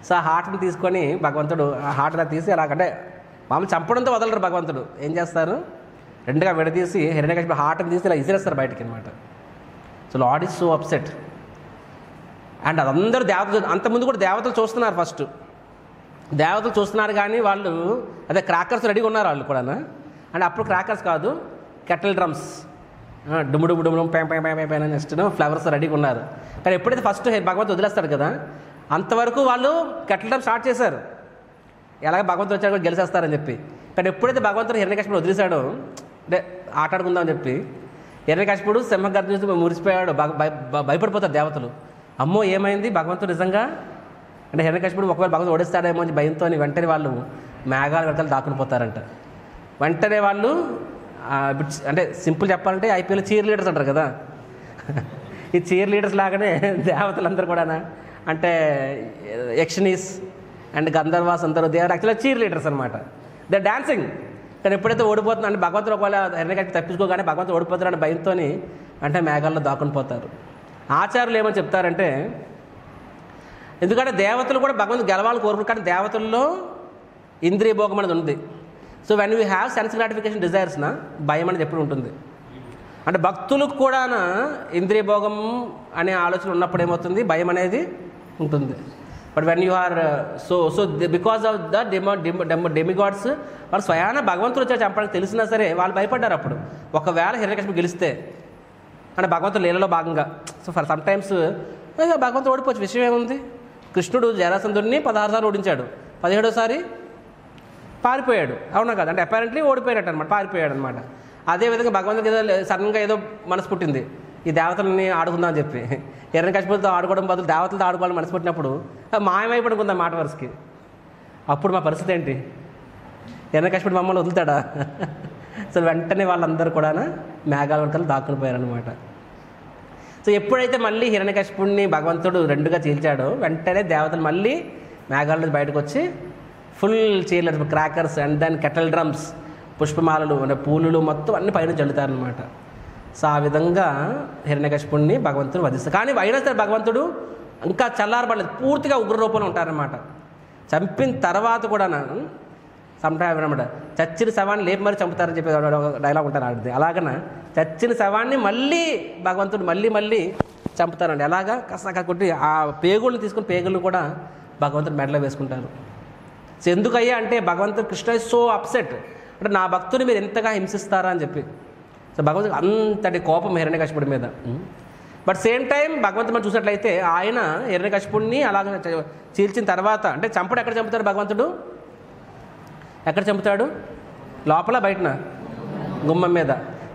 S1: సో ఆ హార్ట్ని తీసుకొని భగవంతుడు ఆ హార్ట్ అలా తీసి అలాగంటే మామూలు చంపడంతో వదలరు భగవంతుడు. ఏం చేస్తారు? రెండుగా విడదీసి హిరణ్యకశిపుడు హార్ట్ని తీసి ఇలా ఇసిరేస్తారు బయటికి అనమాట. So lord is so upset. And అదందరూ దేవతలు, అంతకుముందు కూడా దేవతలు చూస్తున్నారు. ఫస్ట్ దేవతలు చూస్తున్నారు కానీ వాళ్ళు అదే క్రాకర్స్ రెడీగా ఉన్నారు వాళ్ళు కూడా. అండ్ అప్పుడు క్రాకర్స్ కాదు, కెటల్ డ్రమ్స్, డుమ్ము డుమ్ము డుమ్ము పైన నెక్స్ట్ ఫ్లవర్స్ రెడీగా ఉన్నారు. కానీ ఎప్పుడైతే ఫస్ట్ భగవంతుడు వదిలేస్తాడు కదా, అంతవరకు వాళ్ళు కెటల్ డ్రమ్ స్టార్ట్ చేశారు. ఎలాగ భగవంతుడు వచ్చాడు కూడా గెలిచేస్తారని చెప్పి. కానీ ఎప్పుడైతే భగవంతుడు హిరణ్యకశిపుడు వదిలేశాడో, అంటే ఆటాడుకుందామని చెప్పి హిరణ్యకశిపుడు సింహగర్జన మురిసిపోయాడు. భయపడిపోతారు దేవతలు. అమ్మో ఏమైంది భగవంతుడు నిజంగా అంటే హిరణ్యకశిపుడు ఒకవేళ భగవంతుడు ఓడిస్తాడేమో అని భయంతో వెంటనే వాళ్ళు మేఘాల వెంటలు దాక్కుని పోతారంట. వెంటనే వాళ్ళు అంటే సింపుల్ చెప్పాలంటే ఐపీఎల్ చీర్ లీడర్స్ అంటారు కదా, ఈ చీర్ లీడర్స్ లాగానే దేవతలందరూ కూడా అంటే యక్షనీస్ అండ్ గంధర్వాస్ అందరూ దే ఆర్ యాక్చువల్గా చీర్ లీడర్స్ అనమాట. They dancing. కానీ ఎప్పుడైతే ఓడిపోతున్నా అంటే భగవంతుడు ఒకవేళ హిరణ్యకశిపుడు తప్పించుకోగానే భగవంతుడు ఓడిపోతారని భయంతో అంటే మేఘాల్లో దాక్కుని పోతారు. ఆచార్యులు ఏమని చెప్తారంటే, ఎందుకంటే దేవతలు కూడా భగవంతుడు గెలవాలని కోరుకుంటారు, కానీ దేవతల్లో ఇంద్రియ భోగం అనేది ఉంది. So when you have sense gratification డిజైర్స్న భయం అనేది ఎప్పుడు ఉంటుంది. అంటే భక్తులకు కూడా ఇంద్రియ భోగం అనే ఆలోచన ఉన్నప్పుడు ఏమవుతుంది, భయం అనేది ఉంటుంది. But when you are so because of the demigods వాళ్ళు స్వయాన భగవంతుడు వచ్చారు చంపడానికి తెలిసినా సరే వాళ్ళు భయపడ్డారు. అప్పుడు ఒకవేళ హిరణ్యకశిపుడు గెలిస్తే అంటే భగవంతుడు లీలలో భాగంగా. సో ఫర్ సమ్ టైమ్స్ భగవంతుడు ఓడిపోవచ్చు, విషయం ఏముంది. కృష్ణుడు జరాసంధుడిని 16 సార్లు ఓడించాడు, 17వ పారిపోయాడు. అవునా కదా? అంటే అపారెంట్లీ ఓడిపోయాడు అనమాట, పారిపోయాడు అనమాట. అదేవిధంగా భగవంతుడికి ఏదో సడన్గా ఏదో మనసు పుట్టింది, ఈ దేవతలని ఆడుకుందాం అని చెప్పి హిరణ్యకశిపుడితో ఆడుకోవడం బదులు దేవతలతో ఆడుకోవాలని మనసు పుట్టినప్పుడు మాయమైపడుకుందాం మాట వరుసకి. అప్పుడు మా పరిస్థితి ఏంటి? హిరణ్యకశిపుడు మమ్మల్ని వదులుతాడా? సో వెంటనే వాళ్ళందరూ కూడా మేఘాల వెనకాల దాక్కుని పోయారనమాట. సో ఎప్పుడైతే మళ్ళీ హిరణ్యకశిపుడిని భగవంతుడు రెండుగా చీల్చాడో వెంటనే దేవతలు మళ్ళీ మేఘాల నుంచి బయటకు వచ్చి full cheerless crackers and then kettle drums, పుష్పమాలలు అంటే పూలు మొత్తం అన్ని పైన చల్లుతారనమాట. సో ఆ విధంగా హిరణ్యకశిపుడిని భగవంతుడు వధిస్తారు. కానీ అయినా సరే భగవంతుడు ఇంకా చల్లారబడలేదు, పూర్తిగా ఉగ్ర రూపంలో ఉంటారనమాట. చంపిన తర్వాత కూడా సమ్టైమ్ అనమాట చచ్చిన శవాన్ని లేపి మరీ చంపుతారని చెప్పి డైలాగ్ ఉంటారు ఆడిది. అలాగన చచ్చిన శవాన్ని మళ్ళీ భగవంతుడు మళ్ళీ చంపుతారండి. అలాగా కాస్త కొట్టి ఆ పేగుల్ని తీసుకుని పేగులను కూడా భగవంతుడు మెడలో వేసుకుంటారు. సో ఎందుకయ్యా అంటే భగవంతుడు కృష్ణ ఇస్ సో అప్సెట్, అంటే నా భక్తుని మీరు ఎంతగా హింసిస్తారా అని చెప్పి. సో భగవంతుడు అంతటి కోపం హిరణ్యకశిపుడి మీద. బట్ సేమ్ టైం భగవంతుడు మనం చూసినట్లయితే ఆయన హిరణ్యకశిపుడిని అలాగ చీల్చిన తర్వాత అంటే చంపుడు ఎక్కడ చంపుతాడు భగవంతుడు? ఎక్కడ చంపుతాడు? లోపల బయటన? గుమ్మం మీద.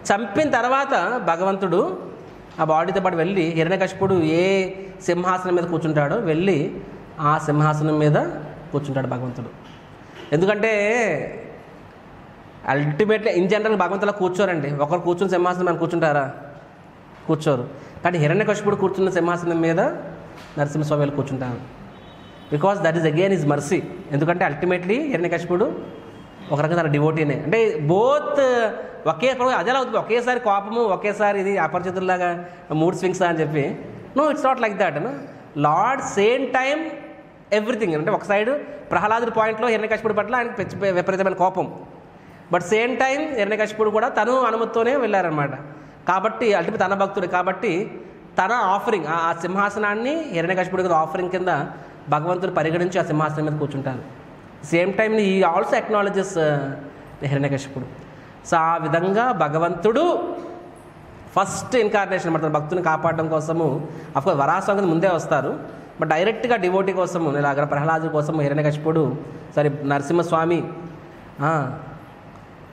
S1: చంపిన తర్వాత భగవంతుడు ఆ బాడీతో పాటు వెళ్ళి హిరణ్యకశిపుడు ఏ సింహాసనం మీద కూర్చుంటాడో వెళ్ళి ఆ సింహాసనం మీద కూర్చుంటాడు భగవంతుడు. ఎందుకంటే అల్టిమేట్లీ ఇన్ జనరల్ భగవంతులా కూర్చోరండి. ఒకరు కూర్చుని సింహాసనం మీద కూర్చుంటారా? కూర్చోరు. కానీ హిరణ్యకశిపుడు కూర్చున్న సింహాసనం మీద నరసింహస్వామి కూర్చుంటారు. Because that is again his mercy. ఎందుకంటే అల్టిమేట్లీ హిరణ్యకశిపుడు ఒక రకంగా తన డివోటీనే. అంటే బోత్ అదే అవుతుంది, ఒకేసారి కోపము ఒకేసారి ఇది అపరిచితుల్లాగా మూడ్ స్వింగ్స్ అని చెప్పి. No, it's not like that. Lord same time everything. అంటే ఒక సైడ్ ప్రహ్లాదుడి పాయింట్లో హిరణ్యకశిపుడు పట్ల ఆయనకి విపరీతమైన కోపం, బట్ సేమ్ టైం హిరణ్యకశిపుడు కూడా తను అనుమతితోనే వెళ్ళారనమాట. కాబట్టి అల్టిమేట్ తన భక్తుడు కాబట్టి తన ఆఫరింగ్ ఆ సింహాసనాన్ని హిరణ్యకశిపుడికి ఆఫరింగ్ కింద భగవంతుడు పరిగణించి ఆ సింహాసనం మీద కూర్చుంటారు. సేమ్ టైం ఈ ఆల్సో ఎక్నాలజెస్ హిరణ్యకశిపుడు. సో ఆ విధంగా భగవంతుడు ఫస్ట్ ఇన్కార్నేషన్ అనమాట భక్తుని కాపాడడం కోసము. అఫ్కోర్స్ వరాహస్వామి ముందే వస్తారు, బట్ డైరెక్ట్గా డివోటీ కోసము ఇలాగ ప్రహ్లాదు కోసము హిరణ్యకశిపుడు నరసింహస్వామి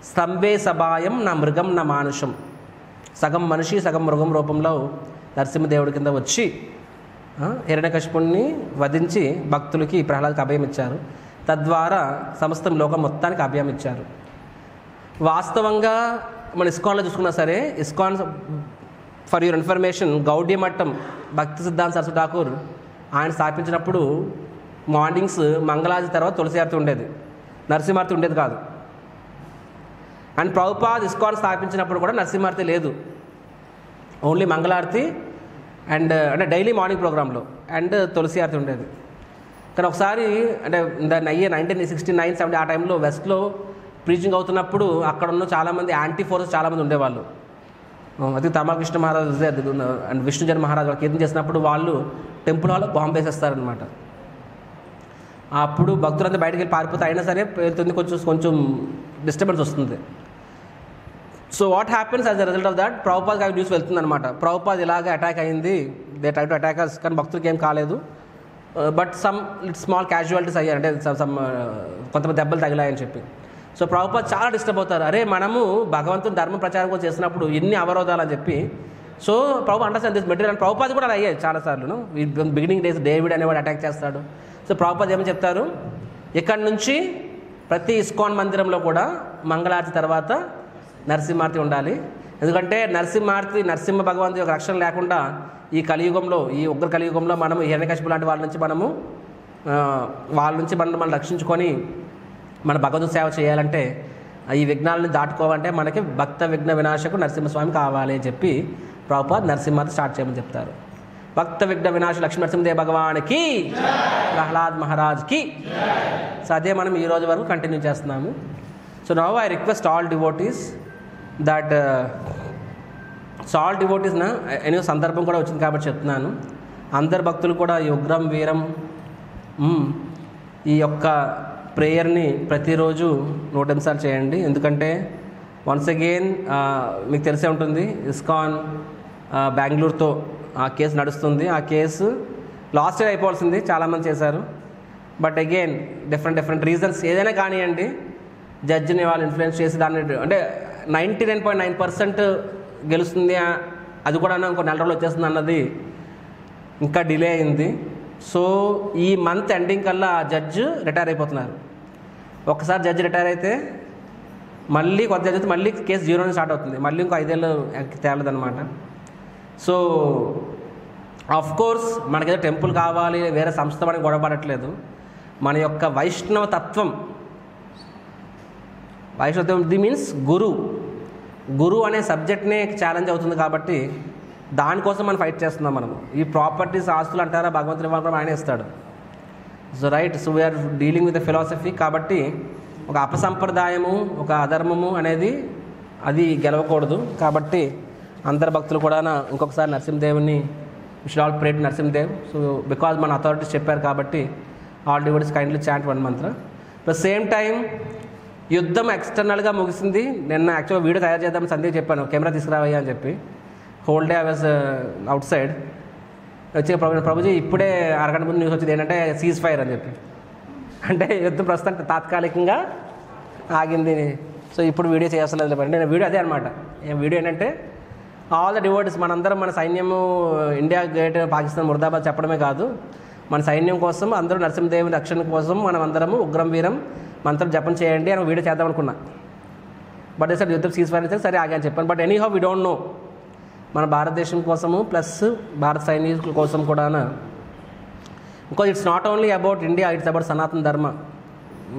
S1: స్తంభే సభాయం నా మృగం నా మానుషం, సగం మనిషి సగం మృగం రూపంలో నరసింహదేవుడి కింద వచ్చి హిరణ్యకశిపుడిని వధించి భక్తులకి ప్రహ్లాద్కి అభయం ఇచ్చారు. తద్వారా సమస్తం లోకం మొత్తానికి అభయం ఇచ్చారు. వాస్తవంగా మన ఇస్కాన్లో చూసుకున్నా సరే, ఇస్కాన్ ఫర్ యువర్ ఇన్ఫర్మేషన్ గౌడీ మఠం భక్తి సిద్ధాంత సరస్వతి ఠాకూర్ ఆయన స్థాపించినప్పుడు మార్నింగ్స్ మంగళారతి తర్వాత తులసి ఆరతి ఉండేది, నరసింహారతి ఉండేది కాదు. అండ్ ప్రభుపాద్ ఇస్కాన్ స్థాపించినప్పుడు కూడా నరసింహారతి లేదు, ఓన్లీ మంగళారతి అండ్ అంటే డైలీ మార్నింగ్ ప్రోగ్రాంలో అండ్ తులసి ఆరతి ఉండేది. కానీ ఒకసారి అంటే 1969, 70 ఆ టైంలో వెస్ట్లో ప్రీచింగ్ అవుతున్నప్పుడు అక్కడ ఉన్న చాలామంది యాంటీ ఫోర్సెస్ చాలామంది ఉండేవాళ్ళు. అది తమాకృష్ణ మహారాజ్ అండ్ విష్ణుజన్ మహారాజ్ వాళ్ళు కీర్తన చేసినప్పుడు వాళ్ళు టెంపుల్ హాల్లో బాంబు వేసేస్తారనమాట. అప్పుడు భక్తులంతా బయటకు వెళ్ళి పారిపోతే అయినా సరే వెళ్తుంది, కొంచెం డిస్టర్బెన్స్ వస్తుంది. So what happens as the result of that, Prabhupad గారి న్యూస్ వెళ్తుంది అనమాట. ప్రభుపాద్ ఇలాగ అటాక్ అయింది, దే ట్రై టు అటాక్ అస్, కానీ భక్తులకి ఏం కాలేదు, బట్ సమ్ స్మాల్ క్యాజువాలిటీస్ అయ్యారు, అంటే కొంతమంది దెబ్బలు తగిలాయని చెప్పి. సో ప్రభుపాద్ చాలా డిస్టర్బ్ అవుతారు, అరే మనము భగవంతుని ధర్మ ప్రచారం కూడా చేసినప్పుడు ఎన్ని అవరోధాలు అని చెప్పి. So Prabhu understand this material. And Prabhupad కూడా అలా అయ్యాయి చాలాసార్లు. బిగినింగ్ డేస్ డేవిడ్ అనేవాడు అటాక్ చేస్తాడు. సో ప్రభుపాద్ ఏమని చెప్తారు, ఇక్కడి నుంచి ప్రతి ఇస్కాన్ మందిరంలో కూడా మంగళారతి తర్వాత నరసింహారతి ఉండాలి. ఎందుకంటే నరసింహ భగవంతుడి యొక్క రక్షణ లేకుండా ఈ కలియుగంలో, ఈ ఉగ్ర కలియుగంలో మనము హిరణ్యకశిపు లాంటి వాళ్ళ నుంచి మనం రక్షించుకొని మన భగవంతుడి సేవ చేయాలంటే, ఈ విఘ్నాలను దాటుకోవాలంటే మనకి భక్త విఘ్న వినాశకు నరసింహస్వామి కావాలి అని చెప్పి ప్రభుపాద్ నరసింహారతి స్టార్ట్ చేయమని చెప్తారు. భక్త విఘ్న వినాశ లక్ష్మీ నరసింహదేవ్ భగవానికి, ప్రహ్లాద్ మహారాజ్కి. సో అదే మనం ఈ రోజు వరకు కంటిన్యూ చేస్తున్నాము. So now I request all devotees that ఎన్నో సందర్భం కూడా వచ్చింది కాబట్టి చెప్తున్నాను, అందరు భక్తులు కూడా ఈ ఉగ్రం వీరం ఈ యొక్క ప్రేయర్ని ప్రతిరోజు 108 సార్లు చేయండి. ఎందుకంటే వన్స్ అగైన్ మీకు తెలిసే ఉంటుంది, ఇస్కాన్ బెంగళూరుతో ఆ కేసు నడుస్తుంది. ఆ కేసు లాస్ట్ ఇయర్ అయిపోవాల్సింది, చాలామంది చేశారు, బట్ అగైన్ డిఫరెంట్ రీజన్స్ ఏదైనా కానివ్వండి, జడ్జిని వాళ్ళు ఇన్ఫ్లుయెన్స్ చేసి దాన్ని అంటే 99.9% గెలుస్తుంది, అది కూడా ఇంకో 4 రోజులు వచ్చేస్తుంది అన్నది ఇంకా డిలే అయింది. సో ఈ మంత్ ఎండింగ్ కల్లా ఆ జడ్జి రిటైర్ అయిపోతున్నారు. ఒకసారి జడ్జి రిటైర్ అయితే మళ్ళీ కొత్త జడ్జి అయితే మళ్ళీ కేసు 0 నుంచి స్టార్ట్ అవుతుంది, మళ్ళీ ఇంకో 5 ఏళ్ళు తేలదనమాట. సో ఆఫ్ కోర్స్ మనకేదో టెంపుల్ కావాలి, వేరే సంస్థ మనకి గొడవపడట్లేదు. మన యొక్క వైష్ణవ తత్వం ది మీన్స్ గురు అనే సబ్జెక్ట్నే ఛాలెంజ్ అవుతుంది కాబట్టి దానికోసం మనం ఫైట్ చేస్తున్నాం. మనము ఈ ప్రాపర్టీస్ ఆస్తులు అంటారా, భగవంతుని ఇవ్వాలి ఆయన ఇస్తాడు. So right, so we're dealing with the philosophy. కాబట్టి ఒక అపసంప్రదాయము, ఒక అధర్మము అనేది అది గెలవకూడదు. కాబట్టి అందరు భక్తులు కూడా ఇంకొకసారి నరసింహదేవుని should all pray to Narasimhadev. So because మన అథారిటీస్ చెప్పారు కాబట్టి all devotees kindly chant 1 Mantra. At the same time యుద్ధం ఎక్స్టర్నల్గా ముగిసింది. నిన్న యాక్చువల్గా వీడియో తయారు చేద్దామని సందేహం చెప్పాను, కెమెరా తీసుకురావయ్యా అని చెప్పి. Whole day I was out side. వచ్చి ప్రభుజీ ఇప్పుడే అరగంట ముందు న్యూస్ వచ్చింది ఏంటంటే సీజ్ ఫైర్ అని చెప్పి, అంటే యుద్ధం ప్రస్తుతానికి తాత్కాలికంగా ఆగింది. సో ఇప్పుడు వీడియో చేయాల్సలేదు లేదంటే నేను వీడియో అదే అనమాట. వీడియో ఏంటంటే ఆల్ ద డివోటీస్ మనందరం మన సైన్యము ఇండియా గ్రేట్, పాకిస్తాన్ ముర్దాబాద్ చెప్పడమే కాదు, మన సైన్యం కోసం అందరూ నరసింహదేవుని రక్షణ కోసం మనం అందరము ఉగ్రం వీరం మంత్రం జపం చేయండి అని వీడియో చేద్దాం అనుకున్నా. బట్ సార్ యుద్ధం సీజ్ ఫైర్ అయితే సరే ఆగా అని చెప్పాను. But anyhow we don't know, మన భారతదేశం కోసము ప్లస్ భారత సైనికుల కోసం కూడా, because it's not only about India, it's about సనాతన ధర్మ.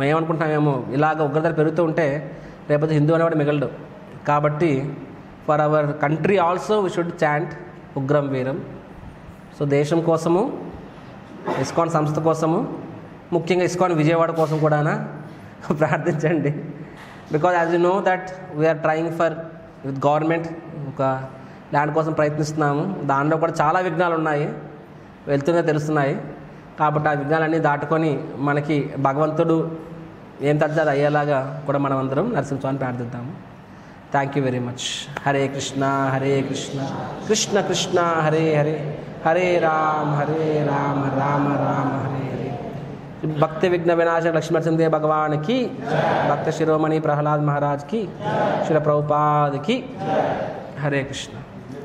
S1: మేమనుకుంటున్నామేమో ఇలాగ ఉగ్రతలు పెరుగుతూ ఉంటే రేపొద్దు హిందూ అనేవాడు మిగలడు. కాబట్టి for our country also we should chant ఉగ్రం వీరం. సో దేశం కోసము, ఇస్కాన్ సంస్థ కోసము, ముఖ్యంగా ఇస్కాన్ విజయవాడ కోసం కూడా ప్రార్థించండి. Because as you know that we're trying for with government, ఒక ల్యాండ్ కోసం ప్రయత్నిస్తున్నాము. దానిలో కూడా చాలా విఘ్నాలు ఉన్నాయి, వెళ్తూనే తెలుస్తున్నాయి. కాబట్టి ఆ విఘ్నాలన్నీ దాటుకొని మనకి భగవంతుడు ఏం తగ్గ అయ్యేలాగా కూడా మనం అందరం నరసింహస్వామిని ప్రార్థిద్దాము. Thank you very much. Hare Krishna Krishna Krishna Hare Hare, Hare Rama Rama Rama Hare Hare. భక్తి విఘ్న వినాశక లక్ష్మీ నరసింహదేవ్ భగవాన్ की, భక్త శిరోమణి ప్రహ్లాద్ महाराज की, श्रील प्रभुपाद की. हरे कृष्ण.